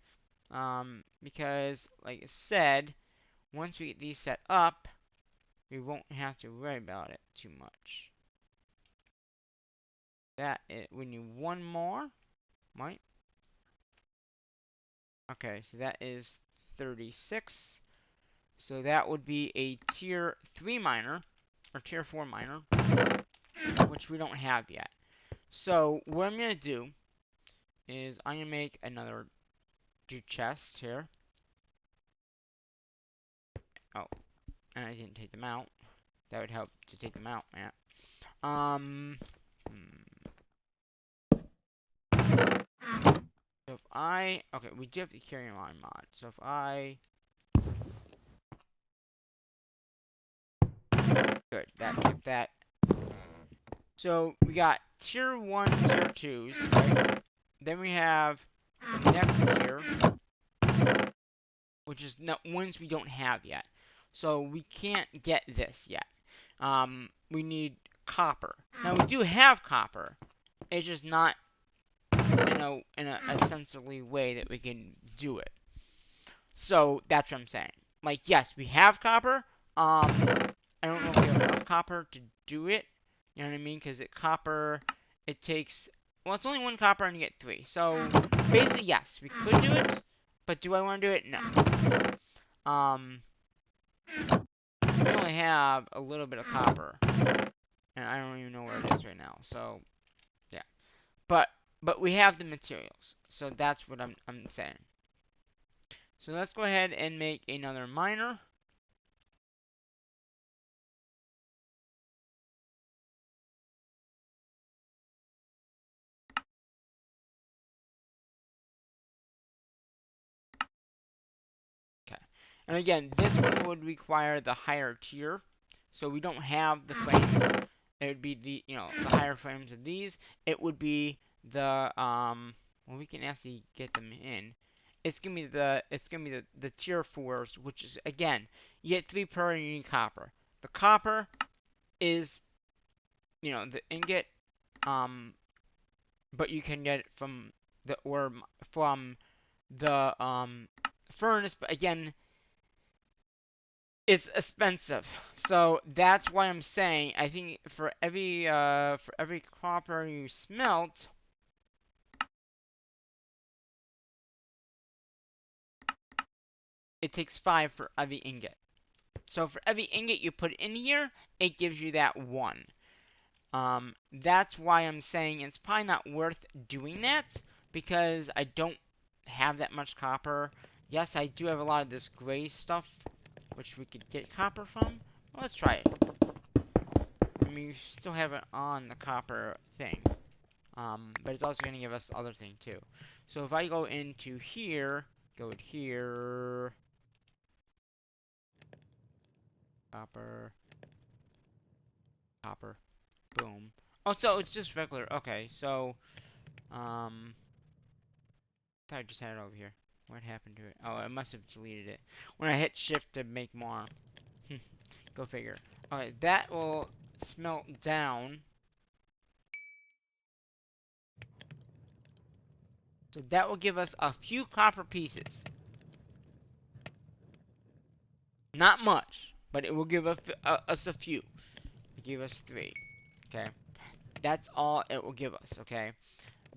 Because like I said, once we get these set up, we won't have to worry about it too much. We need one more, right? Okay, so that is 36. So that would be a tier 3 miner, or tier 4 miner, which we don't have yet. So what I'm going to do is I'm gonna make another chest here. Oh, and I didn't take them out. That would help to take them out, man. So if okay, we do have the carry on mod. So if good, that kept that. So we got tier 1, tier 2s, right? Then we have the next tier, which is ones we don't have yet. So we can't get this yet. We need copper. Now we do have copper. It's just not in a sensibly way that we can do it. So that's what I'm saying. Like, yes, we have copper. I don't know if we have enough copper to do it. You know what I mean? Because it takes. Well, it's only one copper and you get 3. So basically, yes, we could do it. But do I want to do it? No. We only have a little bit of copper, and I don't even know where it is right now. So yeah, but we have the materials. So that's what I'm saying. So let's go ahead and make another miner. Okay. And again, this one would require the higher tier. So we don't have the flames. It would be the higher frames of these. It would be the well, we can actually get them in. It's gonna be the tier 4s, which is again, you get 3 per and you need copper. The copper is the ingot, but you can get it from the furnace, but again, it's expensive. So that's why I'm saying I think for every copper you smelt, it takes 5 for every ingot. So for every ingot you put in here, it gives you that 1. That's why I'm saying it's probably not worth doing that, because I don't have that much copper. Yes, I do have a lot of this gray stuff, which we could get copper from. Well, let's try it. I mean, we still have it on the copper thing. But it's also going to give us the other thing, too. So if I go into here, go here, copper, copper, boom. Oh, so it's just regular. Okay, so, I thought I just had it over here. What happened to it? Oh, I must have deleted it. When I hit shift to make more. Go figure. Okay, that will smelt down. So that will give us a few copper pieces. Not much, but it will give us a few. It gave us 3. Okay, that's all it will give us. Okay,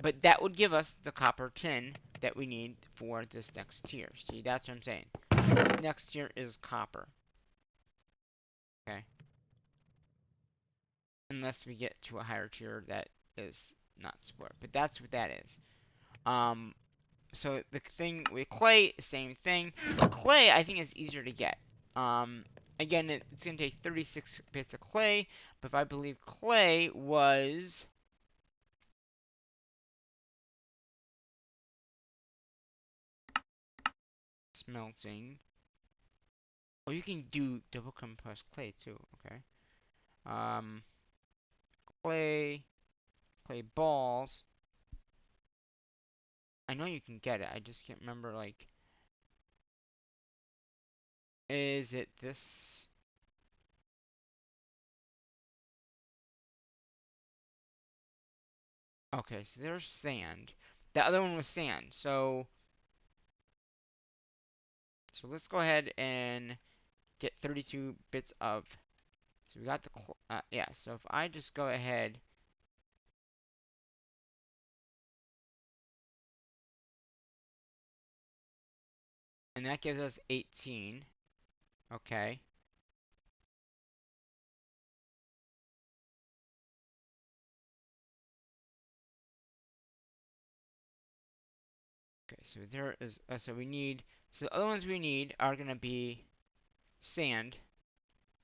but that would give us the copper tin that we need for this next tier. See, that's what I'm saying. This next tier is copper. Okay, unless we get to a higher tier that is not sport, but that's what that is. So the thing with clay, same thing. But clay, I think, is easier to get. Again, it's going to take 36 bits of clay, but if I believe clay was smelting. Oh, you can do double compressed clay too. Okay. Um, clay balls. I know you can get it. I just can't remember. Like, is it this? Okay, so there's sand. The other one was sand. So let's go ahead and get 32 bits of. So we got the yeah. So if I just go ahead. And that gives us 18. Okay. Okay, so there is. So we need. So the other ones we need are gonna be sand,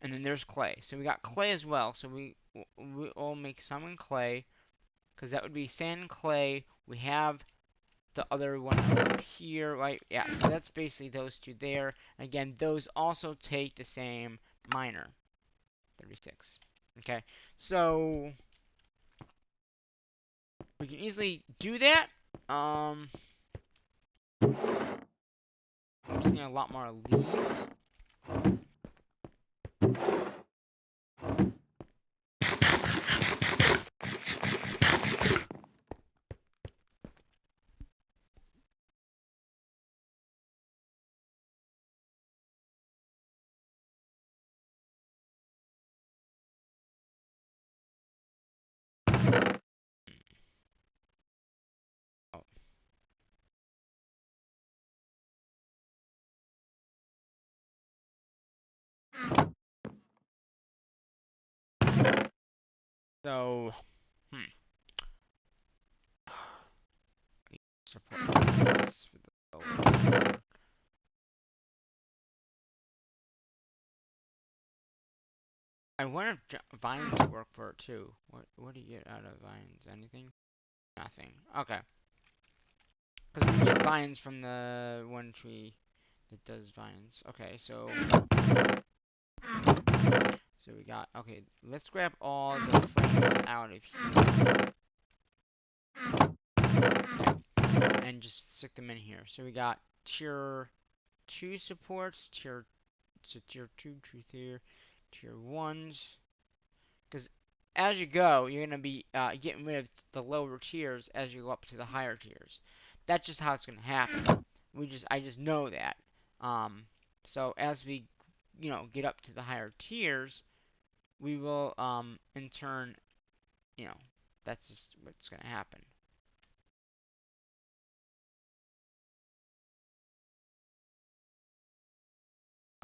and then there's clay. So we got clay as well. So we'll make some in clay, because that would be sand and clay. We have the other one over here, right? Yeah. So that's basically those two there. Again, those also take the same miner, 36. Okay. So we can easily do that. I'm just getting a lot more leaves. Oh. So, hmm. Support this for the lower. I wonder if vines work for it too. What do you get out of vines? Anything? Nothing. Okay. Because we get vines from the one tree that does vines. Okay, so we got, okay, let's grab all the frames out of here. Okay. And just stick them in here. So we got tier 2 supports, tier 2, tier 1s. Because as you go, you're going to be getting rid of the lower tiers as you go up to the higher tiers. That's just how it's going to happen. I just know that. So as we, get up to the higher tiers, we will, in turn, you know, that's just what's going to happen.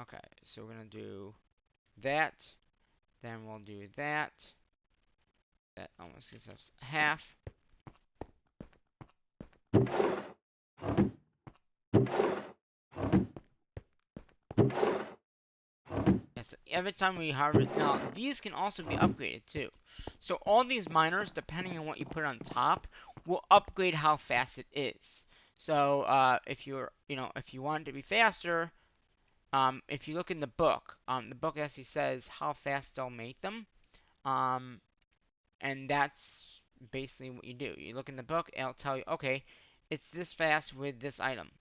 Okay, so we're going to do that. Then we'll do that. That almost gives us half. Yes, every time we harvest. Now, these can also be upgraded too. So all these miners, depending on what you put on top, will upgrade how fast it is. So if if you want it to be faster, if you look in the book actually says how fast they'll make them. Um, and that's basically what you do. You look in the book, and it'll tell you, okay, it's this fast with this item.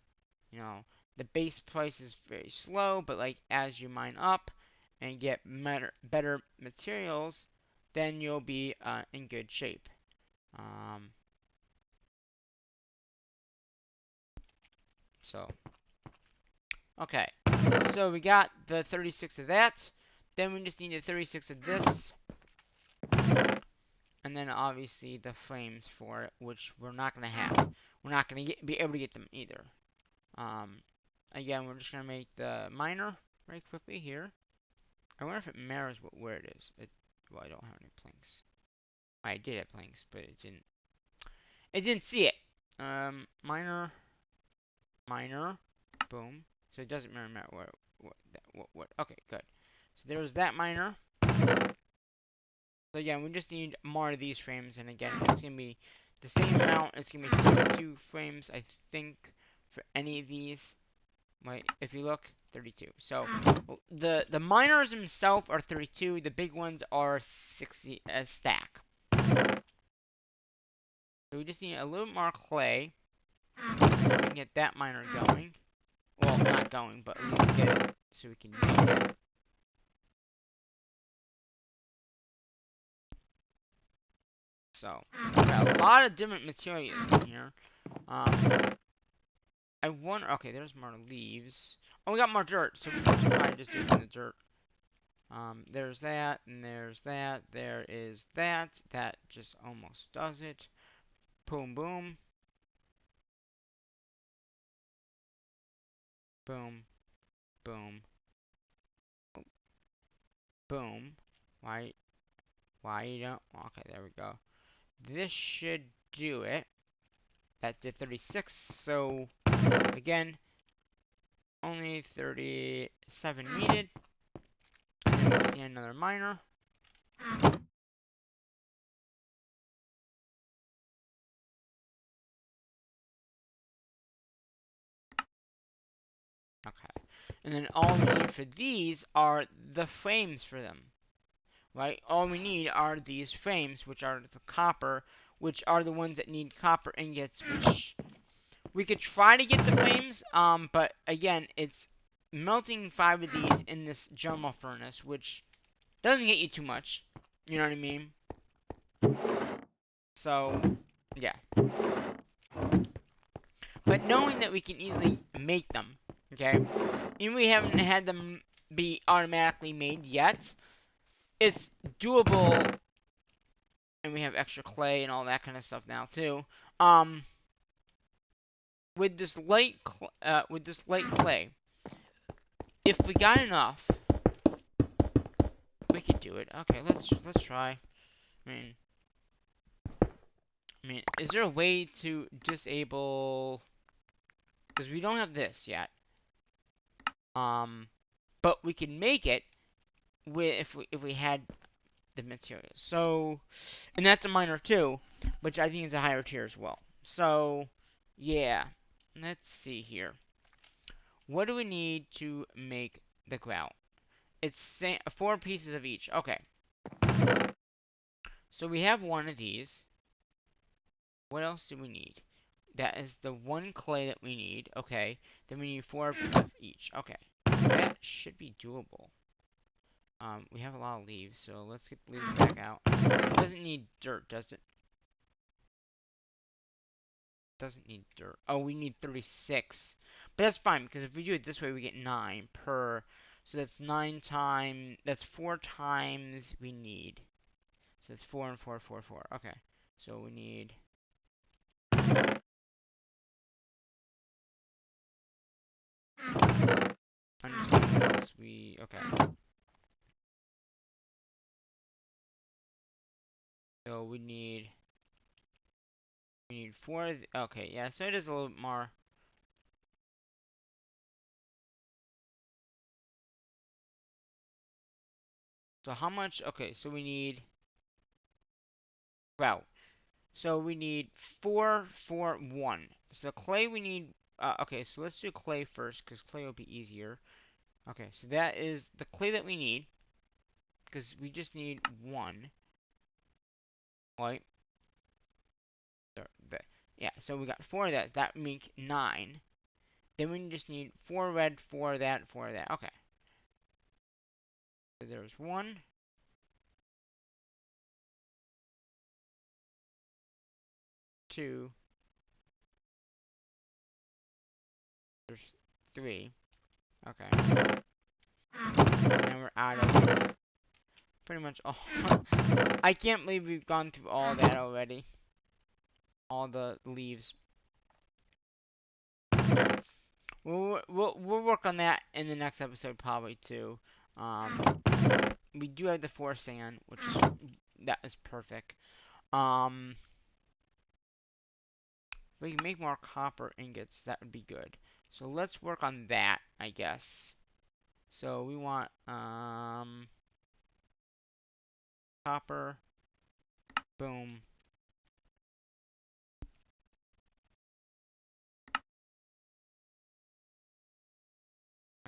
You know, the base price is very slow, but like as you mine up and get better materials, then you'll be in good shape. Um, so, okay. So we got the 36 of that. Then we just need the 36 of this. And then obviously the frames for it, which we're not going to have. We're not going to be able to get them either. Um, Again, we're just going to make the miner very quickly here. I wonder if it matters where it is. Well, I don't have any planks. I did have planks, but it didn't. It didn't see it. Miner, boom. So it doesn't really matter what. Okay, good. So there's that miner. So again, we just need more of these frames, and again, it's gonna be the same amount. It's gonna be 32 frames, I think, for any of these. Right, if you look, 32. So the miners themselves are 32. The big ones are 60 a stack. So we just need a little more clay. We can get that miner going. Well, not going, but at least get it so we can make it. So we got a lot of different materials in here. I wonder. Okay, there's more leaves. Oh, we got more dirt, so we can probably just do it in the dirt. There's that, and there's that. There is that. That just almost does it. Boom, boom. Boom, boom, boom. Why? Why you don't? Okay, there we go. This should do it. that did 36. So again, only 37 needed. And then we just need another miner. Okay. And then all we need for these are the frames for them. Right? All we need are these frames, which are the copper, which are the ones that need copper ingots, which we could try to get the frames, but again, it's melting 5 of these in this Germal furnace, which doesn't get you too much. You know what I mean? So, yeah. But knowing that we can easily make them, okay? Even we haven't had them be automatically made yet, it's doable, and we have extra clay and all that kind of stuff now too. With this light clay, if we got enough, we could do it. Okay, let's try. I mean, is there a way to disable? Because we don't have this yet. But we can make it with if we had the materials. So, and that's a miner too, which I think is a higher tier as well. So, yeah. Let's see here. What do we need to make the grout? It's 4 pieces of each. Okay. So we have one of these. What else do we need? That is the one clay that we need. Okay. Then we need 4 of each. Okay. That should be doable. We have a lot of leaves, so let's get the leaves back out. It doesn't need dirt, does it? Doesn't need dirt. Oh, we need 36. But that's fine, because if we do it this way, we get 9 per. So that's 9 times. That's 4 times we need. So that's 4 and 4, 4, 4. Okay. So we need. Understand what else we. Okay. So we need. We need 4. Okay, yeah, so it is a little bit more. So how much? Okay, so we need. Well, so we need 4, 4, 1. So clay we need. Okay, so let's do clay first, because clay will be easier. Okay, so that is the clay that we need, because we just need 1. Right? Yeah, so we got 4 of that. That make 9. Then we just need 4 red, 4 of that, 4 of that. Okay. So there's 1. 2. There's 3. Okay. And then we're out of pretty much all. I can't believe we've gone through all that already. All the leaves. We'll work on that in the next episode probably too. We do have the 4 sand, which is that is perfect. We can make more copper ingots. That would be good. So let's work on that, I guess. So we want copper. Boom.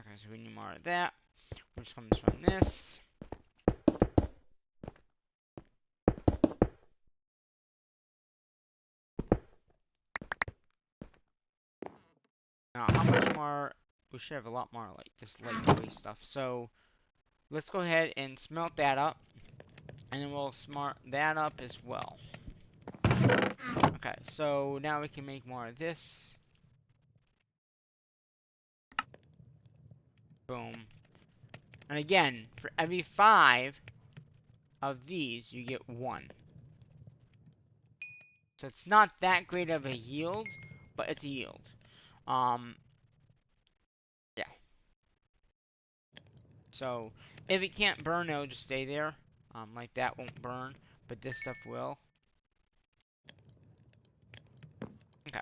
Okay, so we need more of that, which comes from this. Now, how much more? We should have a lot more like this lightweight stuff. So let's go ahead and smelt that up, and then we'll smart that up as well. Okay, so now we can make more of this. Boom. And again, for every 5 of these, you get 1. So it's not that great of a yield, but it's a yield. Yeah. So if it can't burn, it'll just stay there. Like that won't burn, but this stuff will. Okay.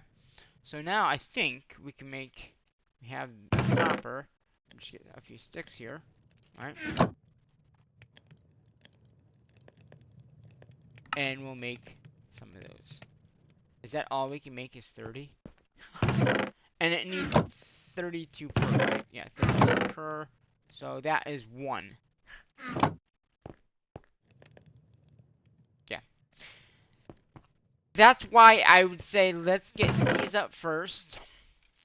So now I think we can make, we have copper. Just get a few sticks here, right? And we'll make some of those. Is that all we can make is 30? And it needs 32 per, right? Yeah, 32 per. So that is 1. Yeah. That's why I would say let's get these up first,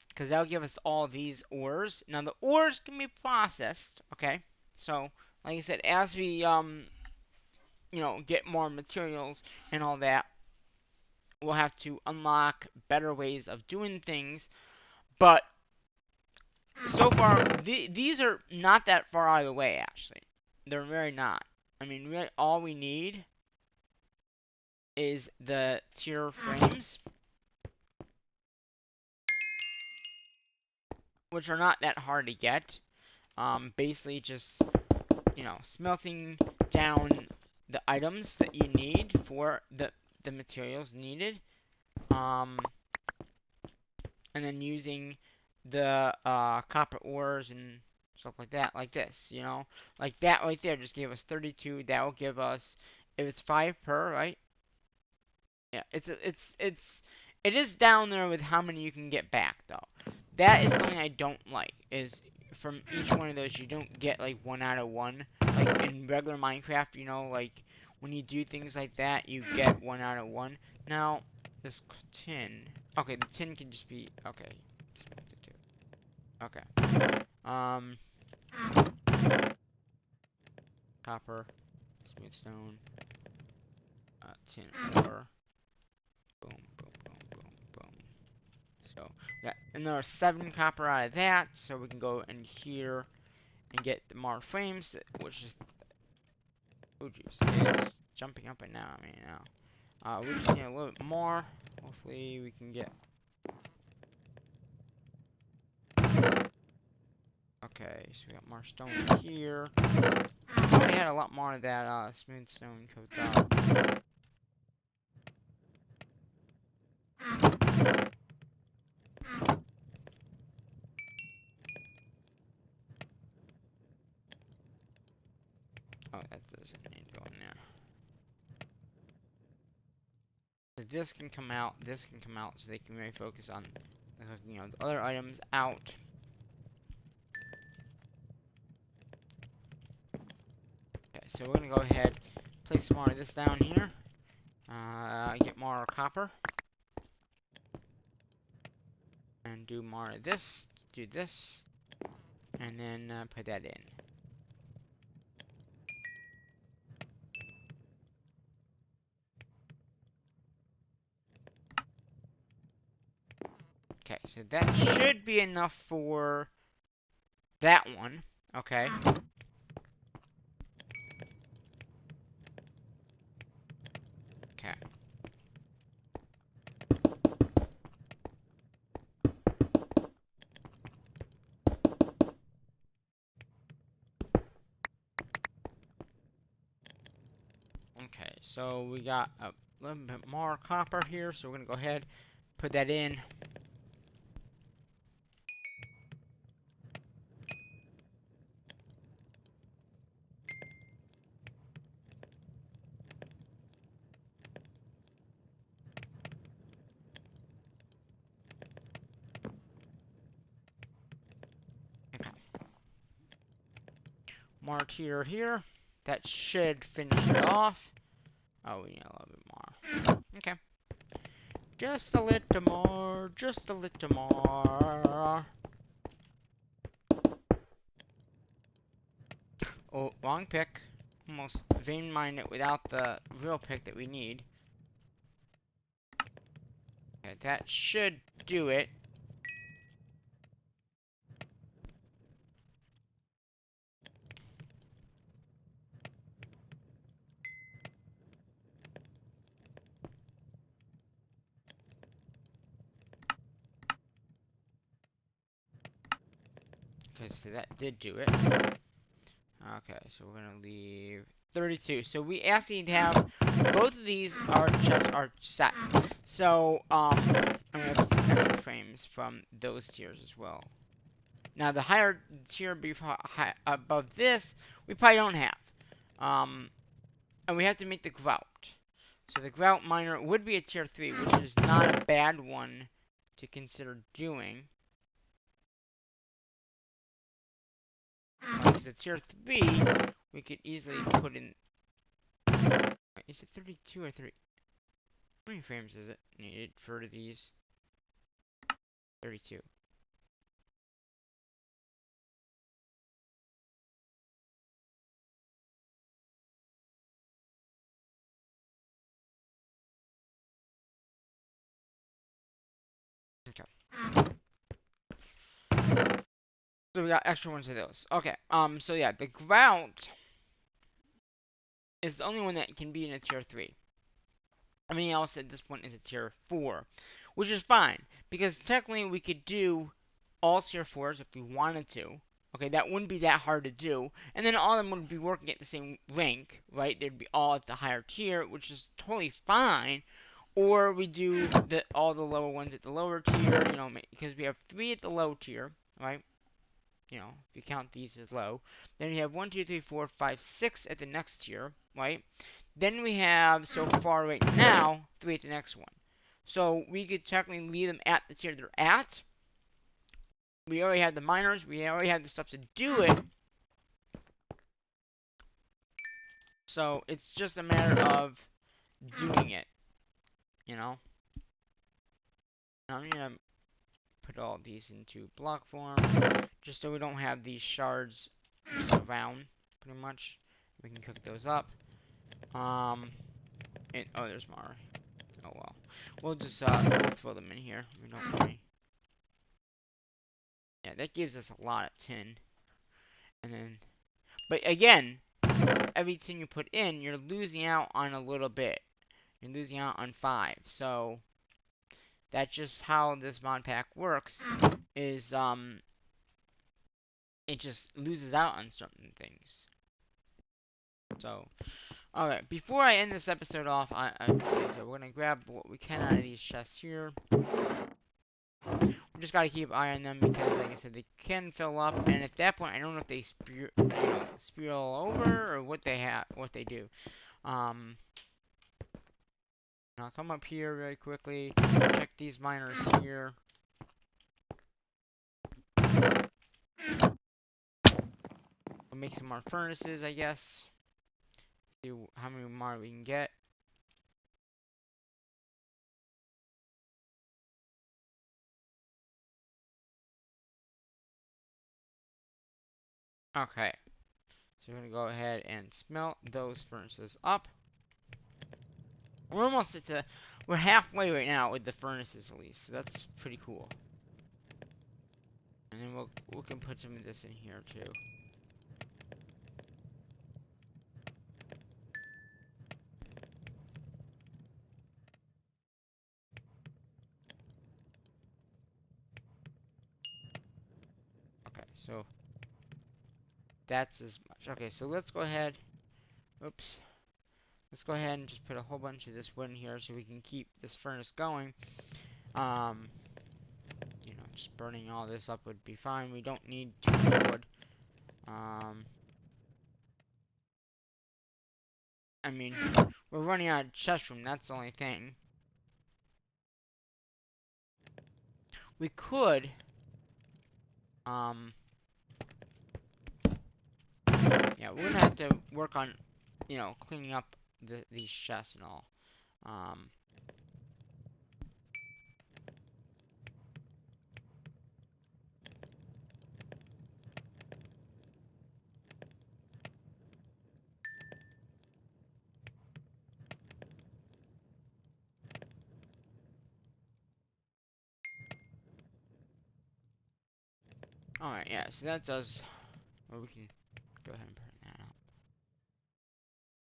because that'll give us all these ores. Now the ores can be processed, okay? So, like I said, as we get more materials and all that, we'll have to unlock better ways of doing things. But so far, these are not that far out of the way, actually. They're very not. I mean, really, all we need is the tier frames, which are not that hard to get. Basically just, smelting down the items that you need for the materials needed. And then using the copper ores and stuff like that, like this, like that right there just gave us 32. That will give us, if it's 5 per, right? Yeah, it is down there with how many you can get back though. That is something I don't like. Is from each one of those you don't get like 1 out of 1. Like in regular Minecraft, like when you do things like that, you get 1 out of 1. Now this tin. Okay, the tin can just be okay. Okay. Copper, smooth stone, tin ore. Boom, boom, boom, boom, boom. So that, and there are 7 copper out of that, so we can go in here and get the more frames, which is oh juice. It's jumping up and down on me now. We just need a little bit more. Hopefully we can get. Okay, so we got more stone here. We had a lot more of that smooth stone cooked up. Oh, that doesn't need to go in there. So this can come out, this can come out, so they can really focus on the other items out. Okay, so we're gonna go ahead, place more of this down here. Get more copper. And do more of this, do this, and then put that in. Okay, so that should be enough for that one. Okay. Okay. Okay, so we got a little bit more copper here, so we're gonna go ahead, put that in. Okay. More tier here. That should finish it off. Oh, we need a little bit more. Okay. Just a little more, just a little more. Oh, wrong pick. Almost vein mined it without the real pick that we need. Okay, that should do it. Okay, so that did do it. Okay, so we're gonna leave 32. So we actually have both of these are chests are set. So, and we have some extra frames from those tiers as well. Now, the higher tier above this, we probably don't have. And we have to make the grout. So the grout miner would be a tier 3, which is not a bad one to consider doing. Because a tier 3, we could easily put in... Is it 32 or 3? How many frames is it needed for these? 32. Okay. So we got extra ones of those. Okay. So yeah, the grout is the only one that can be in a tier 3. Everything else at this point is a tier 4, which is fine, because technically we could do all tier 4s if we wanted to. Okay, that wouldn't be that hard to do, and then all of them would be working at the same rank, right? They'd be all at the higher tier, which is totally fine. Or we do all the lower ones at the lower tier, because we have 3 at the low tier, right? If you count these as low. Then we have 1, 2, 3, 4, 5, 6 at the next tier, right? Then we have, so far right now, 3 at the next one. So we could technically leave them at the tier they're at. We already have the miners. We already have the stuff to do it. So it's just a matter of doing it, I'm going to put all these into block form, just so we don't have these shards just around, pretty much. We can cook those up. Oh, there's more. Oh well. We'll just we'll throw them in here. We don't worry. Yeah, that gives us a lot of tin. And then, but again, every tin you put in, you're losing out on a little bit. You're losing out on 5. So that's just how this mod pack works. Is it just loses out on certain things. So, alright, before I end this episode off, so we're gonna grab what we can out of these chests here. We just gotta keep an eye on them because, like I said, they can fill up, and at that point, I don't know if they spiral over or what they do. I'll come up here very quickly, check these miners here. We'll make some more furnaces, I guess. See how many more we can get. Okay. So we're gonna go ahead and smelt those furnaces up. We're almost we're halfway right now with the furnaces at least, so that's pretty cool. And then we can put some of this in here too. Okay, so that's as much. Okay, so let's go ahead. Oops. Let's go ahead and just put a whole bunch of this wood in here so we can keep this furnace going. Just burning all this up would be fine. We don't need too much wood. I mean, we're running out of chest room. That's the only thing. We could, yeah, we're gonna have to work on, cleaning up these chests and all. Alright, yeah, so that does, well, we can go ahead and burn that out.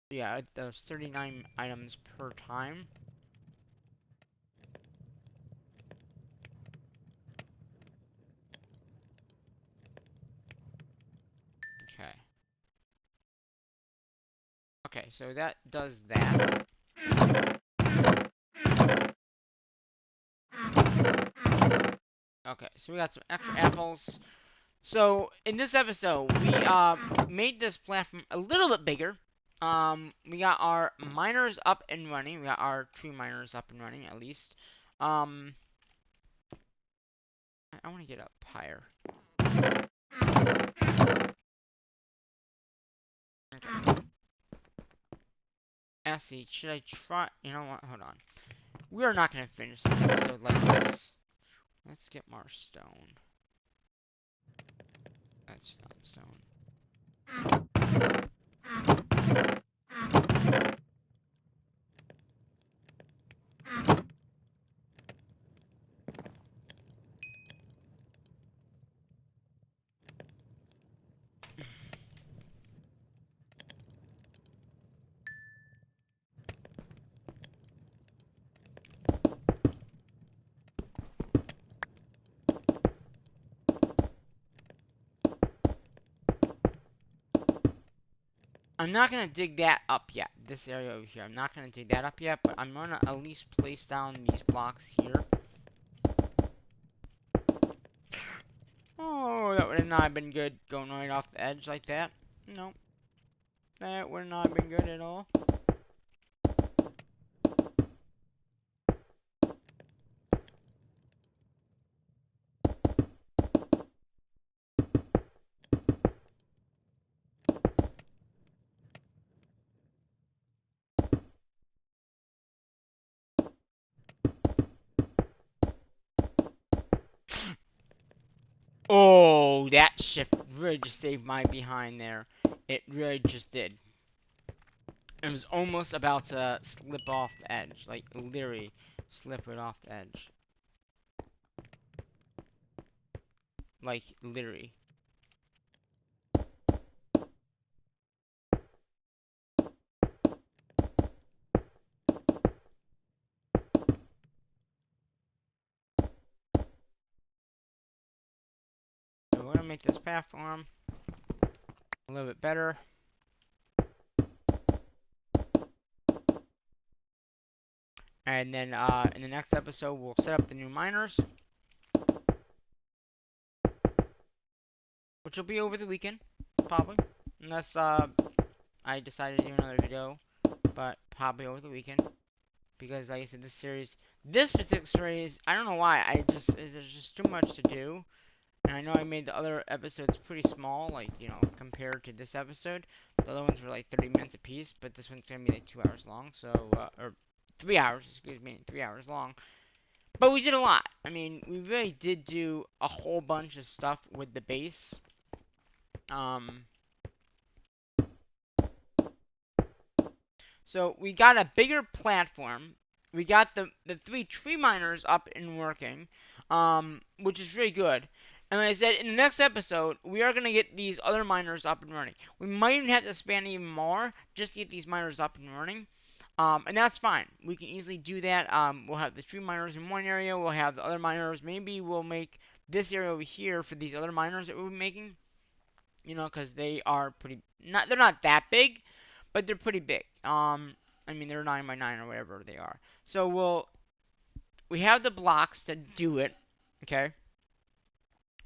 Yeah, there's 39 items per time. Okay. Okay, so that does that. Okay, so we got some extra apples. So in this episode, we made this platform a little bit bigger. We got our miners up and running. We got our tree miners up and running at least. I want to get up higher. Okay. Actually, should I try? You know what? Hold on. We are not gonna finish this episode like this. Let's get more stone. That's not stone. I'm not gonna dig that up yet. This area over here. I'm not gonna dig that up yet, but I'm gonna at least place down these blocks here. Oh, that would have not been good going right off the edge like that. No. That would not have been good at all. Oh, that shift really just saved my behind there. It really just did. It was almost about to slip off the edge. Like, literally slip it off the edge. Like, literally. So we're gonna make this platform a little bit better. And then in the next episode, we'll set up the new miners. Which will be over the weekend, probably. Unless I decide to do another video. But probably over the weekend. Because like I said, this particular series, I don't know why, there's just too much to do. And I know I made the other episodes pretty small, like, you know, compared to this episode. The other ones were like 30 minutes apiece, but this one's gonna be like 2 hours long, so, or 3 hours, excuse me, 3 hours long. But we did a lot. I mean, we really did do a whole bunch of stuff with the base. So we got a bigger platform. We got the 3 tree miners up and working, which is really good. And like I said, in the next episode, we are going to get these other miners up and running. We might even have to spend even more just to get these miners up and running. And that's fine. We can easily do that. We'll have the tree miners in one area. We'll have the other miners. Maybe we'll make this area over here for these other miners that we'll be making. You know, because they are they're not that big, but they're pretty big. I mean, they're 9 by 9 or whatever they are. So we have the blocks to do it, okay?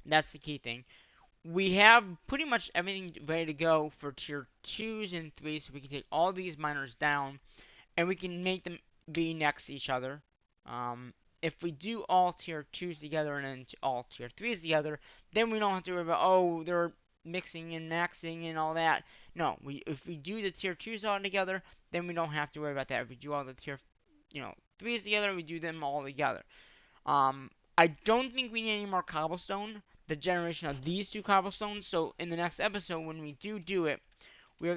That's the key thing. We have pretty much everything ready to go for tier 2s and 3s, so we can take all these miners down, and we can make them be next to each other. If we do all tier 2s together and then all tier 3s together, then we don't have to worry about, oh, they're mixing and maxing and all that. No, if we do the tier 2s all together, then we don't have to worry about that. If we do all the tier, 3s together, we do them all together. I don't think we need any more cobblestone, the generation of these 2 cobblestones, so in the next episode, when we do it, we are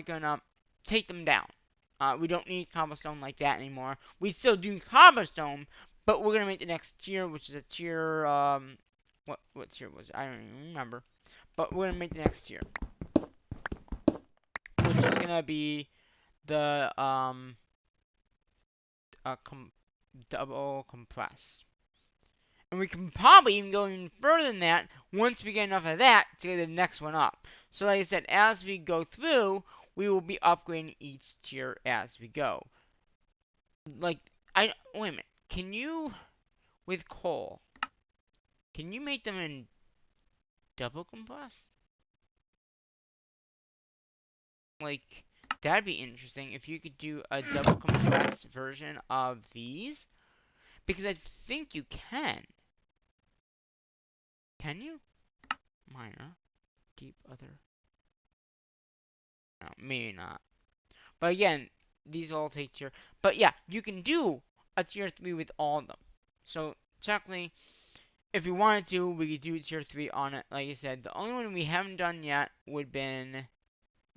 gonna take them down. We don't need cobblestone like that anymore. We still do cobblestone, but we're gonna make the next tier, which is a tier. What tier was it? I don't even remember. But we're gonna make the next tier, which is gonna be the double compress. And we can probably even go even further than that once we get enough of that to get the next one up. So like I said, as we go through, we will be upgrading each tier as we go. Like, wait a minute. Can you, with coal, Can you make them in double compress? Like, that'd be interesting if you could do a double compressed version of these. Because I think you can. Can you? Minor. Deep other. No, maybe not. But again, these all take tier. But yeah, you can do a tier 3 with all of them. So technically, if we wanted to, we could do tier 3 on it. Like I said, the only one we haven't done yet would have been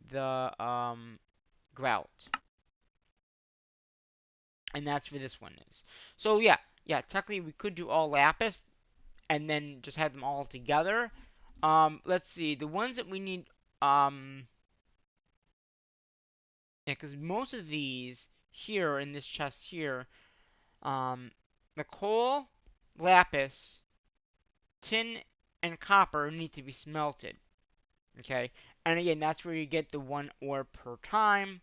the grout. And that's where this one is. So yeah, technically we could do all lapis and then just have them all together. Let's see, the ones that we need, yeah, because most of these here in this chest here, the coal, lapis, tin, and copper need to be smelted. Okay, and again, that's where you get the 1 ore per time,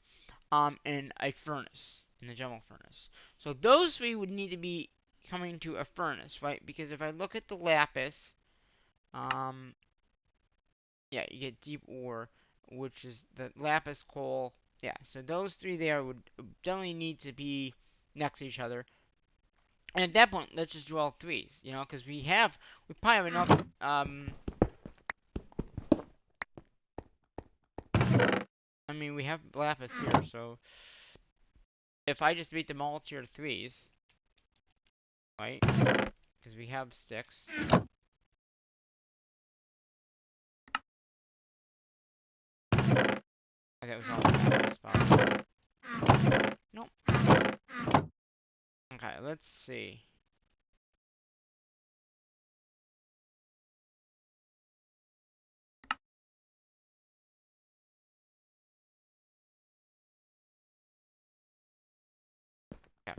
in a furnace, in the general furnace. So those 3 would need to be coming to a furnace, right? Because if I look at the lapis, yeah, you get deep ore, which is the lapis coal. Yeah, so those 3 there would definitely need to be next to each other. And at that point, let's just do all 3s, you know, because we probably have enough, I mean, we have lapis here, so if I just beat them all tier 3s, right, because we have sticks. Okay, that was all the spot. Nope. Okay, let's see. Yeah.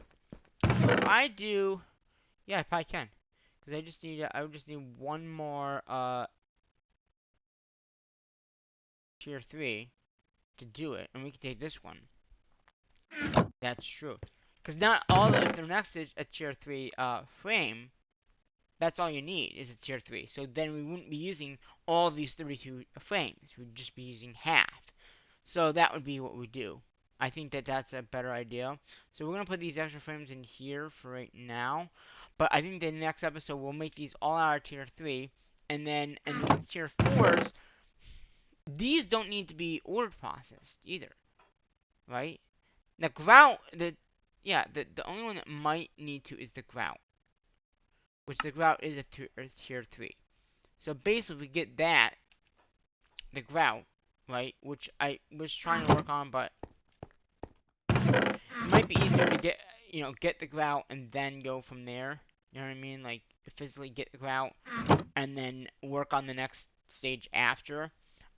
So if I do, yeah, I probably can, because I would just need one more tier 3 to do it, and we can take this one. That's true. Because not all of the next is a tier 3 frame, that's all you need is a tier 3. So then we wouldn't be using all these 32 frames. We'd just be using half. So that would be what we do. I think that that's a better idea. So we're going to put these extra frames in here for right now. But I think the next episode we'll make these all our tier 3. And then in the tier 4s, these don't need to be order processed either. Right? The grout, the only one that might need to is the grout, which the grout is a tier 3. So basically, we get that, the grout, right, which I was trying to work on, but it might be easier to get the grout and then go from there. You know what I mean? Like, physically get the grout and then work on the next stage after.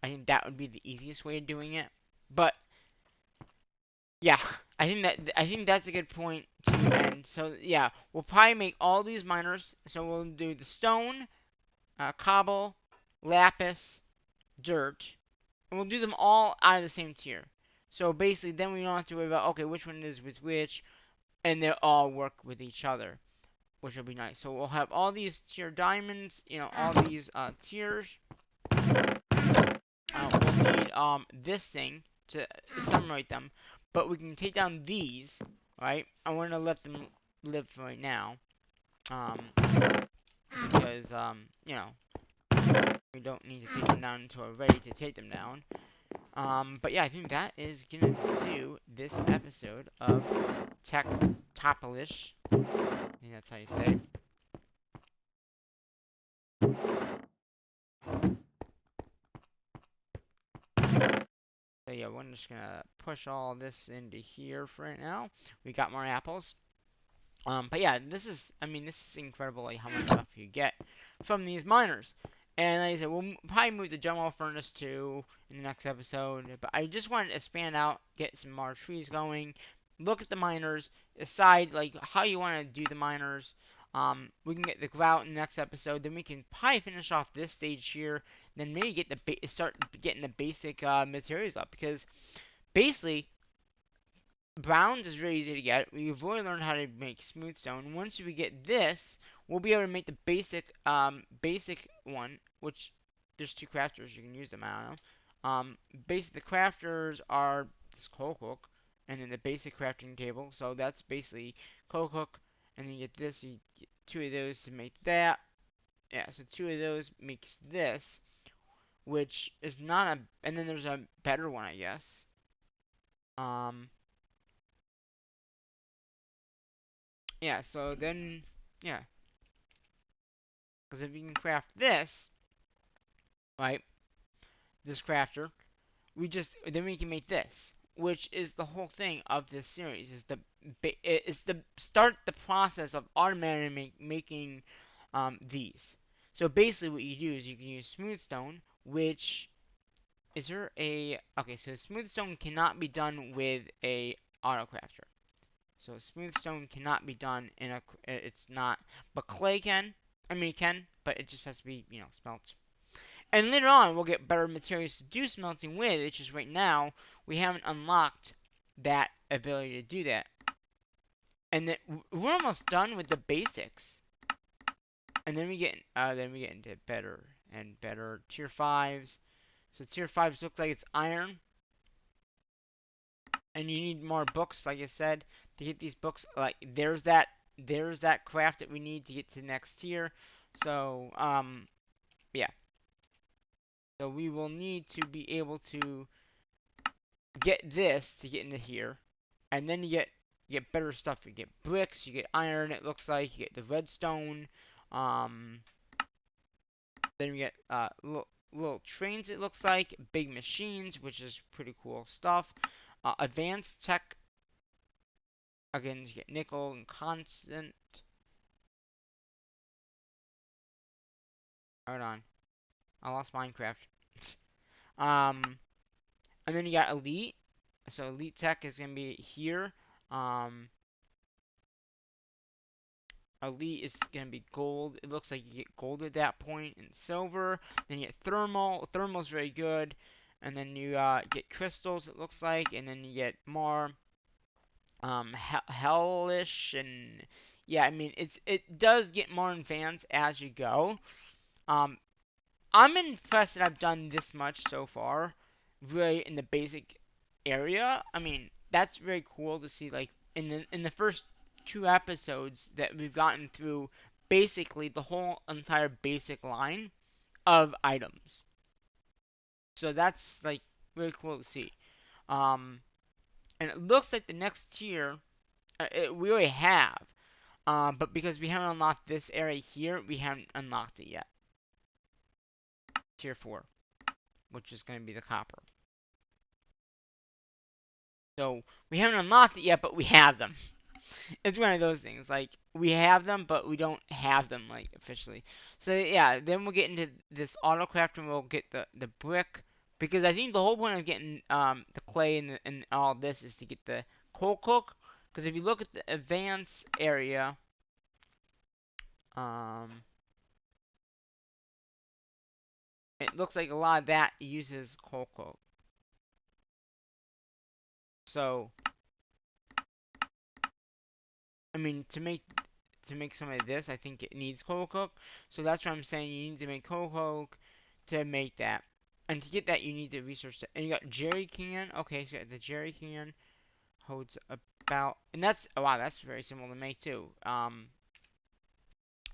I think that would be the easiest way of doing it. But yeah, I think that's a good point to end. So yeah, we'll probably make all these miners. So we'll do the stone, cobble, lapis, dirt, and we'll do them all out of the same tier. So basically, then we don't have to worry about, okay, which one is with which, and they'll all work with each other, which will be nice. So we'll have all these tier diamonds, all these tiers. We'll need this thing to summarize them, but we can take down these, right? I want to let them live for right now, because we don't need to take them down until we're ready to take them down. But yeah, I think that is gonna do this episode of Techopolis. I think that's how you say it. So yeah, we're just gonna push all this into here for right now. We got more apples. But yeah, this is incredible, like, how much stuff you get from these miners. And like I said, we'll probably move the general furnace too in the next episode. But I just wanted to expand out, get some more trees going, look at the miners, decide like how you want to do the miners. We can get the grout in the next episode. Then we can probably finish off this stage here. Then maybe get start getting the basic materials up, because basically bronze is really easy to get. We've already learned how to make smooth stone. Once we get this, we'll be able to make the basic one, which there's two crafters. You can use them, I don't know. The crafters are this coal cook, and then the basic crafting table. So that's basically coal cook, and then you get this. You get two of those to make that. Yeah, so two of those makes this, which is not a. And then there's a better one, I guess. Um, yeah. So then, yeah, because if you can craft this, right, this crafter, then we can make this, which is the whole thing of this series. Is the start the process of automatically making these. So basically, what you do is you can use smooth stone, which is there a okay? So smooth stone cannot be done with a auto crafter. So smooth stone cannot be done in a. It's not, but clay can. I mean, it can, but it just has to be smelt. And later on, we'll get better materials to do smelting with. It's just right now we haven't unlocked that ability to do that. And then we're almost done with the basics. And then we get into better and better tier 5s. So tier 5s looks like it's iron. And you need more books, like I said, to get these books. Like there's that craft that we need to get to next tier. So yeah. So we will need to be able to get this to get into here, and then you get better stuff. You get bricks, you get iron. It looks like you get the redstone. Um, then you get little trains. It looks like big machines, which is pretty cool stuff. Advanced tech. Again, you get nickel and constant. Hold on, I lost Minecraft. um, and then you got elite. So elite tech is gonna be here. Um, Elite is going to be gold. It looks like you get gold at that point, and silver. Then you get thermal. Thermal's very good. And then you get crystals, it looks like. And then you get more hellish. And yeah, I mean, it does get more advanced as you go. Um, I'm impressed that I've done this much so far, really in the basic area. I mean, that's very cool to see. Like in the first 2 episodes that we've gotten through, basically the whole entire basic line of items. So that's like really cool to see. Um, and it looks like the next tier we already have. But because we haven't unlocked this area here, we haven't unlocked it yet. Tier 4, which is going to be the copper. So we haven't unlocked it yet, but we have them. It's one of those things. Like we have them, but we don't have them like officially. So yeah, then we'll get into this auto craft and we'll get the brick, because I think the whole point of getting the clay and all this is to get the coal cook. Because if you look at the advanced area, um, it looks like a lot of that uses coal cook. So I mean, to make some of this, I think it needs coal coke. So that's what I'm saying. You need to make coal coke to make that. And to get that, you need to research that. And you got jerry can. Okay, so you got the jerry can holds about, and that's oh wow, that's very simple to make too.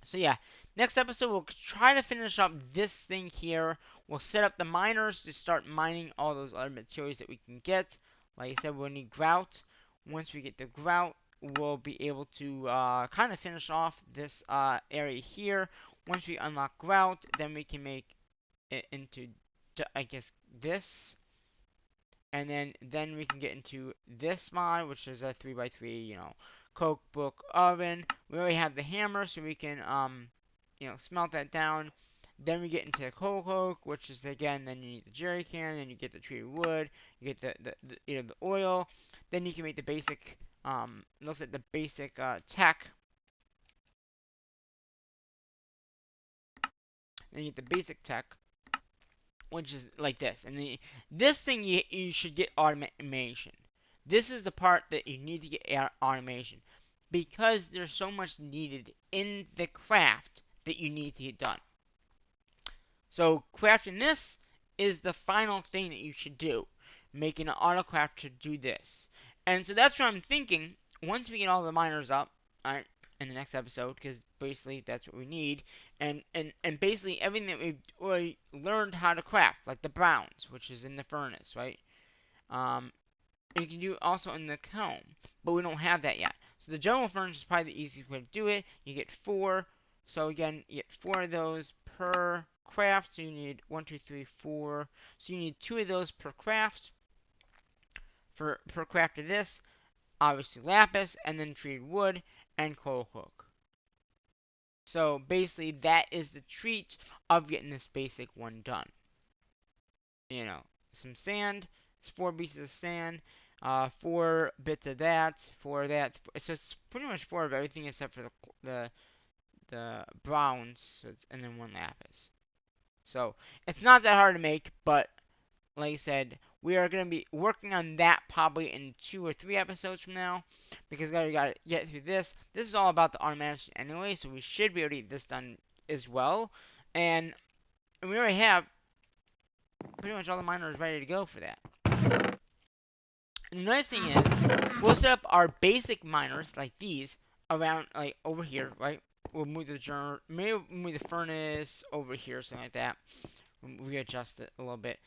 So yeah, next episode we'll try to finish up this thing here. We'll set up the miners to start mining all those other materials that we can get. Like I said, we'll need grout. Once we get the grout, we'll be able to kind of finish off this area here. Once we unlock grout, then we can make it into, I guess, this. And then we can get into this mod, which is a 3x3, coke book oven. We already have the hammer, so we can smelt that down. Then we get into the coke, which is again, then you need the jerry can, then you get the treated wood, you get the oil. Then you can make the basic looks like the basic tech. Then you get the basic tech, which is like this. And this thing you should get automation. This is the part that you need to get automation, because there's so much needed in the craft that you need to get done. So crafting this is the final thing that you should do, making an autocraft to do this. And so that's what I'm thinking. Once we get all the miners up, alright, in the next episode, because basically that's what we need, and basically everything that we've learned how to craft, like the browns, which is in the furnace, right? Um, and you can do it also in the kiln, but we don't have that yet. So the general furnace is probably the easiest way to do it. You get 4. So again, you get 4 of those per craft. So you need 1, 2, 3, 4. So you need 2 of those per craft. Per craft of this, obviously lapis, and then treated wood and coal hook. So basically, that is the treat of getting this basic one done. You know, some sand. It's 4 pieces of sand. 4 bits of that, 4 of that. So it's pretty much 4 of everything except for the browns, and then 1 lapis. So it's not that hard to make, but like I said, we are going to be working on that probably in 2 or 3 episodes from now, because we got to get through this. This is all about the automation anyway, so we should be able to get this done as well. And we already have pretty much all the miners ready to go for that. And the nice thing is, we'll set up our basic miners like these around, like over here, right? We'll move the maybe move the furnace over here, something like that. We'll readjust it a little bit,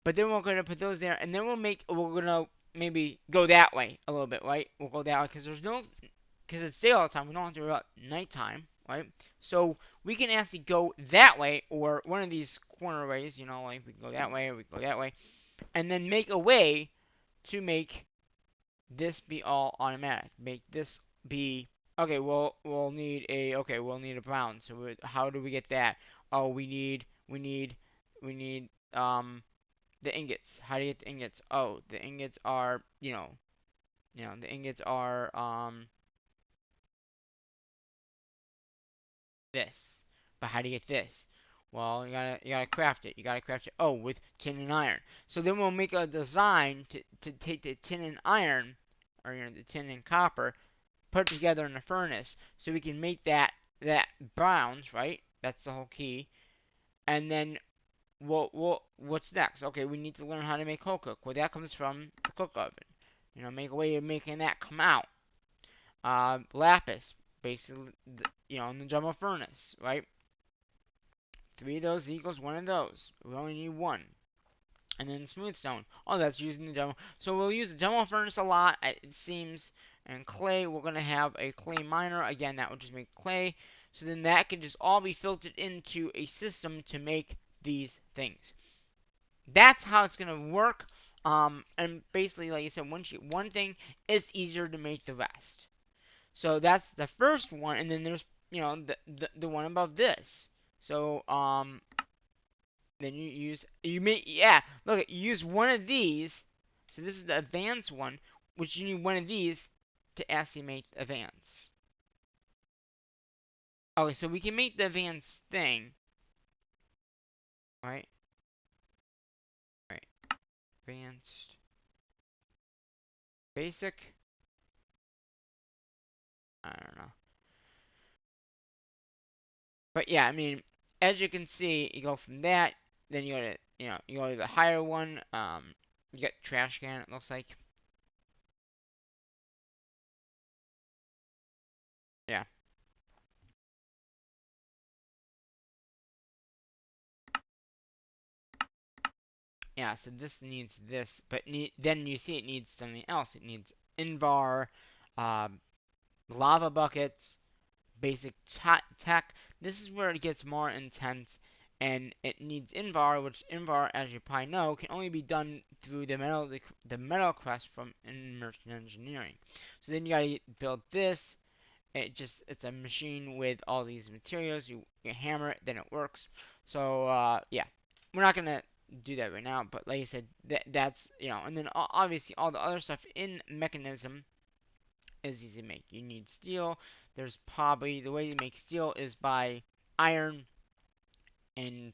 but then we're gonna put those there, and then we're gonna maybe go that way a little bit, right? We'll go that way because because it's day all the time. We don't have to worry about nighttime, right? So we can actually go that way, or one of these corner ways, like we can go that way, or we can go that way, and then make a way to make this be all automatic. Make this be okay. We'll need a brown. So how do we get that? Oh, we need the ingots. How do you get the ingots? Oh, the ingots are the ingots are this. But how do you get this? Well, you gotta craft it. You gotta craft it. Oh, with tin and iron. So then we'll make a design to take the tin and iron, or the tin and copper, put it together in a furnace, so we can make that browns, right? That's the whole key. And then what's next? Okay, we need to learn how to make coal cook. Well, that comes from the cook oven. Make a way of making that come out. Lapis, basically, in the jumbo furnace, right? 3 of those equals 1 of those. We only need 1. And then smooth stone. Oh, that's using the demo. So we'll use the demo furnace a lot, it seems. And clay, we're going to have a clay miner. Again, that would just make clay. So then that can just all be filtered into a system to make these things. That's how it's going to work. And basically, like I said, once you get one thing, it's easier to make the rest. So that's the first one. And then there's, the one above this. So, then you use one of these. So this is the advanced one, which you need one of these to actually make advanced. Okay, so we can make the advanced thing. Right? Right. Advanced. Basic. I don't know. But yeah, I mean, as you can see, you go from that, then you go to, you go to the higher one. You get trash can, it looks like. Yeah. Yeah, so this needs this, but then you see it needs something else. It needs Invar, lava buckets, basic tech. This is where it gets more intense, and it needs Invar, which Invar, as you probably know, can only be done through the metal quest from Merchant Engineering. So then you gotta build this. It's a machine with all these materials. You hammer it, then it works. So yeah, we're not gonna do that right now, but like I said, that's and then obviously all the other stuff in mechanism is easy to make. You need steel. There's probably the way you make steel is by iron and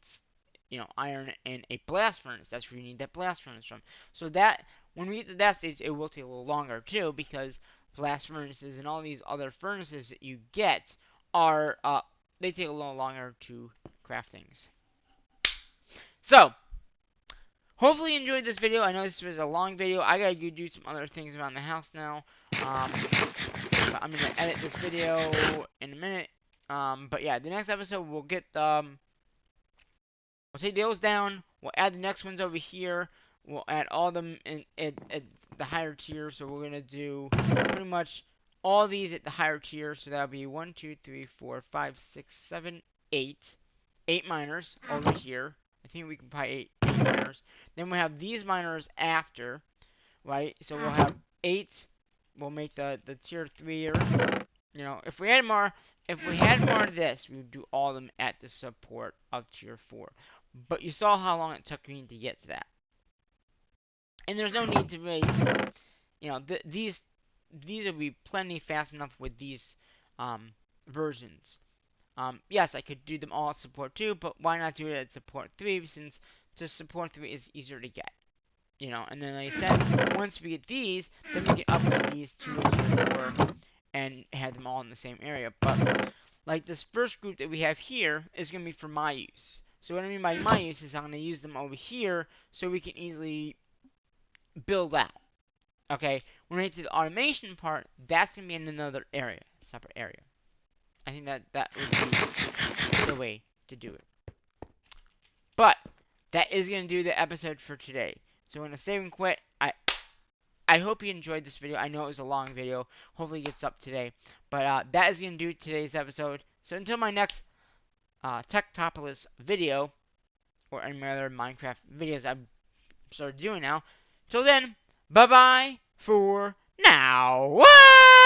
iron and a blast furnace. That's where you need that blast furnace from. So that when we get to that stage, it will take a little longer too, because blast furnaces and all these other furnaces that you get are they take a little longer to craft things. So hopefully you enjoyed this video. I know this was a long video. I gotta go do some other things around the house now. But I'm gonna edit this video in a minute. But yeah, the next episode we'll get we'll take those down. We'll add the next ones over here. We'll add all of them at the higher tier. So we're gonna do pretty much all these at the higher tier. So that'll be 1, 2, 3, 4, 5, 6, 7, 8. 8 miners over here. I think we can probably 8 miners. Then we'll have these miners after, right? So we'll have 8. We'll make the tier 3. You know, if we had more of this, we would do all of them at the support of tier 4. But you saw how long it took me to get to that. And there's no need to really, you know, these will be plenty fast enough with these versions. Yes, I could do them all at support 2, but why not do it at support 3, since to support 3 is easier to get. You know, and then like I said, once we get these, then we can upgrade these to a tier 4 and have them all in the same area. But like this first group that we have here is going to be for my use. So what I mean by my use is I'm going to use them over here so we can easily build out. Okay, when we get to the automation part, that's going to be in another area, separate area. I think that would be the way to do it. But that is going to do the episode for today. So we're going to save and quit. I hope you enjoyed this video. I know it was a long video. Hopefully it gets up today. But that is going to do today's episode. So until my next Techopolis video, or any other Minecraft videos I've started doing now. Till then, bye-bye for now. Woo!